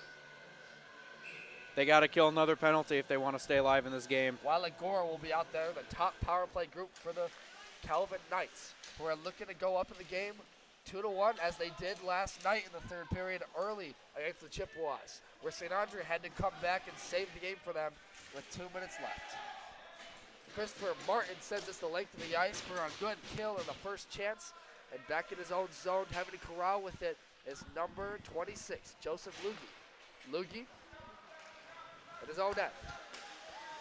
They got to kill another penalty if they want to stay alive in this game. Waligoro will be out there, the top power play group for the Calvin Knights, who are looking to go up in the game 2-1, as they did last night in the third period early against the Chippewas, where St. Andre had to come back and save the game for them with 2 minutes left. Christopher Martin sends us the length of the ice for a good kill in the first chance, and back in his own zone, having to corral with it, is number 26, Joseph Lugie. Lugie in his own net.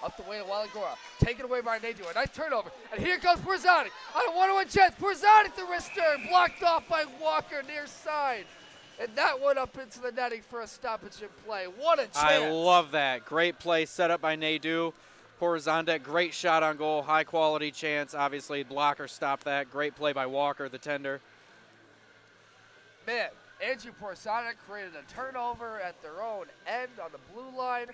Up the way to Waligoro. Taken away by Nadu. A nice turnover. And here comes Porzanic. On a one-on-one chance. Porzanic the wrist turn. Blocked off by Walker near side. And that one up into the netting for a stoppage in play. What a chance. I love that. Great play set up by Nadu. Porzanic, great shot on goal. High quality chance. Obviously, blocker stopped that. Great play by Walker, the tender. Man, Andrew Porzanic created a turnover at their own end on the blue line.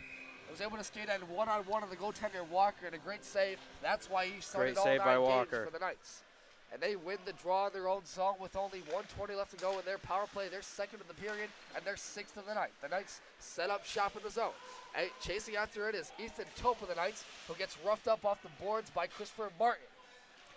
Was able to skate in one-on-one of the goaltender Walker, and a great save. That's why he started all 9 games for the Knights. And they win the draw in their own zone with only 1:20 left to go in their power play. They're second of the period, and they're sixth of the night. The Knights set up shop in the zone. And chasing after it is Ethan Tope of the Knights, who gets roughed up off the boards by Christopher Martin.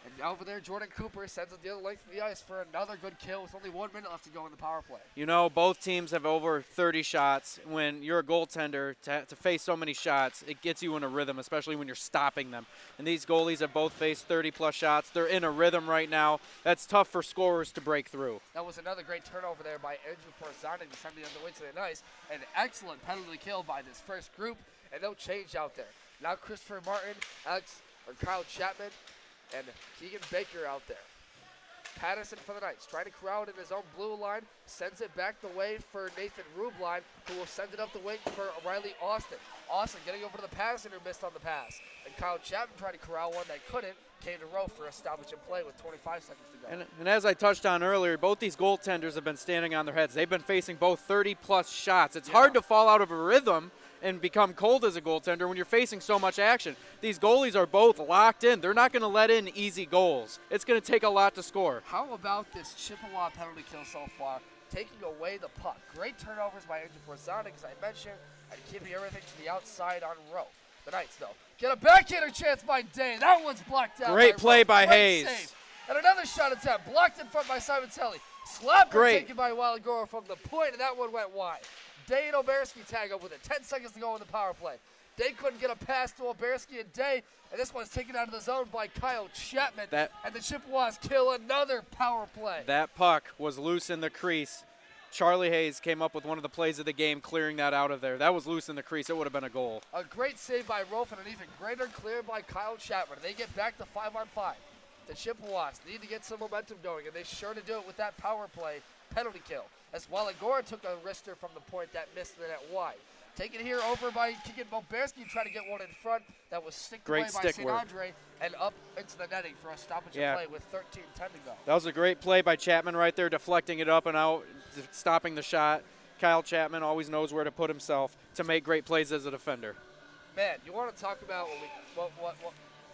And over there, Jordan Cooper sends it the other length of the ice for another good kill with only 1 minute left to go in the power play. You know, both teams have over 30 shots. When you're a goaltender, to face so many shots, it gets you in a rhythm, especially when you're stopping them. And these goalies have both faced 30-plus shots. They're in a rhythm right now. That's tough for scorers to break through. That was another great turnover there by Andrew Porzanic to send the other way to the ice. An excellent penalty kill by this first group, and no change out there. Now Christopher Martin, Alex or Kyle Chapman and Keegan Baker out there. Patterson for the Knights, trying to crowd in his own blue line, sends it back the way for Nathan Rubline, who will send it up the wing for Riley Austin. Austin getting over to the Patterson, who missed on the pass. And Kyle Chapman trying to corral one that couldn't, came to row for a stoppage and play with 25 seconds to go. And as I touched on earlier, both these goaltenders have been standing on their heads. They've been facing both 30-plus shots. It's hard to fall out of a rhythm and become cold as a goaltender when you're facing so much action. These goalies are both locked in. They're not going to let in easy goals. It's going to take a lot to score. How about this Chippewa penalty kill so far, taking away the puck? Great turnovers by Andrew Borzanic, as I mentioned, and keeping everything to the outside on row. The Knights, though, get a backhander chance by Day. That one's blocked out. Great play by Great Hayes. save. And another shot attempt, blocked in front by Simon Telly. Slap taken by Waligoro from the point, and that one went wide. Day and Oberski tag up with it. 10 seconds to go in the power play. Day couldn't get a pass to Oberski and Day, and this one's taken out of the zone by Kyle Chapman. And the Chippewas kill another power play. That puck was loose in the crease. Charlie Hayes came up with one of the plays of the game, clearing that out of there. That was loose in the crease. It would have been a goal. A great save by Rolf and an even greater clear by Kyle Chapman. They get back to 5-on-5. The Chippewas need to get some momentum going, and they sure to do it with that power play penalty kill. As Waligoro took a wrister from the point that missed the net wide. Taken here over by Keegan Boberski, trying to get one in front. That was sticked away by St. Andre and up into the netting for a stoppage and play with 13:10 to go. That was a great play by Chapman right there, deflecting it up and out, stopping the shot. Kyle Chapman always knows where to put himself to make great plays as a defender. Man, you want to talk about what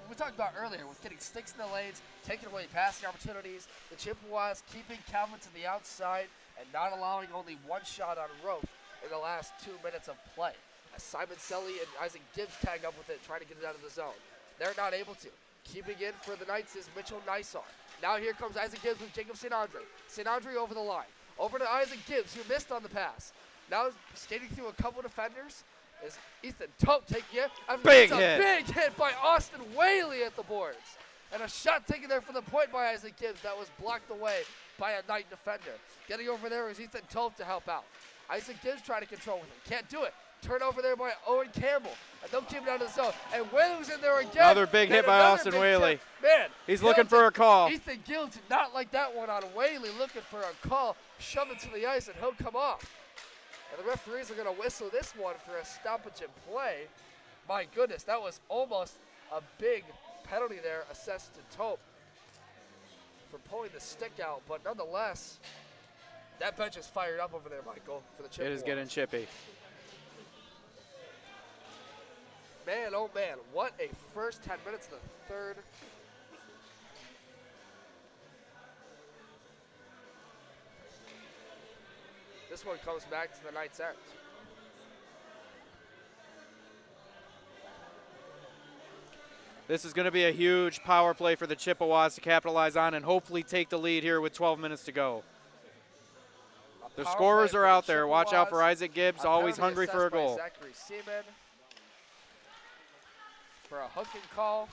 we talked about earlier with getting sticks in the lanes, taking away passing opportunities, the Chippewas keeping Calvin to the outside and not allowing only one shot on rope in the last 2 minutes of play. As Simon Selly and Isaac Gibbs tag up with it, trying to get it out of the zone. They're not able to. Keeping in for the Knights is Mitchell Nisar. Now here comes Isaac Gibbs with Jacob St. Andre. St. Andre over the line. Over to Isaac Gibbs, who missed on the pass. Now skating through a couple defenders is Ethan Tope taking it. Big hit by Austin Whaley at the boards. And a shot taken there for the point by Isaac Gibbs that was blocked away by a Knight defender. Getting over there is Ethan Tope to help out. Isaac Gibbs trying to control with him. Can't do it. Turnover there by Owen Campbell. And they'll keep it out of the zone. And Whaley was in there again. Another big hit by Austin Whaley. Man. He's looking for a call. Ethan Gibbs did not like that one on Whaley, looking for a call. Shove it to the ice and he'll come off. And the referees are going to whistle this one for a stoppage and play. My goodness, that was almost a big penalty there assessed to Tope for pulling the stick out. But nonetheless, that bench is fired up over there, Michael, for the Chippewas. It is getting chippy. Man, oh man, what a first 10 minutes of the third. This one comes back to the Knights' end. This is going to be a huge power play for the Chippewas to capitalize on and hopefully take the lead here with 12 minutes to go. The scorers are out there. Watch out for Isaac Gibbs, always hungry for a goal. Zachary Seaman for a hooking call.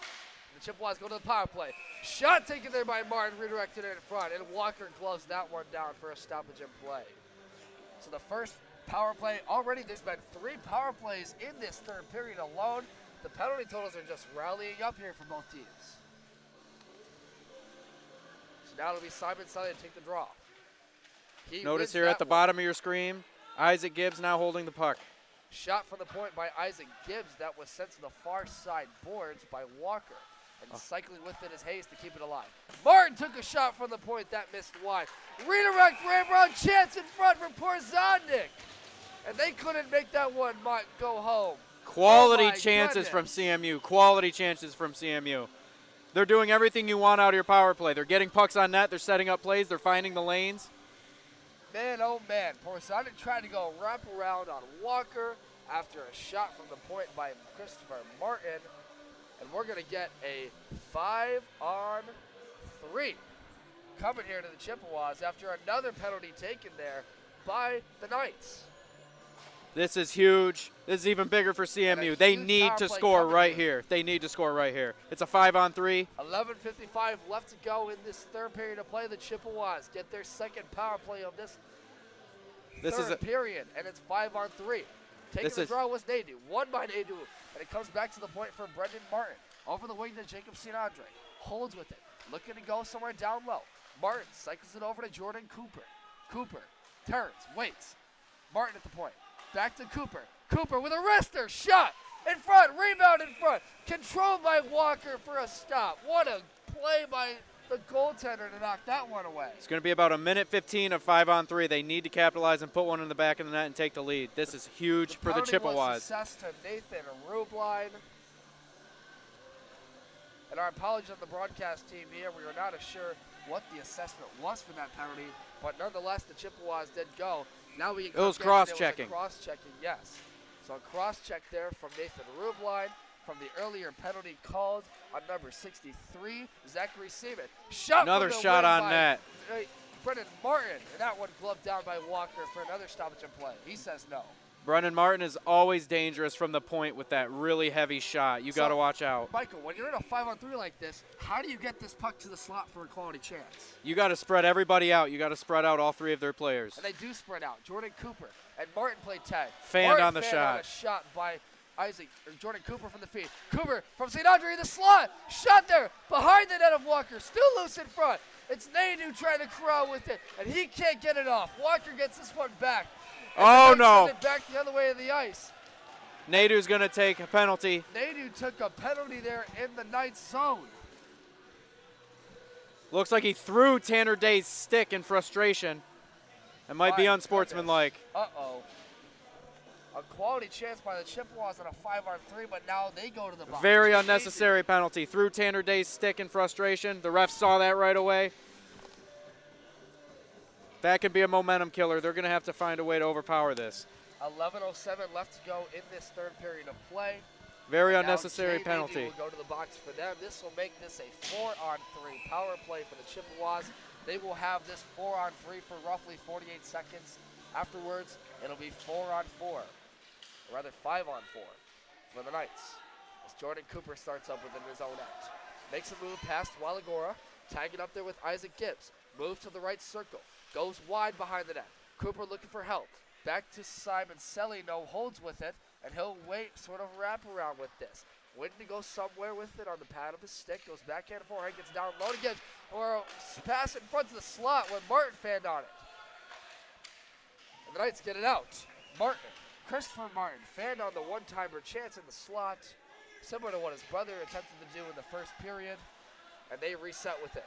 The Chippewas go to the power play. Shot taken there by Martin, redirected in front, and Walker gloves that one down for a stoppage and play. So the first power play, already there's been 3 power plays in this third period alone. The penalty totals are just rallying up here for both teams. So now it'll be Simon Sully to take the draw. Notice here at the bottom of your screen, Isaac Gibbs now holding the puck. Shot from the point by Isaac Gibbs that was sent to the far side boards by Walker. And cycling with it is Hayes to keep it alive. Martin took a shot from the point that missed wide. Redirect ran around, chance in front for Porzanic. And they couldn't make that one go home. Quality chances from CMU. Quality chances from CMU. They're doing everything you want out of your power play. They're getting pucks on net. They're setting up plays. They're finding the lanes. Man, oh man. Porzanic tried to go wrap around on Walker after a shot from the point by Christopher Martin. And we're going to get a 5-on-3 coming here to the Chippewas after another penalty taken there by the Knights. This is huge. This is even bigger for CMU. They need to score right here. They need to score right here. It's a 5-on-3. 11:55 left to go in this third period of play. The Chippewas get their second power play of this third period, and it's 5-on-3. Taking the draw was Nadu. Won by Nadu, and it comes back to the point for Brendan Martin. Over the wing to Jacob St. Andre. Holds with it. Looking to go somewhere down low. Martin cycles it over to Jordan Cooper. Cooper turns, waits. Martin at the point. Back to Cooper. Cooper with a wrister. Shot in front. Rebound in front. Controlled by Walker for a stop. What a play by the goaltender to knock that one away. It's going to be about a minute 15 of 5-on-3. They need to capitalize and put one in the back of the net and take the lead. This is huge for the Chippewas. Was success to Nathan Rubline. And our apologies on the broadcast team here. We are not sure what the assessment was for that penalty, but nonetheless, the Chippewas did go. Now we can it was cross-checking. Cross-checking, yes. So a cross-check there from Nathan Rubline from the earlier penalty called on number 63, Zachary Seaman. Another shot on net. Brendan Martin, and that one gloved down by Walker for another stoppage in play. He says no. Brendan Martin is always dangerous from the point with that really heavy shot. You got to watch out. Michael, when you're in a 5-on-3 like this, how do you get this puck to the slot for a quality chance? You got to spread everybody out. You got to spread out all three of their players. And they do spread out. Jordan Cooper and Martin played tag. Fanned on the shot. On a shot by Jordan Cooper from the feed. Cooper from St. Andre in the slot. Shot there behind the net of Walker. Still loose in front. It's Nadu trying to corral with it, and he can't get it off. Walker gets this one back. Oh, no. Send it back the other way of the ice. Nadu's going to take a penalty. Nadu took a penalty there in the ninth zone. Looks like he threw Tanner Day's stick in frustration. It might be unsportsmanlike. Uh-oh. A quality chance by the Chippewas on a 5-on-3, but now they go to the box. Very unnecessary penalty. Threw Tanner Day's stick in frustration. The ref saw that right away. That could be a momentum killer. They're going to have to find a way to overpower this. 11:07 left to go in this third period of play. Very and unnecessary now penalty. will go to the box for them. This will make this a 4-on-3 power play for the Chippewas. They will have this 4-on-3 for roughly 48 seconds. Afterwards, it'll be 4-on-4, or rather 5-on-4 for the Knights. As Jordan Cooper starts up within his own end. Makes a move past Waligoro, tagging up there with Isaac Gibbs. Moves to the right circle. Goes wide behind the net. Cooper looking for help. Back to Simon Celino, holds with it, and he'll wait, sort of wrap around with this. Waiting to go somewhere with it on the pad of his stick. Goes backhand forehand, gets down low again, or pass it in front of the slot when Martin fanned on it. And the Knights get it out. Martin, Christopher Martin, fanned on the one-timer chance in the slot, similar to what his brother attempted to do in the first period, and they reset with it.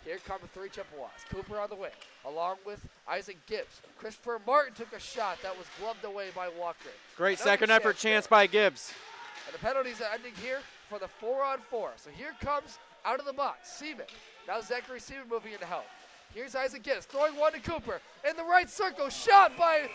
Here come the three Chippewas. Cooper on the wing, along with Isaac Gibbs. Christopher Martin took a shot that was gloved away by Walker. Great second effort chance by Gibbs. And the penalties are ending here for the 4-on-4. So here comes out of the box, Seaman. Now Zachary Seaman moving in to help. Here's Isaac Gibbs throwing one to Cooper. In the right circle, shot by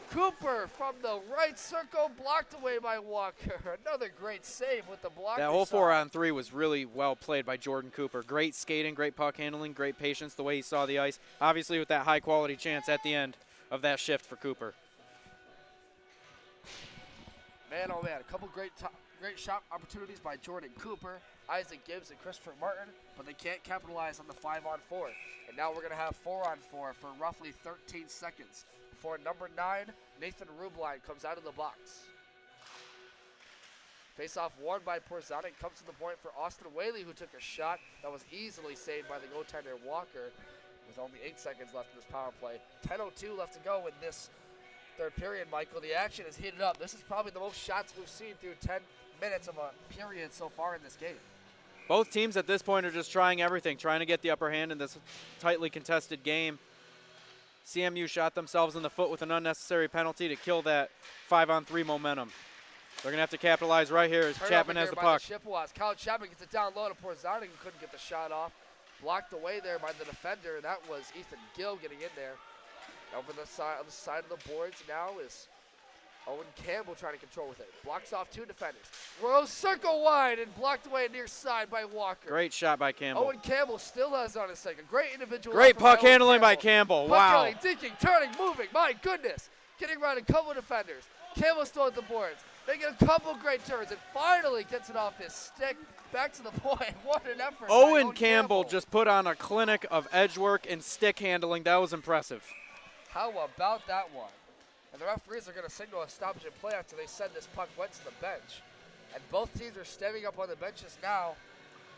Cooper from the right circle, blocked away by Walker. Another great save with the block. That whole 4-on-3 was really well played by Jordan Cooper. Great skating, great puck handling, great patience the way he saw the ice. Obviously with that high-quality chance at the end of that shift for Cooper. Man, oh man, a couple great shot opportunities by Jordan Cooper, Isaac Gibbs, and Christopher Martin, but they can't capitalize on the 5-on-4. And now we're going to have 4-on-4 for roughly 13 seconds. For number 9, Nathan Rubline comes out of the box. Face-off won by Porzanik, comes to the point for Austin Whaley, who took a shot that was easily saved by the goaltender Walker with only 8 seconds left in this power play. 10:02 left to go in this third period, Michael. The action is heated up. This is probably the most shots we've seen through 10 minutes of a period so far in this game. Both teams at this point are just trying everything, trying to get the upper hand in this tightly contested game. CMU shot themselves in the foot with an unnecessary penalty to kill that 5-on-3 momentum. They're going to have to capitalize right here as Chapman has the puck. Chippewas. Kyle Chapman gets it down low to Porzanik, who couldn't get the shot off. Blocked away there by the defender, and that was Ethan Gill getting in there. Over the side of the boards now is Owen Campbell trying to control with it. Blocks off 2 defenders. Goes circle wide and blocked away near side by Walker. Great shot by Campbell. Owen Campbell still has on his second. Great individual. Great puck handling by Campbell. Wow. Puck handling, dinking, turning, moving. My goodness. Getting around a couple of defenders. Campbell still at the boards. Making a couple great turns and finally gets it off his stick. Back to the point. What an effort. Owen Campbell just put on a clinic of edge work and stick handling. That was impressive. How about that one? And the referees are going to signal a stoppage in play after they said this puck went to the bench. And both teams are standing up on the benches now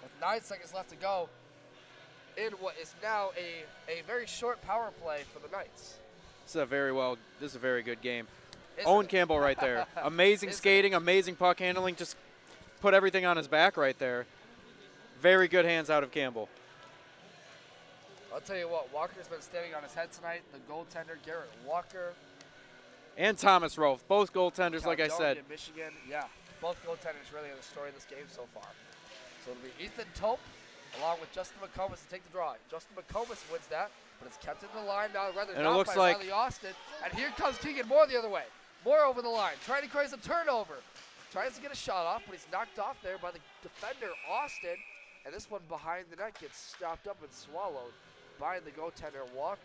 with 9 seconds left to go in what is now a very short power play for the Knights. This is a very good game. Isn't Owen it? Campbell right there. Amazing Isn't skating, amazing puck handling, just put everything on his back right there. Very good hands out of Campbell. I'll tell you what, Walker's been standing on his head tonight. The goaltender, Garrett Walker. And Thomas Rolfe, both goaltenders, like I said. Caledonia, Michigan, yeah. Both goaltenders really are the story of this game so far. So it'll be Ethan Tope along with Justin McComas to take the draw. Justin McComas wins that, but it's kept in the line now, rather And it not looks by like Riley Austin. And here comes Keegan Moore the other way. Moore over the line, trying to create a turnover. Tries to get a shot off, but he's knocked off there by the defender, Austin. And this one behind the net gets stopped up and swallowed by the goaltender, Walker.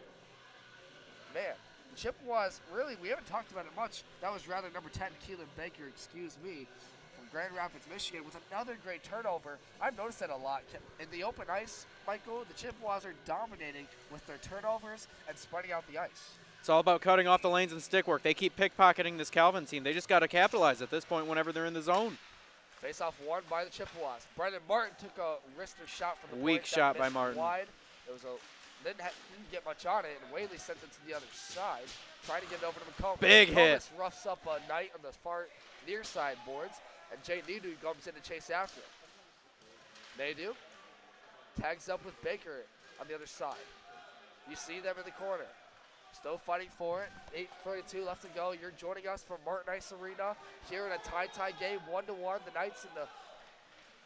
Man, the Chippewas, really, we haven't talked about it much. That was rather number 10, Keelan Baker, excuse me, from Grand Rapids, Michigan, with another great turnover. I've noticed that a lot. In the open ice, Michael, the Chippewas are dominating with their turnovers and spreading out the ice. It's all about cutting off the lanes and stick work. They keep pickpocketing this Calvin team. They just got to capitalize at this point whenever they're in the zone. Face-off won by the Chippewas. Brendan Martin took a wrister shot from the Weak point shot that by missed Martin. Wide. It was didn't get much on it, and Whaley sent it to the other side, trying to get it over to McComas. Big hit. Roughs up a Knight on the far near side boards, and Jay Nadu comes in to chase after him. Nadu tags up with Baker on the other side. You see them in the corner. Still fighting for it. 8:42 left to go. You're joining us from Martin Ice Arena here in a tie game, 1-1. The Knights and the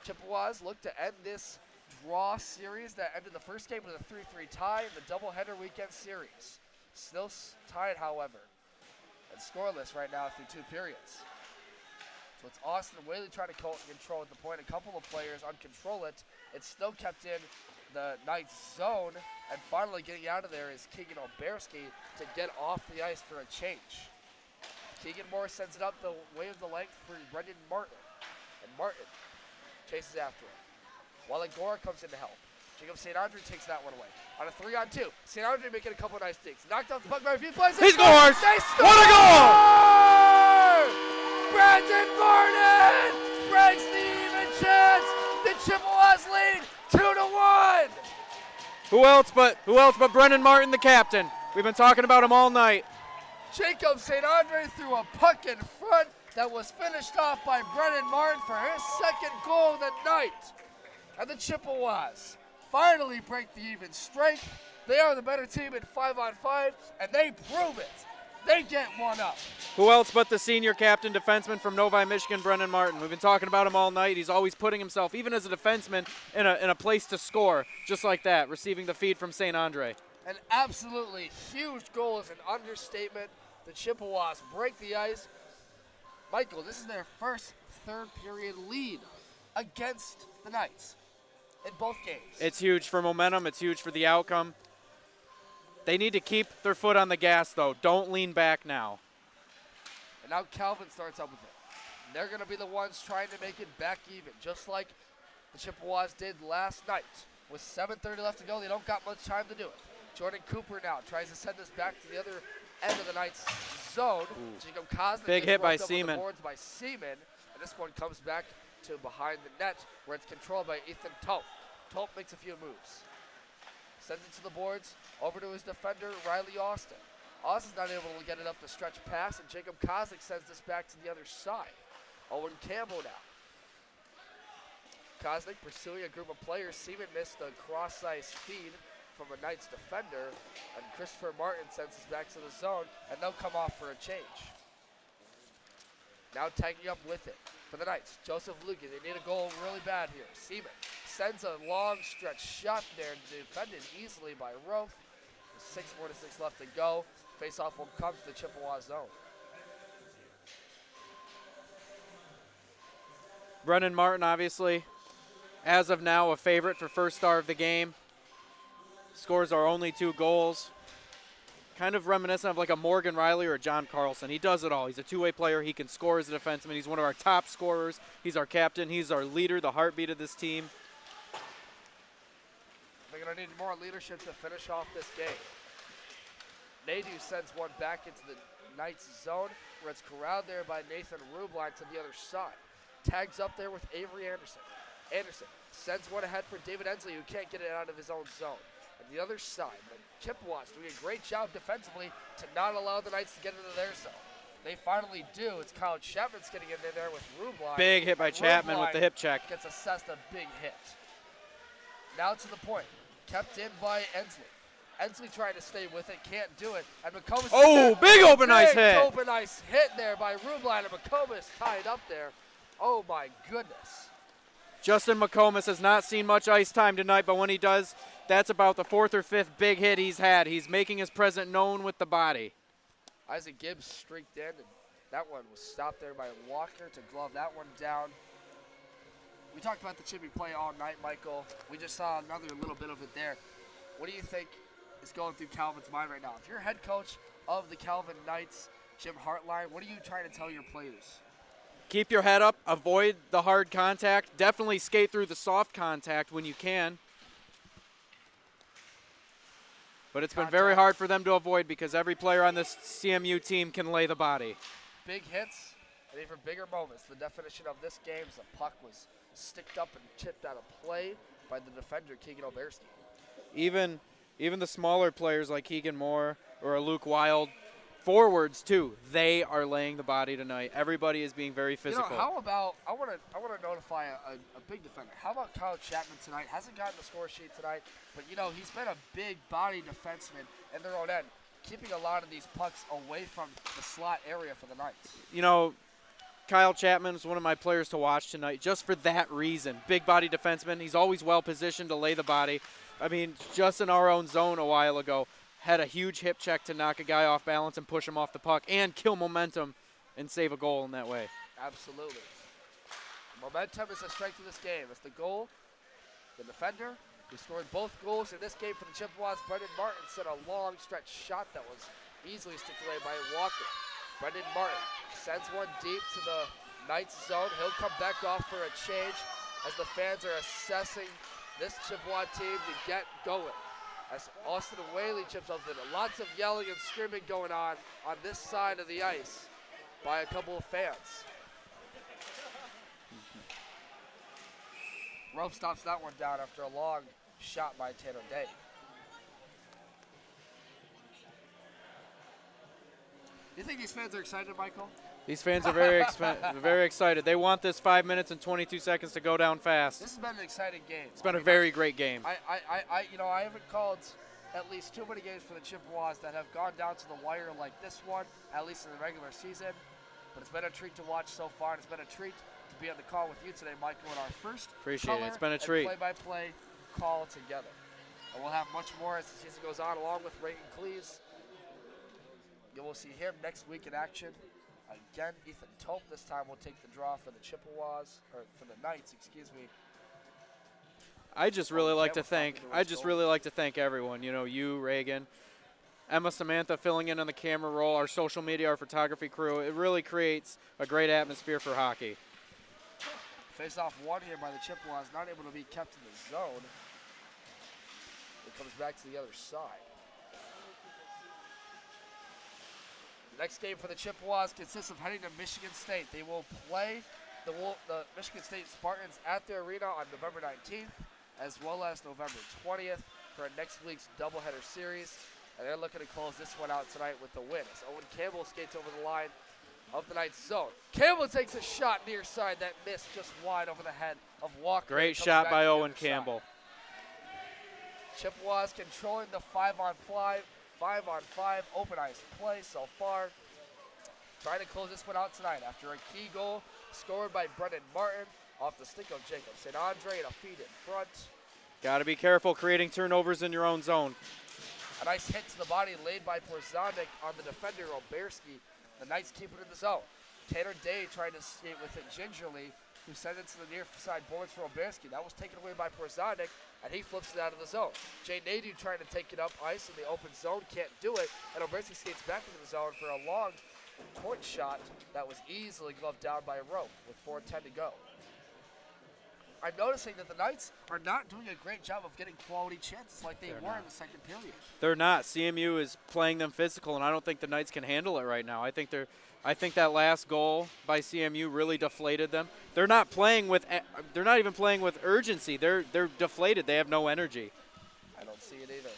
Chippewas look to end this draw series that ended the first game with a 3-3 tie in the doubleheader weekend series. Still tied, however, and scoreless right now through 2 periods. So it's Austin Whaley trying to control at the point. A couple of players uncontrol it. It's still kept in the Knights zone, and finally getting out of there is Keegan Oberski to get off the ice for a change. Keegan Moore sends it up the way of the length for Brendan Martin, and Martin chases after him. Waligoro comes in to help. Jacob St. Andre takes that one away. On a 3-on-2, St. Andre making a couple of nice digs. Knocked off the puck by a few plays. He scores! They score! What a goal! Brendan Martin breaks the even chance. The Chippewas lead 2-1. Who else but Brendan Martin, the captain? We've been talking about him all night. Jacob St. Andre threw a puck in front that was finished off by Brendan Martin for his second goal of the night. And the Chippewas finally break the even strength. They are the better team in 5-on-5, and they prove it. They get one up. Who else but the senior captain defenseman from Novi, Michigan, Brendan Martin? We've been talking about him all night. He's always putting himself, even as a defenseman, in a place to score, just like that, receiving the feed from St. Andre. An absolutely huge goal is an understatement. The Chippewas break the ice. Michael, this is their first third-period lead against the Knights in both games. It's huge for momentum. It's huge for the outcome. They need to keep their foot on the gas, though. Don't lean back now. And now Calvin starts up with it. And they're going to be the ones trying to make it back even, just like the Chippewas did last night. With 7:30 left to go, they don't got much time to do it. Jordan Cooper now tries to send this back to the other end of the Knights' zone. Jacob Cosner Big gets hit by roughed up on the Seaman. boards by Seaman. And this one comes back to behind the net, where it's controlled by Ethan Tope. Tope makes a few moves. Sends it to the boards, over to his defender, Riley Austin. Austin's not able to get it up the stretch pass, and Jacob Kozlik sends this back to the other side. Owen Campbell now. Kozlik pursuing a group of players. Seaman missed a cross-ice feed from a Knights defender, and Christopher Martin sends this back to the zone, and they'll come off for a change. Now tagging up with it for the Knights. Joseph Lugan, they need a goal really bad here. Seaman sends a long stretch shot there, defended easily by Roth. 6:46 left to go. Face-off will come to the Chippewa zone. Brendan Martin, obviously, as of now, a favorite for first star of the game. Scores our only 2 goals. Kind of reminiscent of like a Morgan Riley or a John Carlson. He does it all. He's a two-way player. He can score as a defenseman. He's one of our top scorers. He's our captain. He's our leader, the heartbeat of this team. They're going to need more leadership to finish off this game. Nadu sends one back into the Knights zone, where it's corralled there by Nathan Rubline to the other side. tags up there with Avery Anderson. Anderson sends one ahead for David Ensley, who can't get it out of his own zone. On the other side, the Chippewas doing a great job defensively to not allow the Knights to get into their zone. They finally do. It's Kyle Chapman's getting in there with Rubline. Big hit by Chapman with the hip check. Gets assessed a big hit. Now to the point. Kept in by Ensley. Ensley trying to stay with it, can't do it. And McComas. Oh, big open ice hit. Open ice hit there by Rubline, and McComas tied up there. Oh my goodness. Justin McComas has not seen much ice time tonight, but when he does, that's about the 4th or 5th big hit he's had. He's making his presence known with the body. Isaac Gibbs streaked in, and that one was stopped there by Walker to glove that one down. We talked about the Chippy play all night, Michael. We just saw another little bit of it there. What do you think is going through Calvin's mind right now? If you're head coach of the Calvin Knights, Jim Hartline, what are you trying to tell your players? Keep your head up, avoid the hard contact, definitely skate through the soft contact when you can. But it's been very hard for them to avoid because every player on this CMU team can lay the body. Big hits and even bigger moments. The definition of this game is the puck was sticked up and chipped out of play by the defender, Keegan Oberski. Even the smaller players like Keegan Moore or Luke Wild, forwards too, they are laying the body tonight. Everybody is being very physical. You know, how about, I want to notify a big defender. How about Kyle Chapman tonight? Hasn't gotten the score sheet tonight, but you know, he's been a big body defenseman in their own end, keeping a lot of these pucks away from the slot area for the Knights. You know, Kyle Chapman is one of my players to watch tonight just for that reason. Big body defenseman. He's always well positioned to lay the body. I mean, just in our own zone a while ago, had a huge hip check to knock a guy off balance and push him off the puck and kill momentum and save a goal in that way. Absolutely. Momentum is the strength of this game. It's the goal, the defender, who scored both goals in this game for the Chippewas. Brendan Martin sent a long stretch shot that was easily sticked away by Walker. Brendan Martin sends one deep to the Knights zone. He'll come back off for a change as the fans are assessing this Chippewa team to get going. As Austin Whaley chips up there. Lots of yelling and screaming going on this side of the ice by a couple of fans. Rope stops that one down after a long shot by Tanner Day. You think these fans are excited, Michael? These fans are very very excited. They want this 5 minutes and 22 seconds to go down fast. This has been an exciting game. It's been a very great game. I haven't called at least too many games for the Chippewas that have gone down to the wire like this one, at least in the regular season. But it's been a treat to watch so far, and it's been a treat to be on the call with you today, Michael, in our first It's been a treat. Play-by-play call together. And we'll have much more as the season goes on, along with Reagan Cleves. You will see him next week in action. Again, Ethan Tope this time will take the draw for the Chippewas, or for the Knights, excuse me. I just really like to thank everyone. You know, you, Reagan, Emma, Samantha filling in on the camera roll, our social media, our photography crew. It really creates a great atmosphere for hockey. Face-off one here by the Chippewas, not able to be kept in the zone. It comes back to the other side. Next game for the Chippewas consists of heading to Michigan State. They will play the Michigan State Spartans at their arena on November 19th, as well as November 20th for next week's doubleheader series. And they're looking to close this one out tonight with the win. As Owen Campbell skates over the line of the Knights zone. Campbell takes a shot near side that missed just wide over the head of Walker. Great shot by Owen Campbell. Chippewas controlling the 5-on-5 open ice play so far. Trying to close this one out tonight after a key goal scored by Brendan Martin off the stick of Jacob St. Andre and a feed in front. Got to be careful creating turnovers in your own zone. A nice hit to the body laid by Porzanic on the defender, Oberski. The Knights keep it in the zone. Tanner Day trying to skate with it gingerly, who sent it to the near side boards for Oberski. That was taken away by Porzanic, and he flips it out of the zone. Jay Nadu trying to take it up ice in the open zone, can't do it, and Oberski skates back into the zone for a long point shot that was easily gloved down by Rope with 4:10 to go. I'm noticing that the Knights are not doing a great job of getting quality chances like they were in the second period. They're not. CMU is playing them physical, and I don't think the Knights can handle it right now. I think that last goal by CMU really deflated them. They're not even playing with urgency. They're deflated. They have no energy. I don't see it either.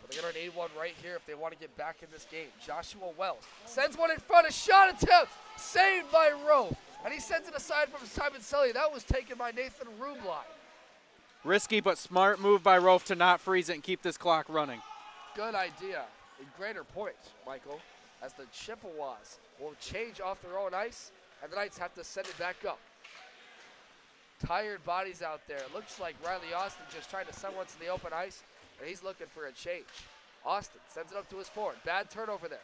But they're going to need one right here if they want to get back in this game. Joshua Wells sends one in front. A shot attempt saved by Rowe. And he sends it aside from Simon Sully. That was taken by Nathan Rublai. Risky but smart move by Rolf to not freeze it and keep this clock running. Good idea. A greater point, Michael, as the Chippewas will change off their own ice, and the Knights have to send it back up. Tired bodies out there. It looks like Riley Austin just trying to send one to the open ice, and he's looking for a change. Austin sends it up to his forward. Bad turnover there.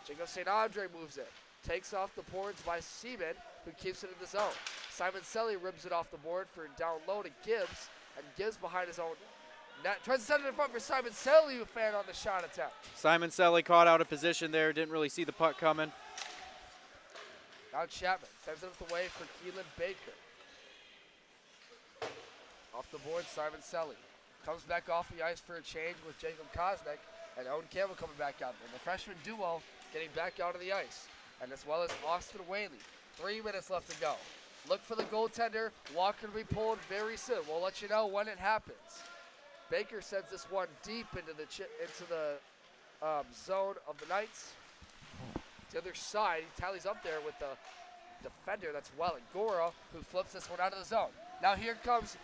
Jingo St. Andre moves in. Takes off the boards by Seaman, who keeps it in the zone. Simon Selly rips it off the board for down low to Gibbs, and Gibbs behind his own net. Tries to send it in front for Simon Selly, who fan on the shot attempt. Simon Selly caught out of position there, didn't really see the puck coming. Now Chapman sends it up the way for Keelan Baker. Off the board, Simon Selly. Comes back off the ice for a change with Jacob Kosnick and Owen Campbell coming back out there. The freshman duo getting back out of the ice. And as well as Austin Whaley. 3 minutes left to go. Look for the goaltender. Walker to be pulled very soon. We'll let you know when it happens. Baker sends this one deep into the zone of the Knights. To the other side, he tallies up there with the defender. That's Waligoro, who flips this one out of the zone. Now here comes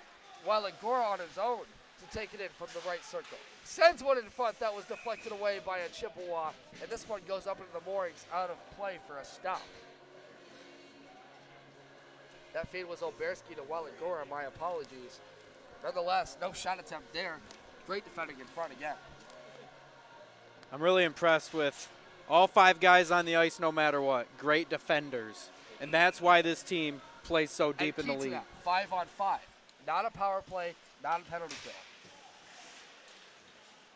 Waligoro on his own to take it in from the right circle. Sends one in front that was deflected away by a Chippewa, and this one goes up into the moorings out of play for a stop. That feed was Oberski to Waligoro, my apologies. Nonetheless, no shot attempt there. Great defending in front again. I'm really impressed with all 5 guys on the ice no matter what. Great defenders. And that's why this team plays so deep in the league. 5-on-5. Not a power play, not a penalty kill.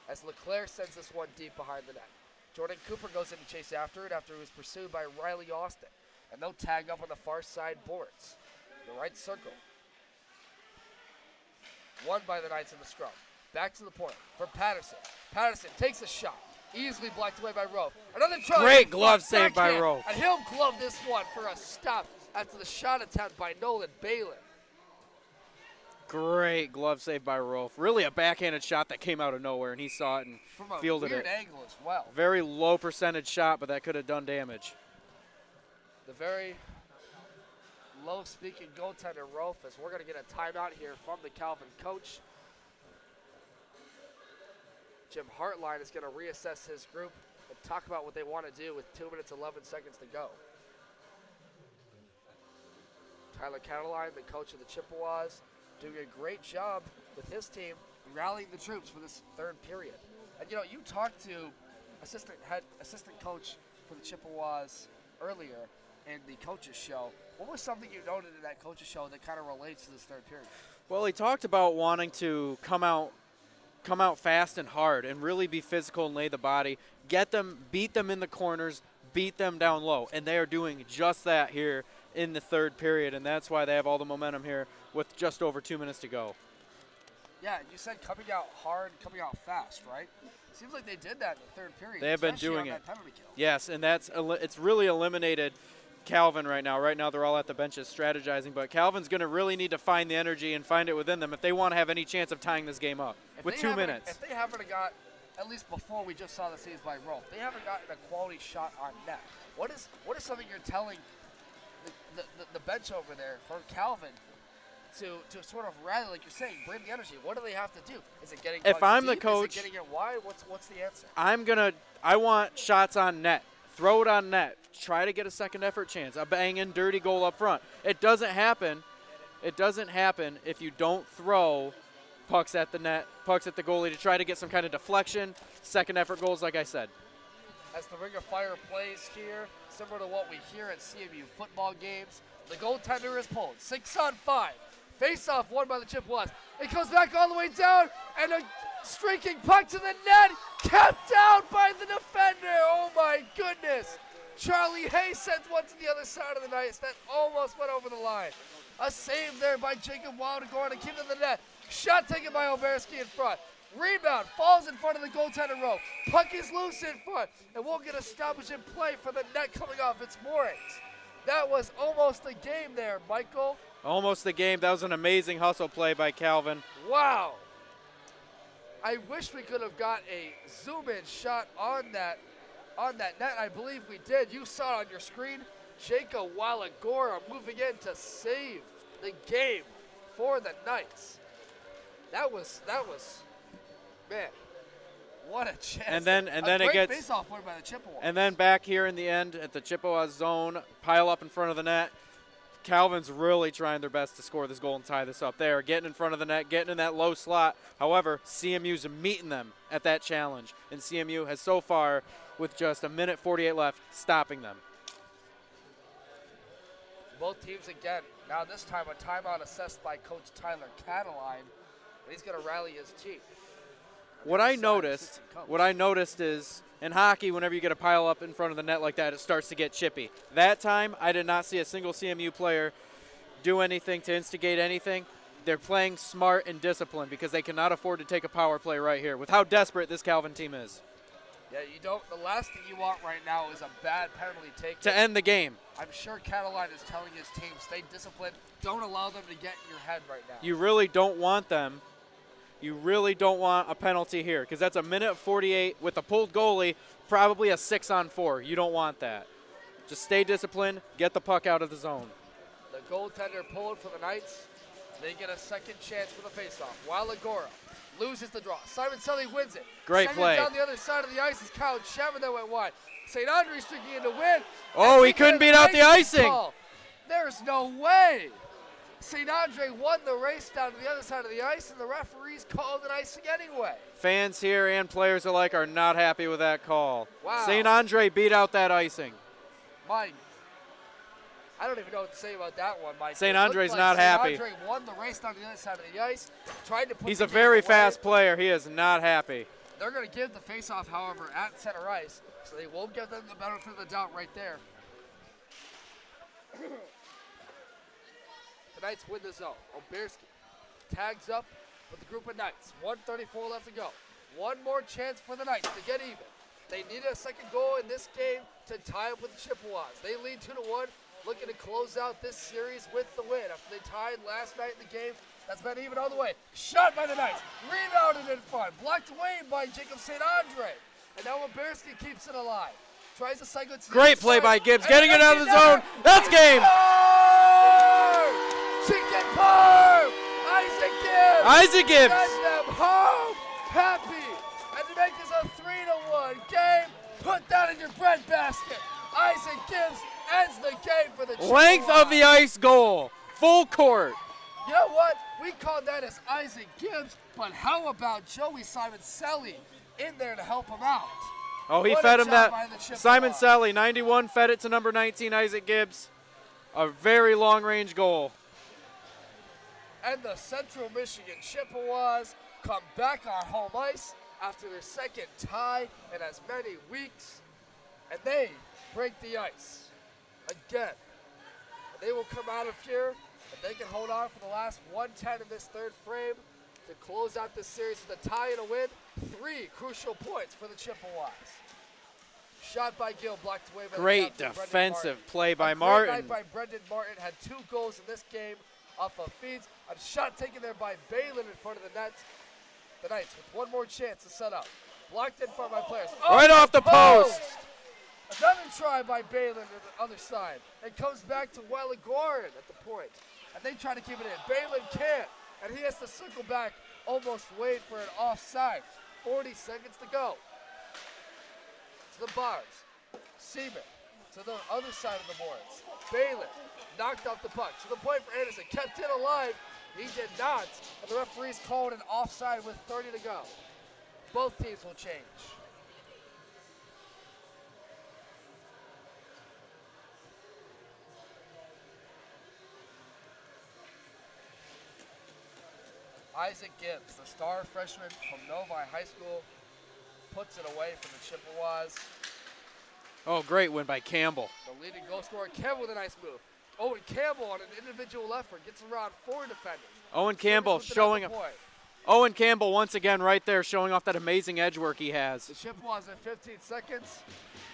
As Leclerc sends this one deep behind the net. Jordan Cooper goes in to chase after it after he was pursued by Riley Austin. And they'll tag up on the far side boards. The right circle. Won by the Knights in the scrum. Back to the point for Patterson. Patterson takes a shot. Easily blocked away by Rowe. Another try. Great glove save by Rowe. And he'll glove this one for a stop after the shot attempt by Nolan Balin. Great glove save by Rolf. Really a backhanded shot that came out of nowhere, and he saw it and fielded it. From a weird angle as well. Very low percentage shot, but that could have done damage. The very low-speaking goaltender, Rolf, as we're going to get a timeout here from the Calvin coach. Jim Hartline is going to reassess his group and talk about what they want to do with 2 minutes, 11 seconds to go. Tyler Cataline, the coach of the Chippewas, doing a great job with his team rallying the troops for this third period. And you talked to assistant coach for the Chippewas earlier in the coaches show. What was something you noted in that coaches show that kind of relates to this third period? Well, he talked about wanting to come out fast and hard and really be physical and lay the body, beat them in the corners, beat them down low. And they are doing just that here in the third period, and that's why they have all the momentum here with just over 2 minutes to go. Yeah, you said coming out hard, coming out fast, right? Seems like they did that in the third period. They have been doing it. That penalty kill. Yes, and it's really eliminated Calvin right now. Right now they're all at the benches strategizing, but Calvin's going to really need to find the energy and find it within them if they want to have any chance of tying this game up with 2 minutes. If they haven't got, at least before we just saw the saves by Rolf, they haven't gotten a quality shot on net. What is something you're telling the bench over there for Calvin to sort of rally, like you're saying, bring the energy? What do they have to do? Is it getting if I'm deep? The coach, is it getting it wide? What's the answer? I want shots on net. Throw it on net. Try to get a second effort chance. A banging dirty goal up front. It doesn't happen. It doesn't happen if you don't throw pucks at the net, pucks at the goalie to try to get some kind of deflection. Second effort goals, like I said. As the Ring of Fire plays here, similar to what we hear at CMU football games, the goaltender is pulled. 6-on-5. Face-off won by the Chippewas. It goes back all the way down, and a streaking puck to the net, kept out by the defender. Oh my goodness. Charlie Hay sends one to the other side of the ice. That almost went over the line. A save there by Jacob Waligoro to keep it in the net. Shot taken by Oberski in front. Rebound, falls in front of the goaltender row. Puck is loose in front, and we'll get a stoppage in play for the net coming off its moorings. That was almost a game there, Michael. Almost the game. That was an amazing hustle play by Calvin. Wow. I wish we could have got a zoom-in shot on that net. I believe we did. You saw it on your screen. Jacob Waligoro moving in to save the game for the Knights. That was, man, what a chance. And then a it great gets face-off play by the Chippewas. And then back here in the end at the Chippewas zone, pile up in front of the net. Calvin's really trying their best to score this goal and tie this up. They are getting in front of the net, getting in that low slot. However, CMU's meeting them at that challenge. And CMU has so far, with just 1:48 left, stopping them. Both teams again. Now this time a timeout assessed by Coach Tyler Cataline. And he's going to rally his team. What I noticed is in hockey, whenever you get a pile up in front of the net like that, it starts to get chippy. That time, I did not see a single CMU player do anything to instigate anything. They're playing smart and disciplined because they cannot afford to take a power play right here with how desperate this Calvin team is. Yeah, you don't. The last thing you want right now is a bad penalty taken to end the game. I'm sure Cataline is telling his team, stay disciplined. Don't allow them to get in your head right now. You really don't want them. You really don't want a penalty here because that's 1:48 with a pulled goalie, probably a 6-on-4. You don't want that. Just stay disciplined, get the puck out of the zone. The goaltender pulled for the Knights. They get a second chance for the faceoff. Waligoro loses the draw. Simon Sully wins it. Great Sending play. It down the other side of the ice is Kyle Chapman that went wide. St. Andre streaking in to win. Oh, he couldn't beat out the icing. Call. There's no way. St. Andre won the race down to the other side of the ice, and the referees called an icing anyway. Fans here and players alike are not happy with that call. Wow. St. Andre beat out that icing. Mike, I don't even know what to say about that one, Mike. St. Andre's not happy. St. Andre won the race down to the other side of the ice, tried to put He's the a game very away. fast player. He is not happy. They're going to give the faceoff, however, at center ice, so they won't give them the benefit of the doubt right there. The Knights win the zone. Oberski tags up with the group of Knights. 1:34 left to go. One more chance for the Knights to get even. They need a second goal in this game to tie up with the Chippewas. They lead 2-1, looking to close out this series with the win. After they tied last night in the game, that's been even all the way. Shot by the Knights. Rebounded in front. Blocked away by Jacob St. Andre. And now Oberski keeps it alive. Tries to cycle it to the Great other play side. by Gibbs, And getting it out of the zone. That's game. Chicken parm! Isaac Gibbs! Isaac Gibbs! Send them home happy! And to make this a 3-1 game, put that in your bread basket. Isaac Gibbs ends the game for the Chippewas. Length of the ice goal. Full court. You know what? We called that as Isaac Gibbs, but how about Joey Simon Selly in there to help him out? Oh, he What a fed him job by the that. Chippewas. Simon Selly, 91, fed it to number 19, Isaac Gibbs. A very long-range goal. And the Central Michigan Chippewas come back on home ice after their second tie in as many weeks. And they break the ice again. And they will come out of here, and they can hold on for the last 1:10 in this third frame to close out this series with a tie and a win. 3 crucial points for the Chippewas. Shot by Gill, blocked away by Great the captain, defensive play by a great Martin. night by Brendan Martin. Had 2 goals in this game off of feeds. A shot taken there by Balin in front of the net. The Knights with one more chance to set up. Blocked in front by players. Right off the post. Another try by Balin on the other side. It comes back to Waligoro at the point. And they try to keep it in. Balin can't. And he has to circle back, almost wait for an offside. 40 seconds to go. To the bars. Seaman to the other side of the boards. Balin knocked off the puck. To the point for Anderson. Kept it alive. He did not. And the referees called an offside with 30 to go. Both teams will change. Isaac Gibbs, the star freshman from Novi High School, puts it away for the Chippewas. Oh, great win by Campbell. The leading goal scorer, Campbell with a nice move. Owen Campbell on an individual effort gets around 4 defenders. Owen Campbell Service with showing another point. Owen Campbell once again right there showing off that amazing edge work he has. The Chippewas in 15 seconds,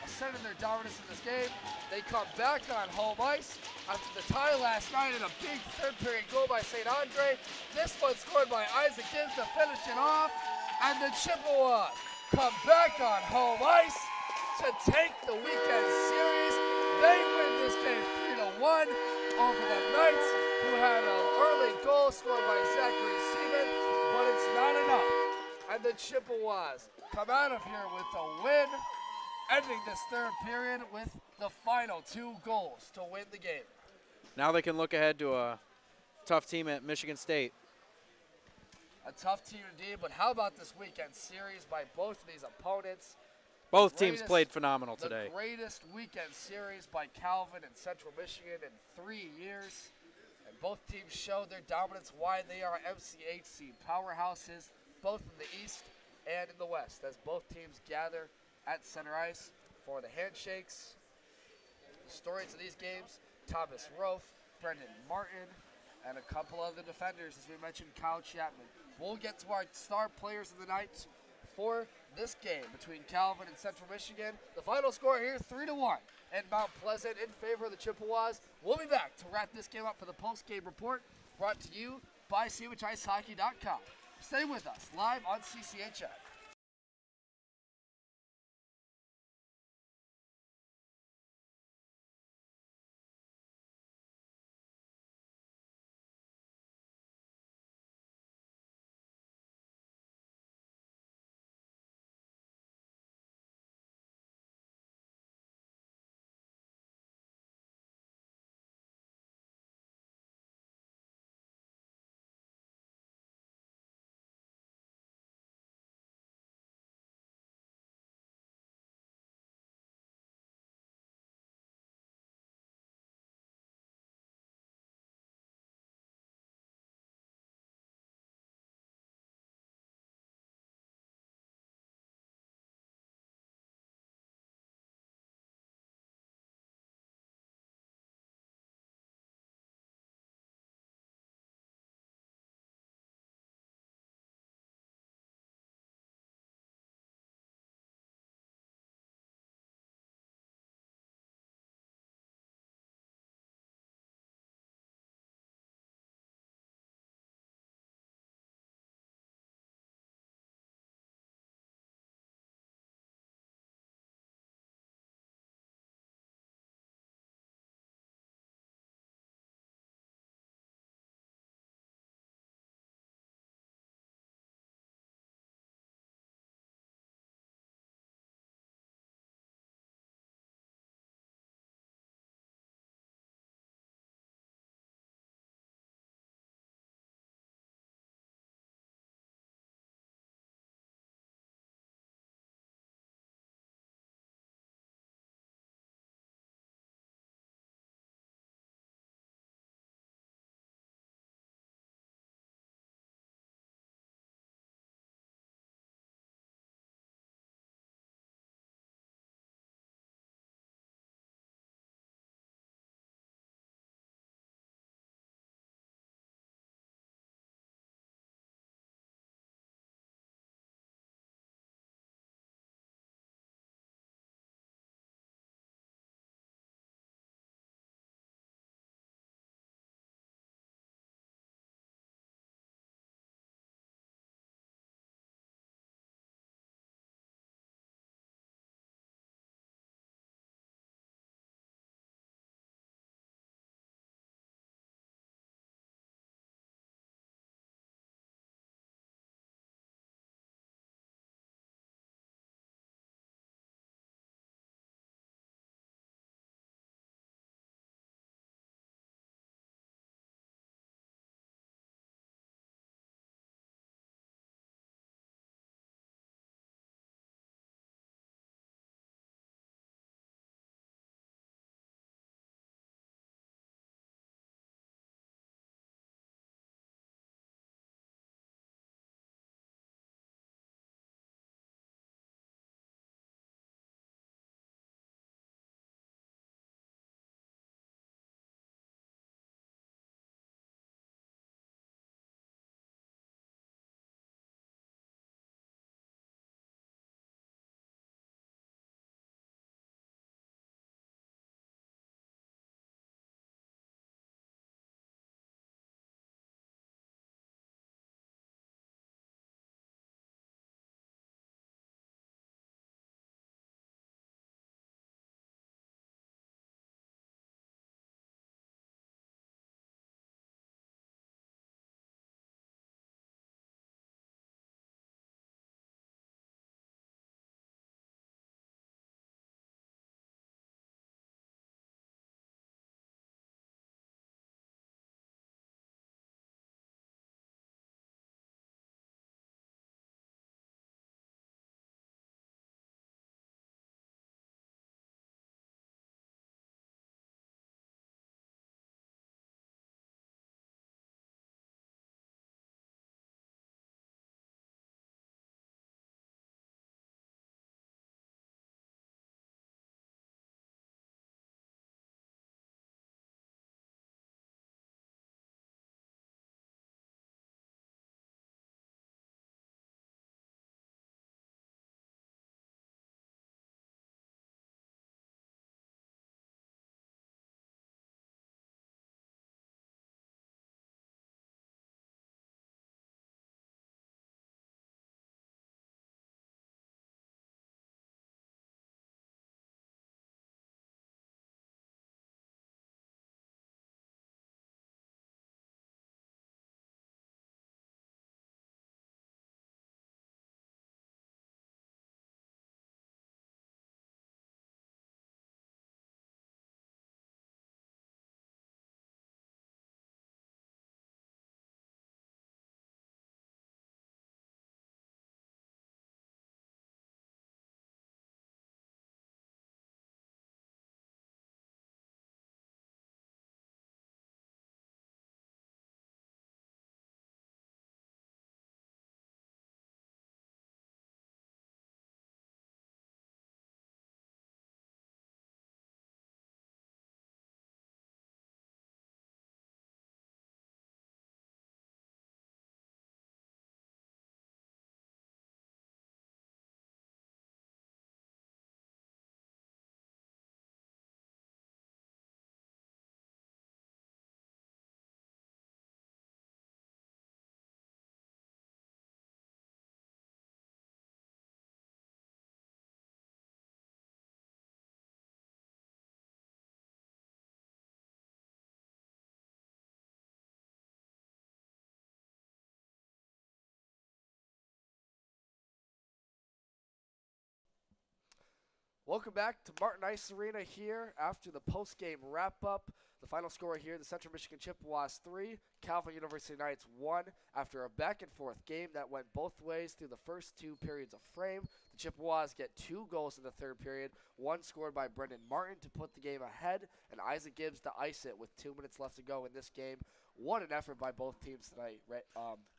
ascending their dominance in this game. They come back on home ice after the tie last night in a big third period goal by St. Andre. This one scored by Isaac Gibbs to finish it off. And the Chippewas come back on home ice to take the weekend series. They win this game 3-1 over the Knights, who had an early goal scored by Zachary Seaman, but it's not enough. And the Chippewas come out of here with a win, ending this third period with the final 2 goals to win the game. Now they can look ahead to a tough team at Michigan State. A tough team indeed, but how about this weekend series by both of these opponents? Both teams played phenomenal today. The greatest weekend series by Calvin and Central Michigan in 3 years. And both teams showed their dominance, why they are MCHC powerhouses, both in the East and in the West, as both teams gather at center ice for the handshakes. The stories of these games, Thomas Rofe, Brendan Martin, and a couple other defenders, as we mentioned, Kyle Chapman. We'll get to our star players of the night for this game between Calvin and Central Michigan. The final score here, 3-1 in Mount Pleasant in favor of the Chippewas. We'll be back to wrap this game up for the post-game report, brought to you by SandwichIceHockey.com. Stay with us live on CCHN. Welcome back to Martin Ice Arena here after the post-game wrap-up. The final score here, the Central Michigan Chippewas 3, Calvin University Knights 1. After a back-and-forth game that went both ways through the first 2 periods of frame, the Chippewas get 2 goals in the third period, one scored by Brendan Martin to put the game ahead, and Isaac Gibbs to ice it with 2 minutes left to go in this game. What an effort by both teams tonight, right,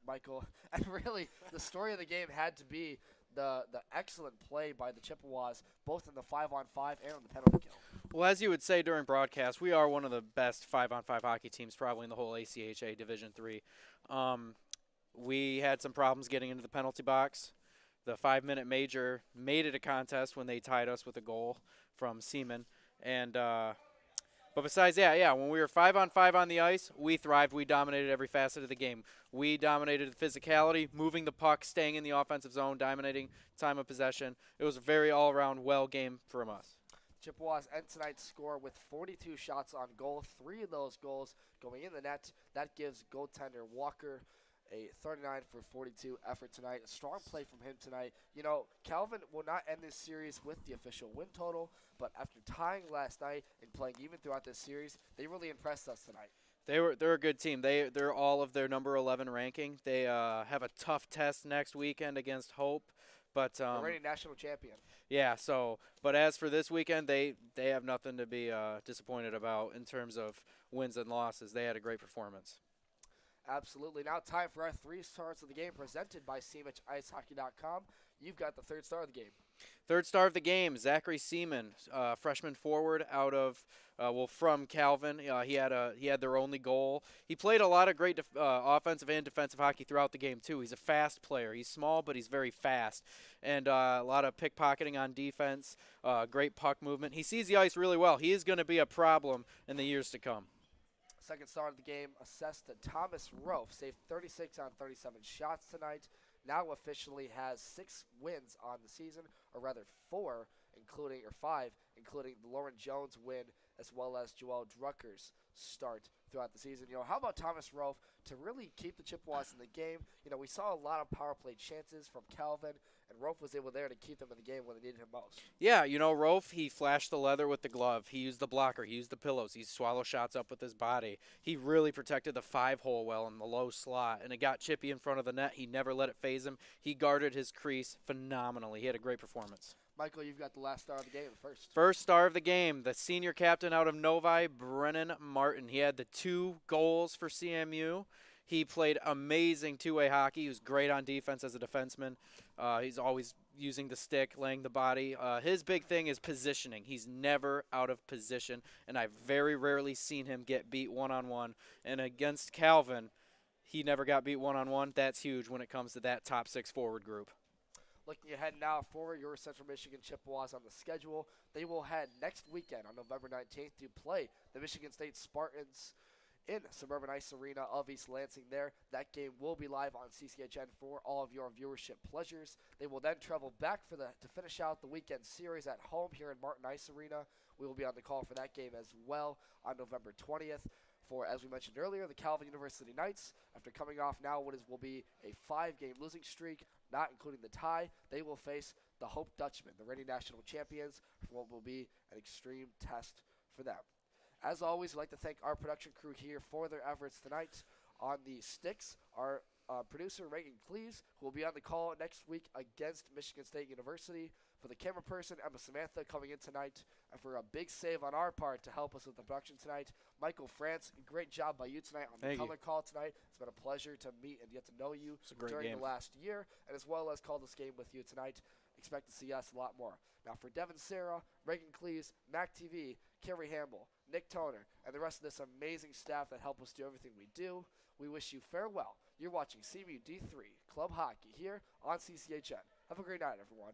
Michael. And really, the story of the game had to be the excellent play by the Chippewas, both in the 5-on-5 and on the penalty kill. Well, as you would say during broadcast, we are one of the best 5-on-5 hockey teams probably in the whole ACHA Division III. We had some problems getting into the penalty box. The 5-minute major made it a contest when they tied us with a goal from Seaman. But besides that, when we were 5-on-5 on the ice, we thrived. We dominated every facet of the game. We dominated the physicality, moving the puck, staying in the offensive zone, dominating time of possession. It was a very all-around well game from us. Chippewas end tonight's score with 42 shots on goal, 3 of those goals going in the net. That gives goaltender Walker a 39 for 42 effort tonight. A strong play from him tonight. You know, Calvin will not end this series with the official win total, but after tying last night and playing even throughout this series, they really impressed us tonight. They're a good team. They're all of their number 11 ranking. They have a tough test next weekend against Hope, but the reigning national champion. Yeah. But as for this weekend, they have nothing to be disappointed about in terms of wins and losses. They had a great performance. Absolutely. Now time for our 3 stars of the game presented by SeamanIceHockey.com. You've got the 3rd star of the game. 3rd star of the game, Zachary Seaman, freshman forward out of from Calvin. He had their only goal. He played a lot of great offensive and defensive hockey throughout the game too. He's a fast player. He's small, but he's very fast, and a lot of pickpocketing on defense. Great puck movement. He sees the ice really well. He is going to be a problem in the years to come. 2nd star of the game, assessed to Thomas Rofe, saved 36 on 37 shots tonight. Now officially has 6 wins on the season, or rather 5, including the Lauren Jones win, as well as Joel Drucker's start throughout the season. You know, how about Thomas Rofe to really keep the Chippewas in the game? You know, we saw a lot of power play chances from Calvin, and Rofe was able there to keep them in the game when they needed him most. Yeah, you know, Rofe, he flashed the leather with the glove. He used the blocker. He used the pillows. He swallowed shots up with his body. He really protected the 5-hole well in the low slot, and it got Chippy in front of the net. He never let it phase him. He guarded his crease phenomenally. He had a great performance. Michael, you've got the last star of the game, the 1st. 1st star of the game, the senior captain out of Novi, Brennan Martin. He had the 2 goals for CMU. He played amazing 2-way hockey. He was great on defense as a defenseman. He's always using the stick, laying the body. His big thing is positioning. He's never out of position, and I've very rarely seen him get beat one-on-one. And against Calvin, he never got beat one-on-one. That's huge when it comes to that top 6 forward group. Looking ahead now for your Central Michigan Chippewas on the schedule, they will head next weekend on November 19th to play the Michigan State Spartans in Suburban Ice Arena of East Lansing there. That game will be live on CCHN for all of your viewership pleasures. They will then travel back to finish out the weekend series at home here in Martin Ice Arena. We will be on the call for that game as well on November 20th. For, as we mentioned earlier, the Calvin University Knights, after coming off now will be a 5-game losing streak, not including the tie, they will face the Hope Dutchmen, the reigning national champions, for what will be an extreme test for them. As always, we'd like to thank our production crew here for their efforts tonight on the sticks. Our producer, Reagan Cleese, who will be on the call next week against Michigan State University. For the camera person, Emma Samantha, coming in tonight. And for a big save on our part to help us with the production tonight, Michael France, great job by you tonight on the color call tonight. It's been a pleasure to meet and get to know you during the last year, and as well as call this game with you tonight. Expect to see us a lot more. Now for Devin Sarah, Reagan Cleese, Mac TV, Kerry Hamble, Nick Toner, and the rest of this amazing staff that help us do everything we do, we wish you farewell. You're watching CMU D3 Club Hockey here on CCHN. Have a great night, everyone.